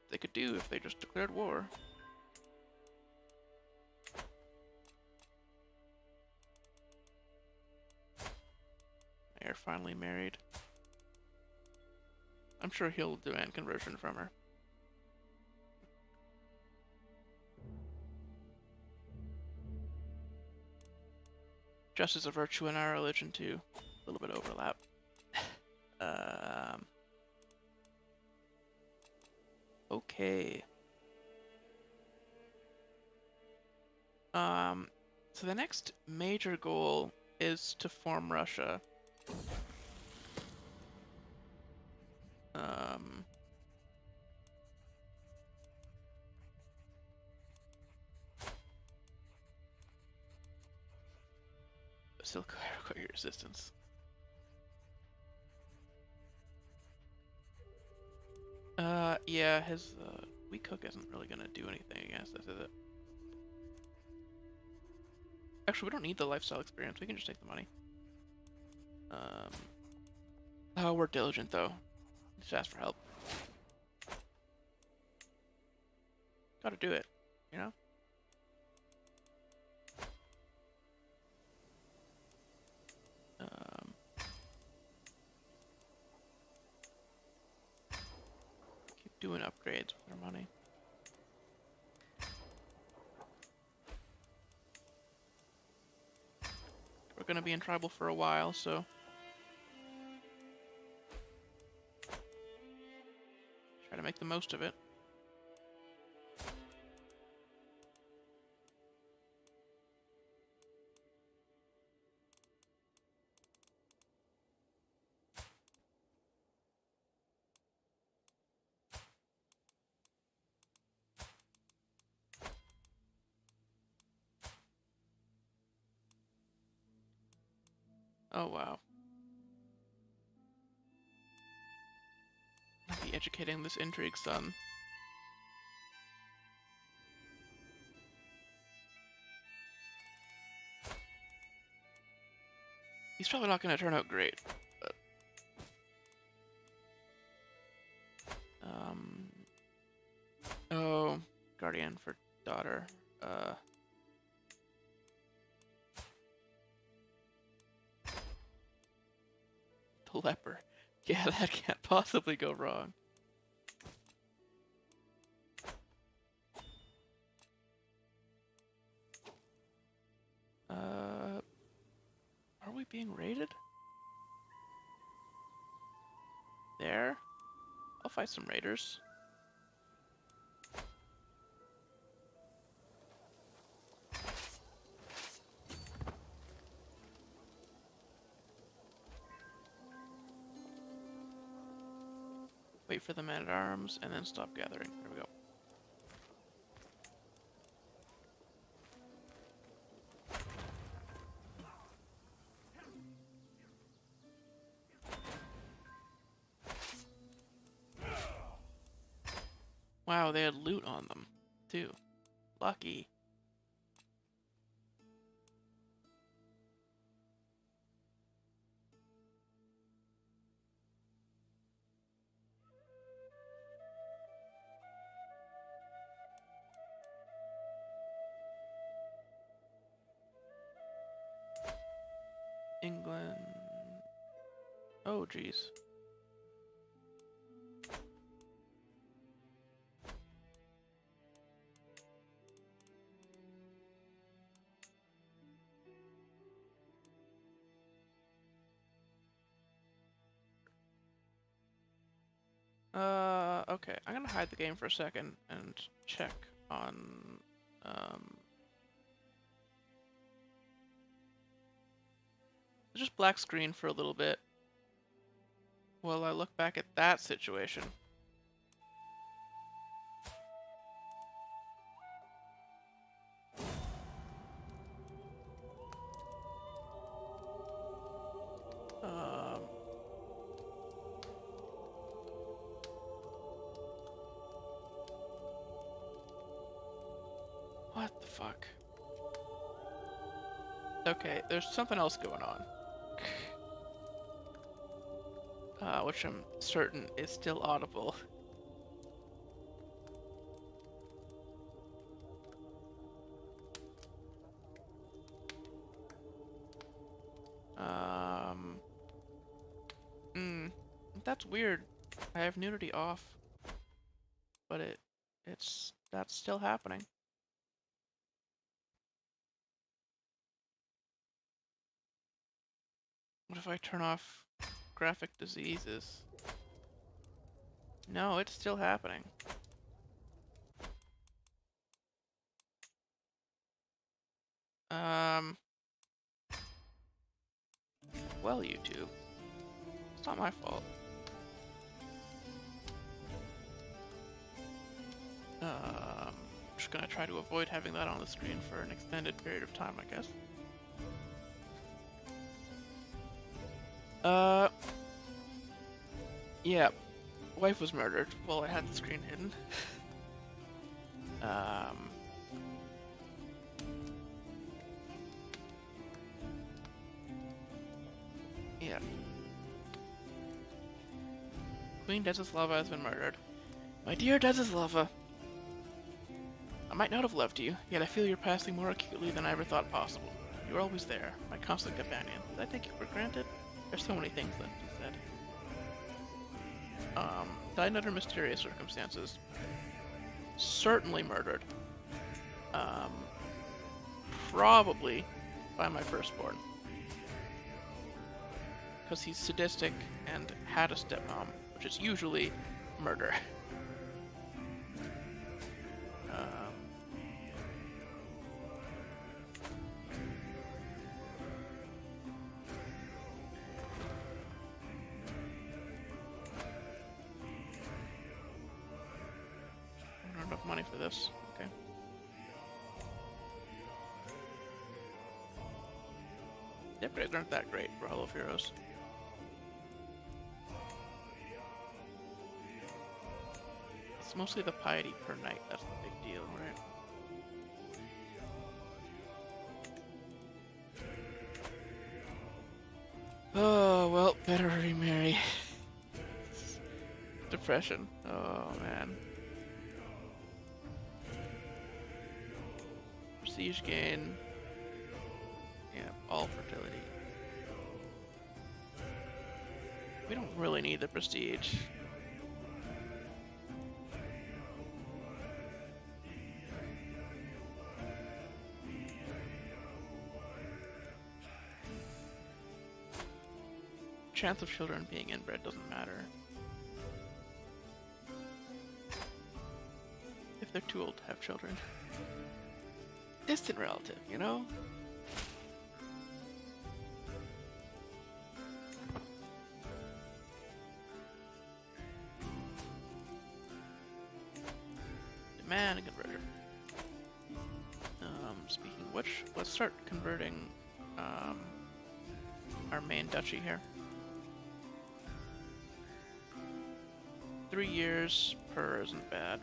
[SPEAKER 1] They could do if they just declared war. They're finally married. I'm sure he'll demand conversion from her. Just as a virtue in our religion too. A little bit overlap. Okay. So the next major goal is to form Russia. Still quite your resistance. Yeah, his weak hook isn't really gonna do anything against this, is it? Actually, we don't need the lifestyle experience. We can just take the money. Oh, we're diligent though. Just ask for help. Gotta do it, you know? Keep doing upgrades with our money. We're gonna be in tribal for a while, so try to make the most of it. Oh wow. I'll be educating this intrigue son. He's probably not gonna turn out great, but oh, guardian for daughter. The leper. Yeah, that can't possibly go wrong. Are we being raided? There? I'll fight some raiders. Wait for the men-at-arms, and then stop gathering. There we go. Wow, they had loot on them, too. Lucky. England. Oh, jeez. Okay. I'm gonna hide the game for a second and check on, just black screen for a little bit while I look back at that situation. What the fuck? Okay, there's something else going on. Which I'm certain is still audible. That's weird. I have nudity off, but that's still happening. What if I turn off graphic diseases? No, it's still happening. well, YouTube. It's not my fault. Just gonna try to avoid having that on the screen for an extended period of time, I guess. Yeah. Wife was murdered while I had the screen hidden. Yeah. Queen Desislava has been murdered. My dear Desislava, I might not have loved you, yet I feel you're passing more acutely than I ever thought possible. You're always there, my constant companion. Did I take you for granted? There's so many things left to be said. Died under mysterious circumstances. Certainly murdered. Probably by my firstborn. Because he's sadistic and had a stepmom, which is usually murder. Not enough money for this. Okay. The upgrades aren't that great for Hall of Heroes. It's mostly the piety per night that's the big deal, right? Oh, well, better remarry. Depression. Oh, man. Prestige gain. Yeah, all fertility. We don't really need the prestige. Chance of children being inbred doesn't matter. If they're too old to have children. Distant relative, you know? Demand a converter. Speaking of which, let's start converting our main duchy here. 3 years per isn't bad.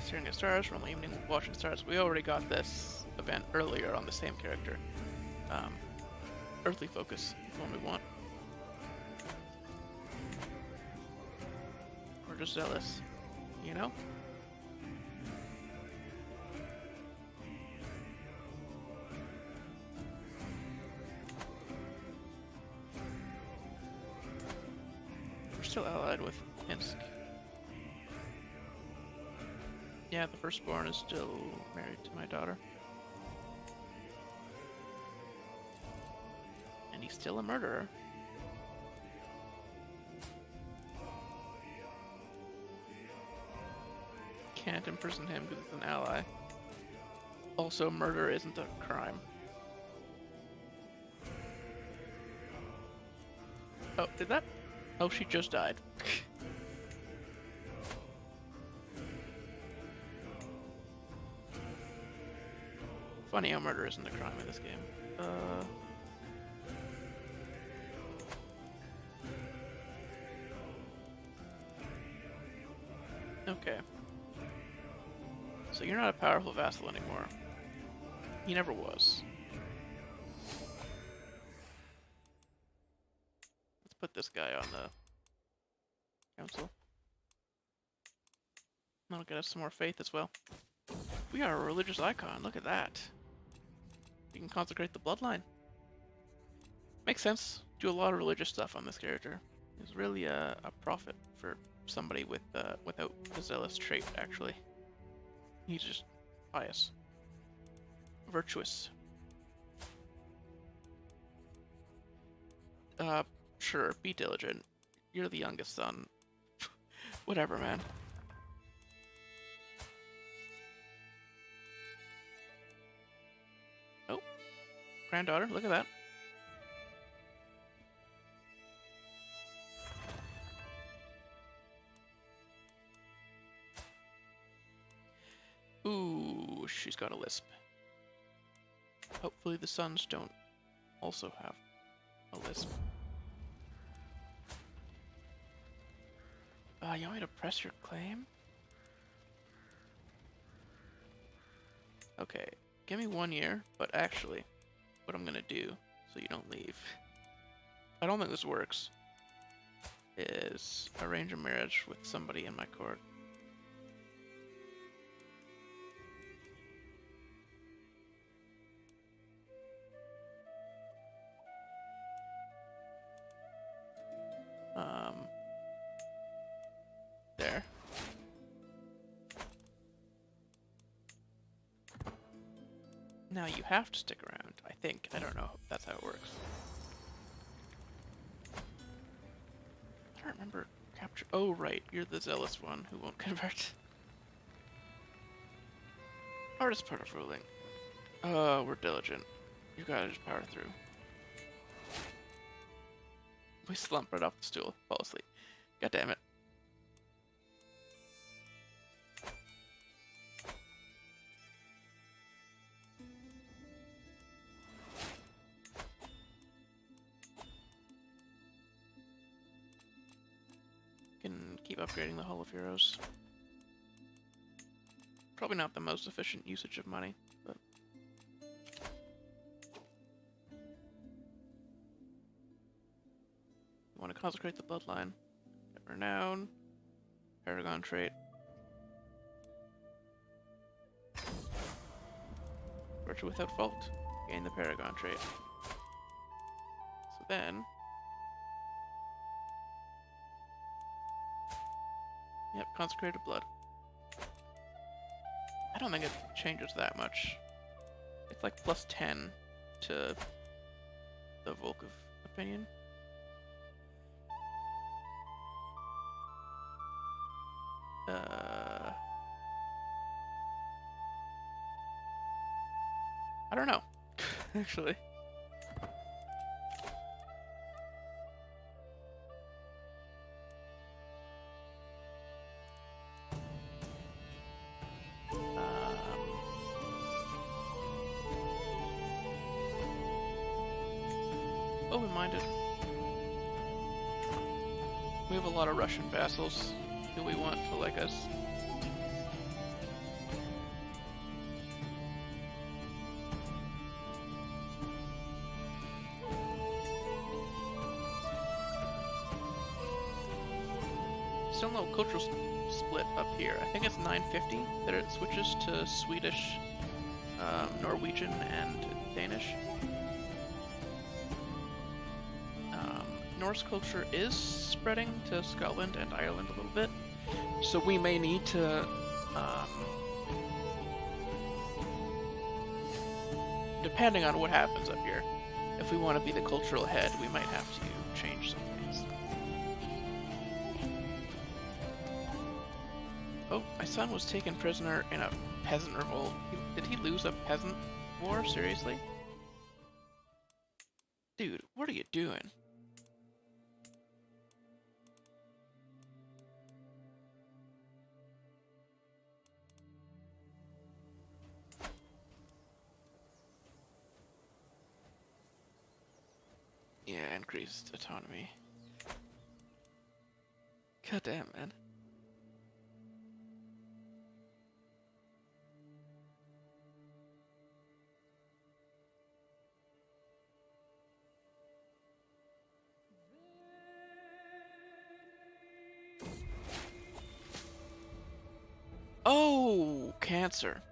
[SPEAKER 1] Staring at stars from the evening, watching stars. We already got this event earlier on the same character. Earthly focus is one we want. We're just zealous, you know? We're still allied with Minsk. Yeah, the firstborn is still married to my daughter. And he's still a murderer. Can't imprison him because he's an ally. Also, murder isn't a crime. Oh, did that? Oh, she just died. Funny how murder isn't a crime in this game. Okay. So you're not a powerful vassal anymore. He never was. Let's put this guy on the council. That'll get us some more faith as well. We are a religious icon, look at that. We can consecrate the bloodline. Makes sense. Do a lot of religious stuff on this character. He's really a prophet for somebody with without the zealous trait, actually. He's just pious. Virtuous. Sure, be diligent. You're the youngest son. Whatever, man. Oh, granddaughter, look at that. Ooh, she's got a lisp. Hopefully the sons don't also have a lisp. You want me to press your claim? Okay, give me 1 year, but actually, what I'm gonna do, so you don't leave, I don't think this works, is arrange a marriage with somebody in my court. There. Now you have to stick around, I think. I don't know if that's how it works. I don't remember capture. Oh, right. You're the zealous one who won't convert. Hardest part of ruling. We're diligent. You gotta just power through. We slump right off the stool. Fall asleep. God damn it. Can keep upgrading the Hall of Heroes. Probably not the most efficient usage of money, but... You want to consecrate the bloodline. Get renown. Paragon trait. Virtue without fault. Gain the Paragon trait. So then... Yep, consecrated blood. I don't think it changes that much. It's like plus 10 to the Volk of Opinion. I don't know, actually. Open-minded. We have a lot of Russian vassals who we want to like us. Still no cultural split up here. I think it's 950 that it switches to Swedish, Norwegian, and Danish. Norse culture is spreading to Scotland and Ireland a little bit, so we may need to depending on what happens up here, if we want to be the cultural head, we might have to change some things. Oh, my son was taken prisoner in a peasant revolt. Did he lose a peasant war? Seriously? Dude, what are you doing? Yeah, increased autonomy. God damn, man. Oh, cancer.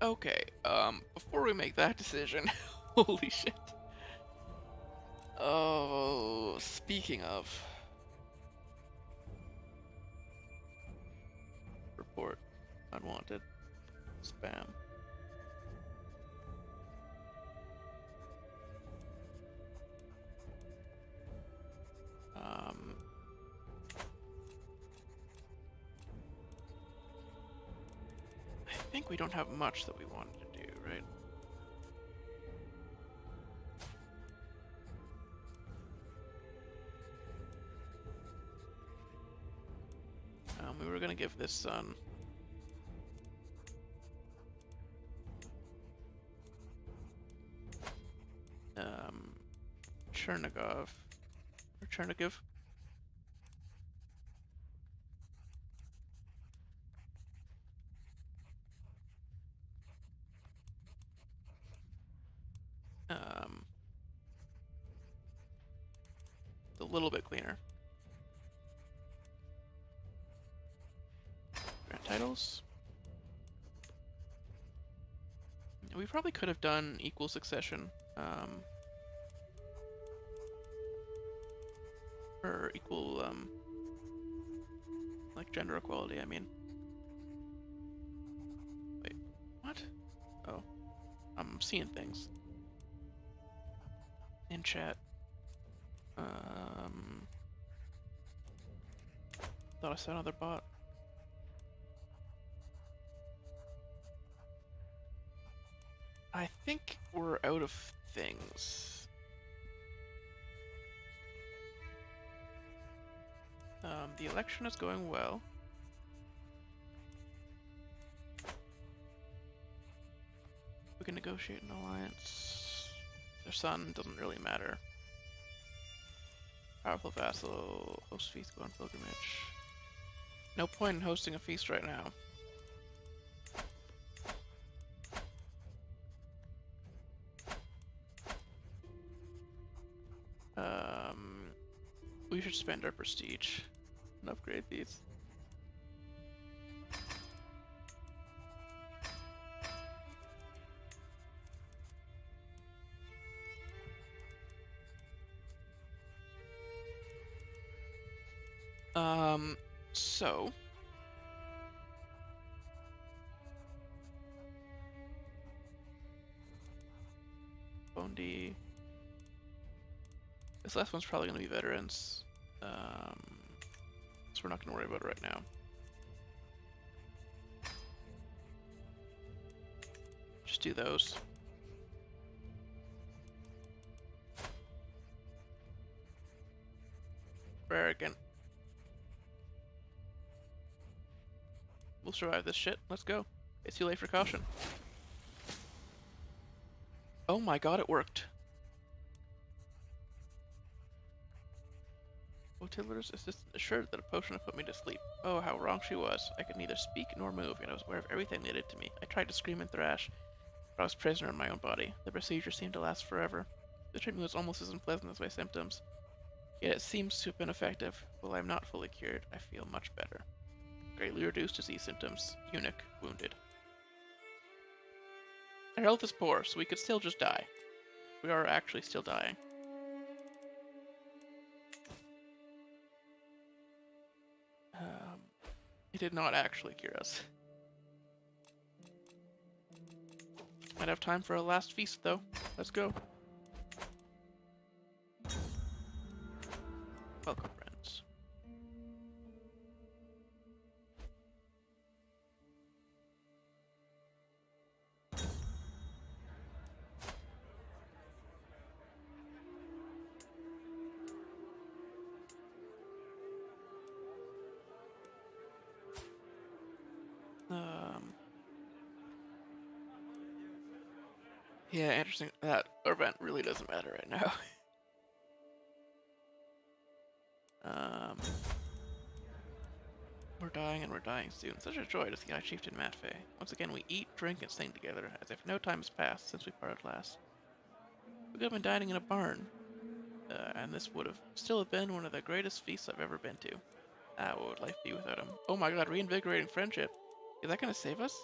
[SPEAKER 1] Okay, before we make that decision, holy shit. Oh, speaking of. Report. Unwanted. Spam. think we don't have much that we wanted to do, right? We were gonna give this son Chernigov or Chernigiv. It's a little bit cleaner. Grant titles. We probably could have done equal succession. Or equal, like gender equality, I mean. Wait, what? Oh, I'm seeing things. In chat. Thought I saw another bot. I think we're out of things. The election is going well. We can negotiate an alliance. Their son doesn't really matter. Powerful vassal, host feast, go on pilgrimage. No point in hosting a feast right now. We should spend our prestige and upgrade these. So Bondi. This last one's probably gonna be veterans. So we're not gonna worry about it right now. Just do those. Arrogant. We'll survive this shit. Let's go. It's too late for caution. Oh my god, it worked. Otiller's assistant assured that a potion had put me to sleep. Oh, how wrong she was. I could neither speak nor move, and I was aware of everything they did to me. I tried to scream and thrash, but I was prisoner in my own body. The procedure seemed to last forever. The treatment was almost as unpleasant as my symptoms. Yet it seems to have been effective. While I am not fully cured, I feel much better. Greatly reduced disease symptoms. Eunuch wounded. Our health is poor, so we could still just die. We are actually still dying. It did not actually cure us. Might have time for a last feast, though. Let's go. Welcome, friends. Yeah, interesting. That event really doesn't matter right now. We're dying and we're dying soon. Such a joy to see High Chieftain Matfei. Once again, we eat, drink, and sing together, as if no time has passed since we parted last. We could have been dining in a barn, and this would have still have been one of the greatest feasts I've ever been to. Ah, what would life be without him? Oh my god, reinvigorating friendship. Is that gonna save us?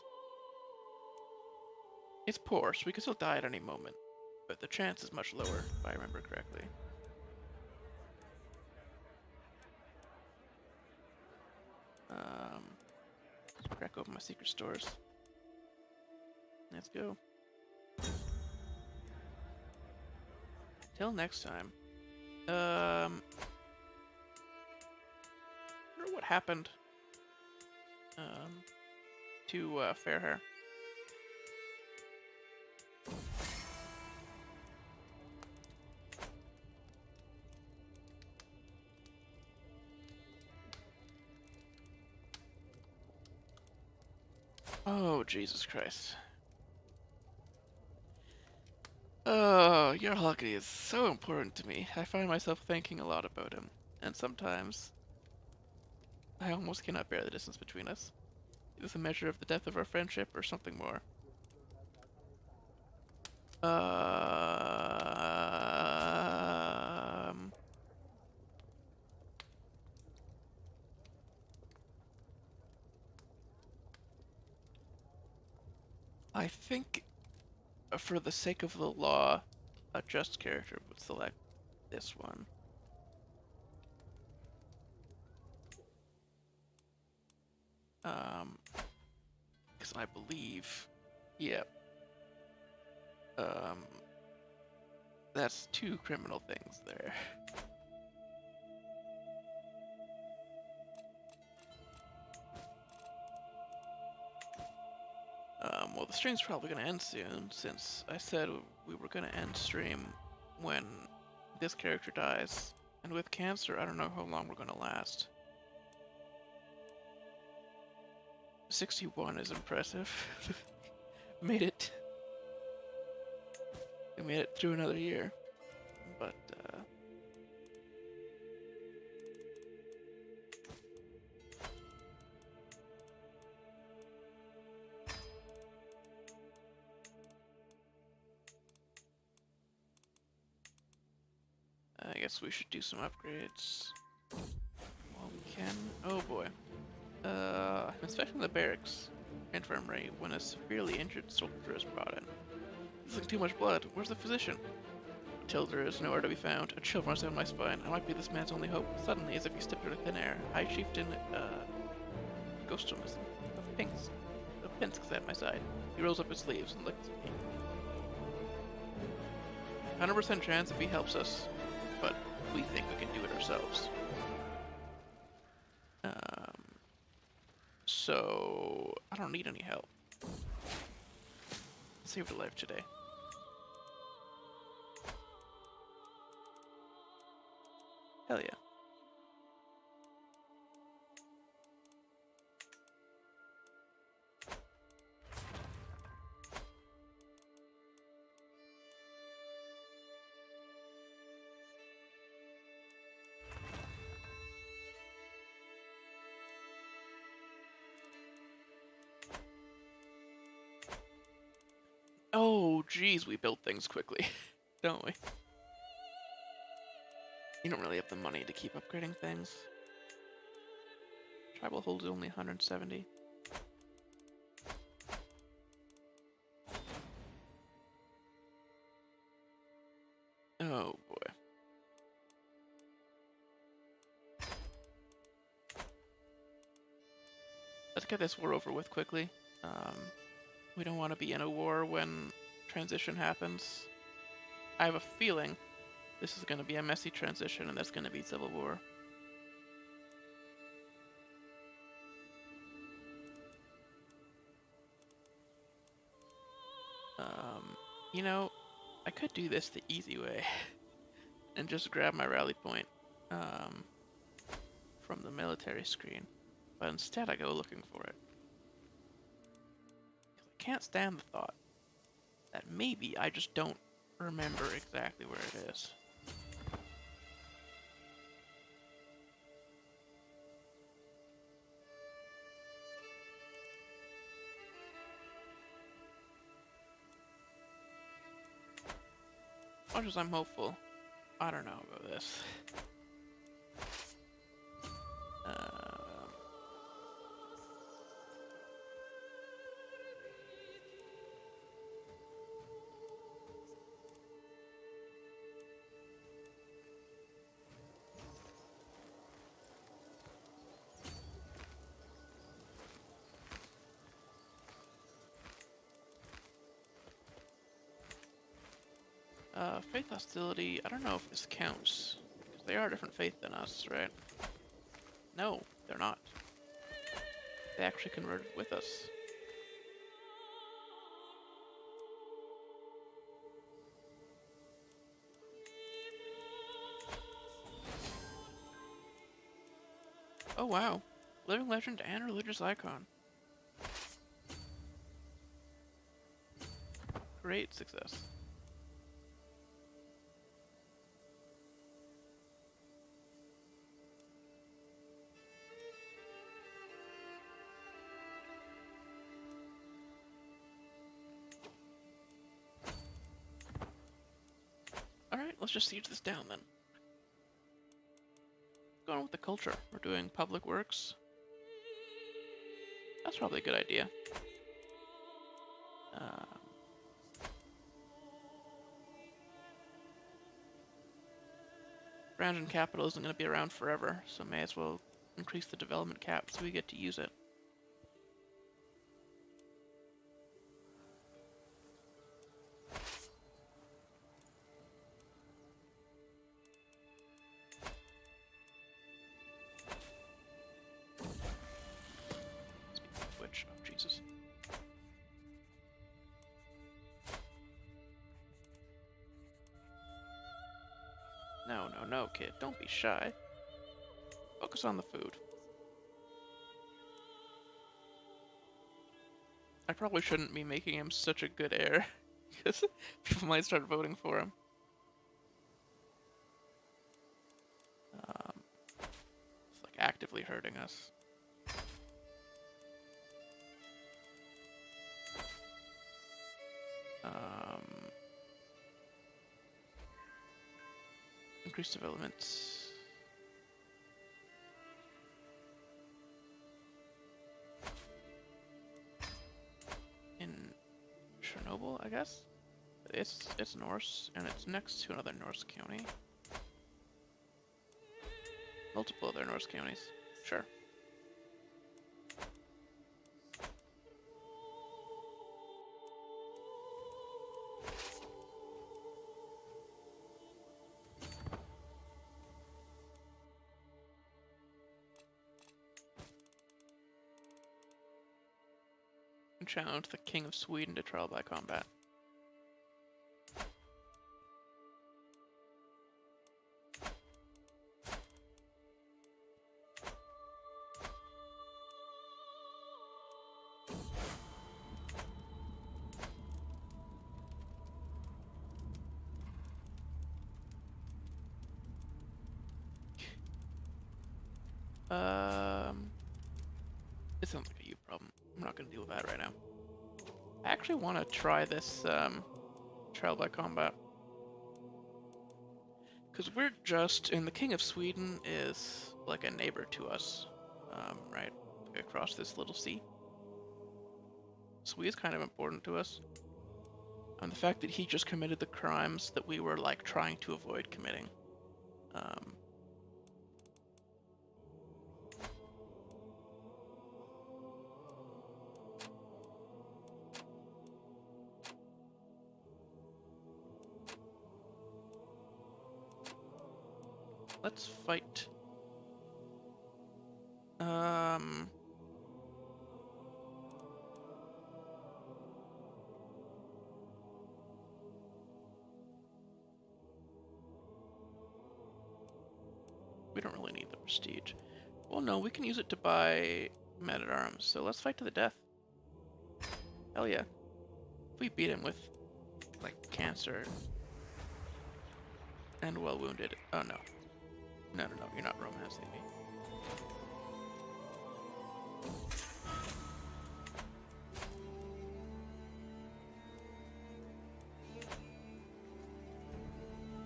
[SPEAKER 1] It's poor, so we could still die at any moment, but the chance is much lower, if I remember correctly. Crack open my secret stores. Let's go. Till next time. I wonder what happened to Fairhair. Oh, Jesus Christ. Oh, your Hawkeye is so important to me. I find myself thinking a lot about him. And sometimes, I almost cannot bear the distance between us. Is this a measure of the depth of our friendship or something more? Um... I think, for the sake of the law, a just character would select this one. Because I believe, yeah, um, that's two criminal things there. Well, the stream's probably gonna end soon, since I said we were gonna end stream when this character dies. And with cancer, I don't know how long we're gonna last. 61 is impressive. Made it. We made it through another year. But, I guess we should do some upgrades while we can. Oh boy. I'm inspecting the barracks infirmary when a severely injured soldier is brought in. This is too much blood. Where's the physician? Tilda is nowhere to be found. A chill runs down my spine. I might be this man's only hope. Suddenly, as if he stepped out of thin air, High Chieftain Ghostjournalism of Pinsk at my side. He rolls up his sleeves and looks at me. 100% chance if he helps us, but we think we can do it ourselves. So I don't need any help. Saved a life today. Hell yeah. Oh, geez, we build things quickly, don't we? You don't really have the money to keep upgrading things. Tribal hold is only 170. Oh boy. Let's get this war over with quickly. We don't want to be in a war when transition happens. I have a feeling this is going to be a messy transition and there's going to be civil war. You know, I could do this the easy way and just grab my rally point from the military screen, but instead I go looking for it. I can't stand the thought that maybe I just don't remember exactly where it is. Much as I'm hopeful, I don't know about this. Faith hostility, I don't know if this counts. Because they are different faith than us, right? No, they're not. They actually converted with us. Oh wow. Living legend and religious icon. Great success. Alright, let's just siege this down then. Going with the culture. We're doing public works. That's probably a good idea. Brandon Capital isn't going to be around forever, so may as well increase the development cap so we get to use it. Speaking of which, oh Jesus. No, no, no, kid. Don't be shy. Focus on the food. I probably shouldn't be making him such a good heir, because people might start voting for him. It's like actively hurting us. Increased development. In Chernobyl, I guess? It's Norse, and it's next to another Norse county. Multiple other Norse counties. Sure. Challenge the King of Sweden to trial by combat. It sounds like a you problem. I'm not gonna deal with that right now. I actually want to try this trial by combat. Because we're just, and the King of Sweden is like a neighbor to us, right across this little sea. So he is kind of important to us. And the fact that he just committed the crimes that we were like trying to avoid committing. Let's fight. We don't really need the prestige. Well, no, we can use it to buy men-at-arms, so let's fight to the death. Hell yeah. If we beat him with, like, cancer and well-wounded. Oh, no. No, no, no, you're not romancing me.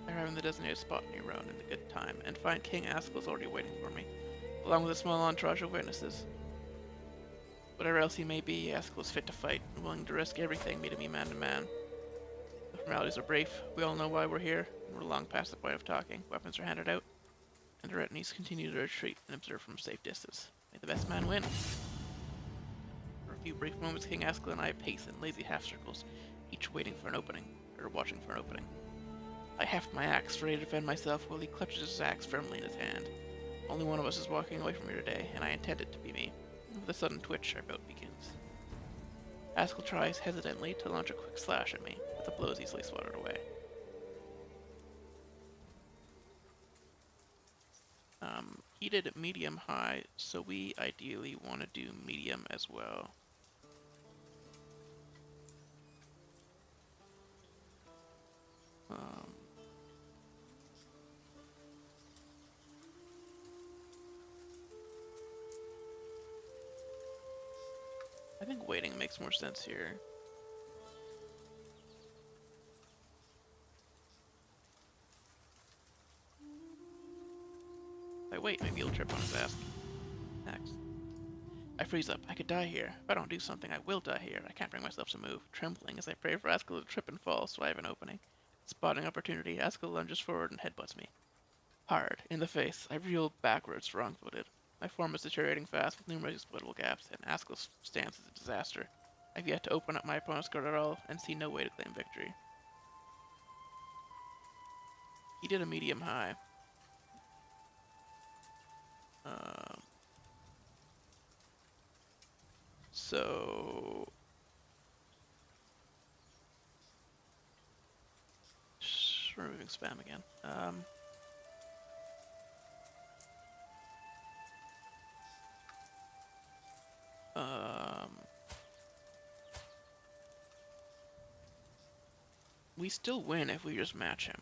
[SPEAKER 1] I arrive in the designated spot near Roan in a good time, and find King Askel's already waiting for me, along with a small entourage of witnesses. Whatever else he may be, Askel is fit to fight, and willing to risk everything meeting me man to man. The formalities are brief. We all know why we're here, and we're long past the point of talking. Weapons are handed out, and the retinues continue to retreat and observe from a safe distance. May the best man win. For a few brief moments, King Askel and I pace in lazy half-circles, each waiting for an opening, or watching for an opening. I heft my axe, ready to defend myself, while he clutches his axe firmly in his hand. Only one of us is walking away from here today, and I intend it to be me. With a sudden twitch, our bout begins. Askel tries, hesitantly, to launch a quick slash at me, but the blow is easily swatted away. Heated medium high, so we ideally want to do medium as well. I think waiting makes more sense here. If I wait, maybe he'll trip on his ass. Next. I freeze up. I could die here. If I don't do something, I will die here. I can't bring myself to move, trembling as I pray for Askell to trip and fall so I have an opening. Spotting opportunity, Askell lunges forward and headbutts me. Hard, in the face. I reel backwards, wrong-footed. My form is deteriorating fast with numerous exploitable gaps, and Askell's stance is a disaster. I've yet to open up my opponent's guard at all, and see no way to claim victory. He did a medium high. So... removing spam again. We still win if we just match him.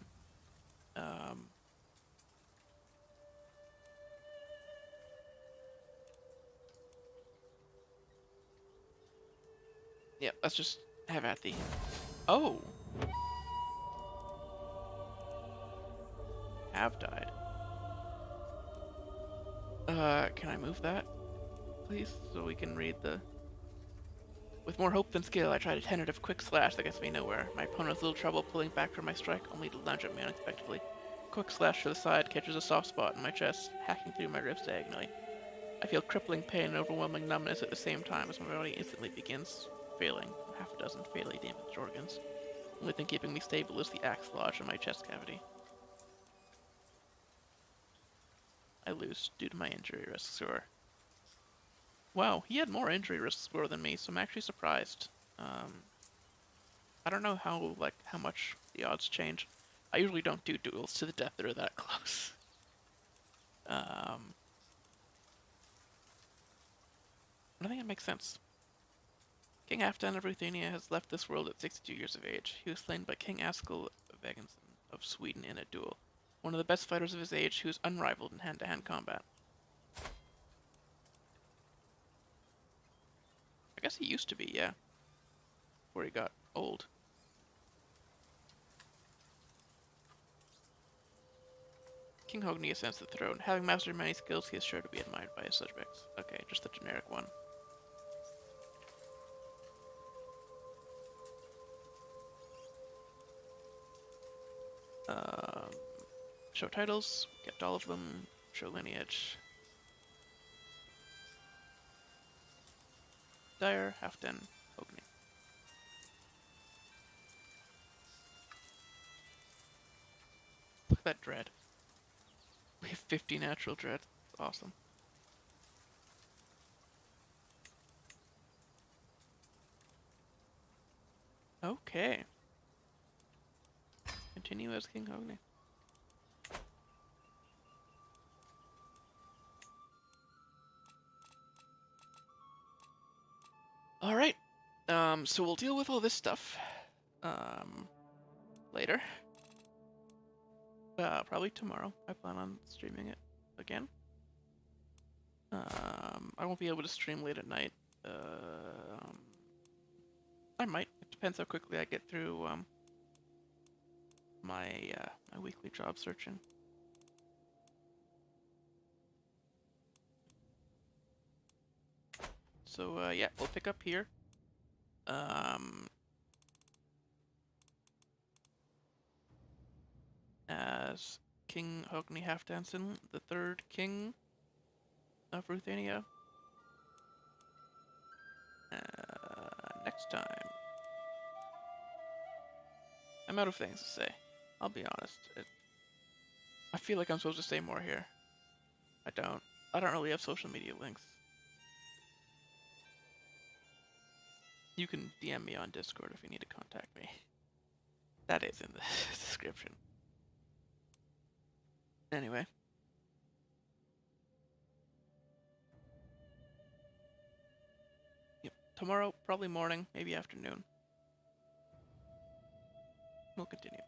[SPEAKER 1] Yeah, let's just have at thee. Oh! Have died. Can I move that, please? So we can read the... With more hope than skill, I tried a tentative quick slash that gets me nowhere. My opponent's little trouble pulling back from my strike, only to lunge at me unexpectedly. Quick slash to the side catches a soft spot in my chest, hacking through my ribs diagonally. I feel crippling pain and overwhelming numbness at the same time as my body instantly begins failing from half a dozen fatally damaged organs. The only thing keeping me stable is the axe lodged in my chest cavity. I lose due to my injury risk score. Wow, he had more injury risk score than me, so I'm actually surprised. I don't know how much the odds change. I usually don't do duels to the death that are that close. I think it makes sense. King Halfdan of Ruthenia has left this world at 62 years of age. He was slain by King Askell Veganson of Sweden in a duel. One of the best fighters of his age, who is unrivaled in hand-to-hand combat. I guess he used to be, yeah. Before he got old. King Hogni ascends the throne. Having mastered many skills, he is sure to be admired by his subjects. Okay, just the generic one. Show titles, kept all of them, show lineage. Dyre, Halfdan, Hogni. Look at that dread. We have 50 natural dread. Awesome. Okay. Continue as King Hogni. Alright. So we'll deal with all this stuff later. Probably tomorrow. I plan on streaming it again. I won't be able to stream late at night. I might. It depends how quickly I get through my weekly job searching. So yeah, we'll pick up here. As King Hogni Halfdanson, the third king of Ruthenia. Next time. I'm out of things to say. I'll be honest. I feel like I'm supposed to say more here. I don't. I don't really have social media links. You can DM me on Discord if you need to contact me. That is in the description. Anyway. Yep. Tomorrow, probably morning, maybe afternoon. We'll continue.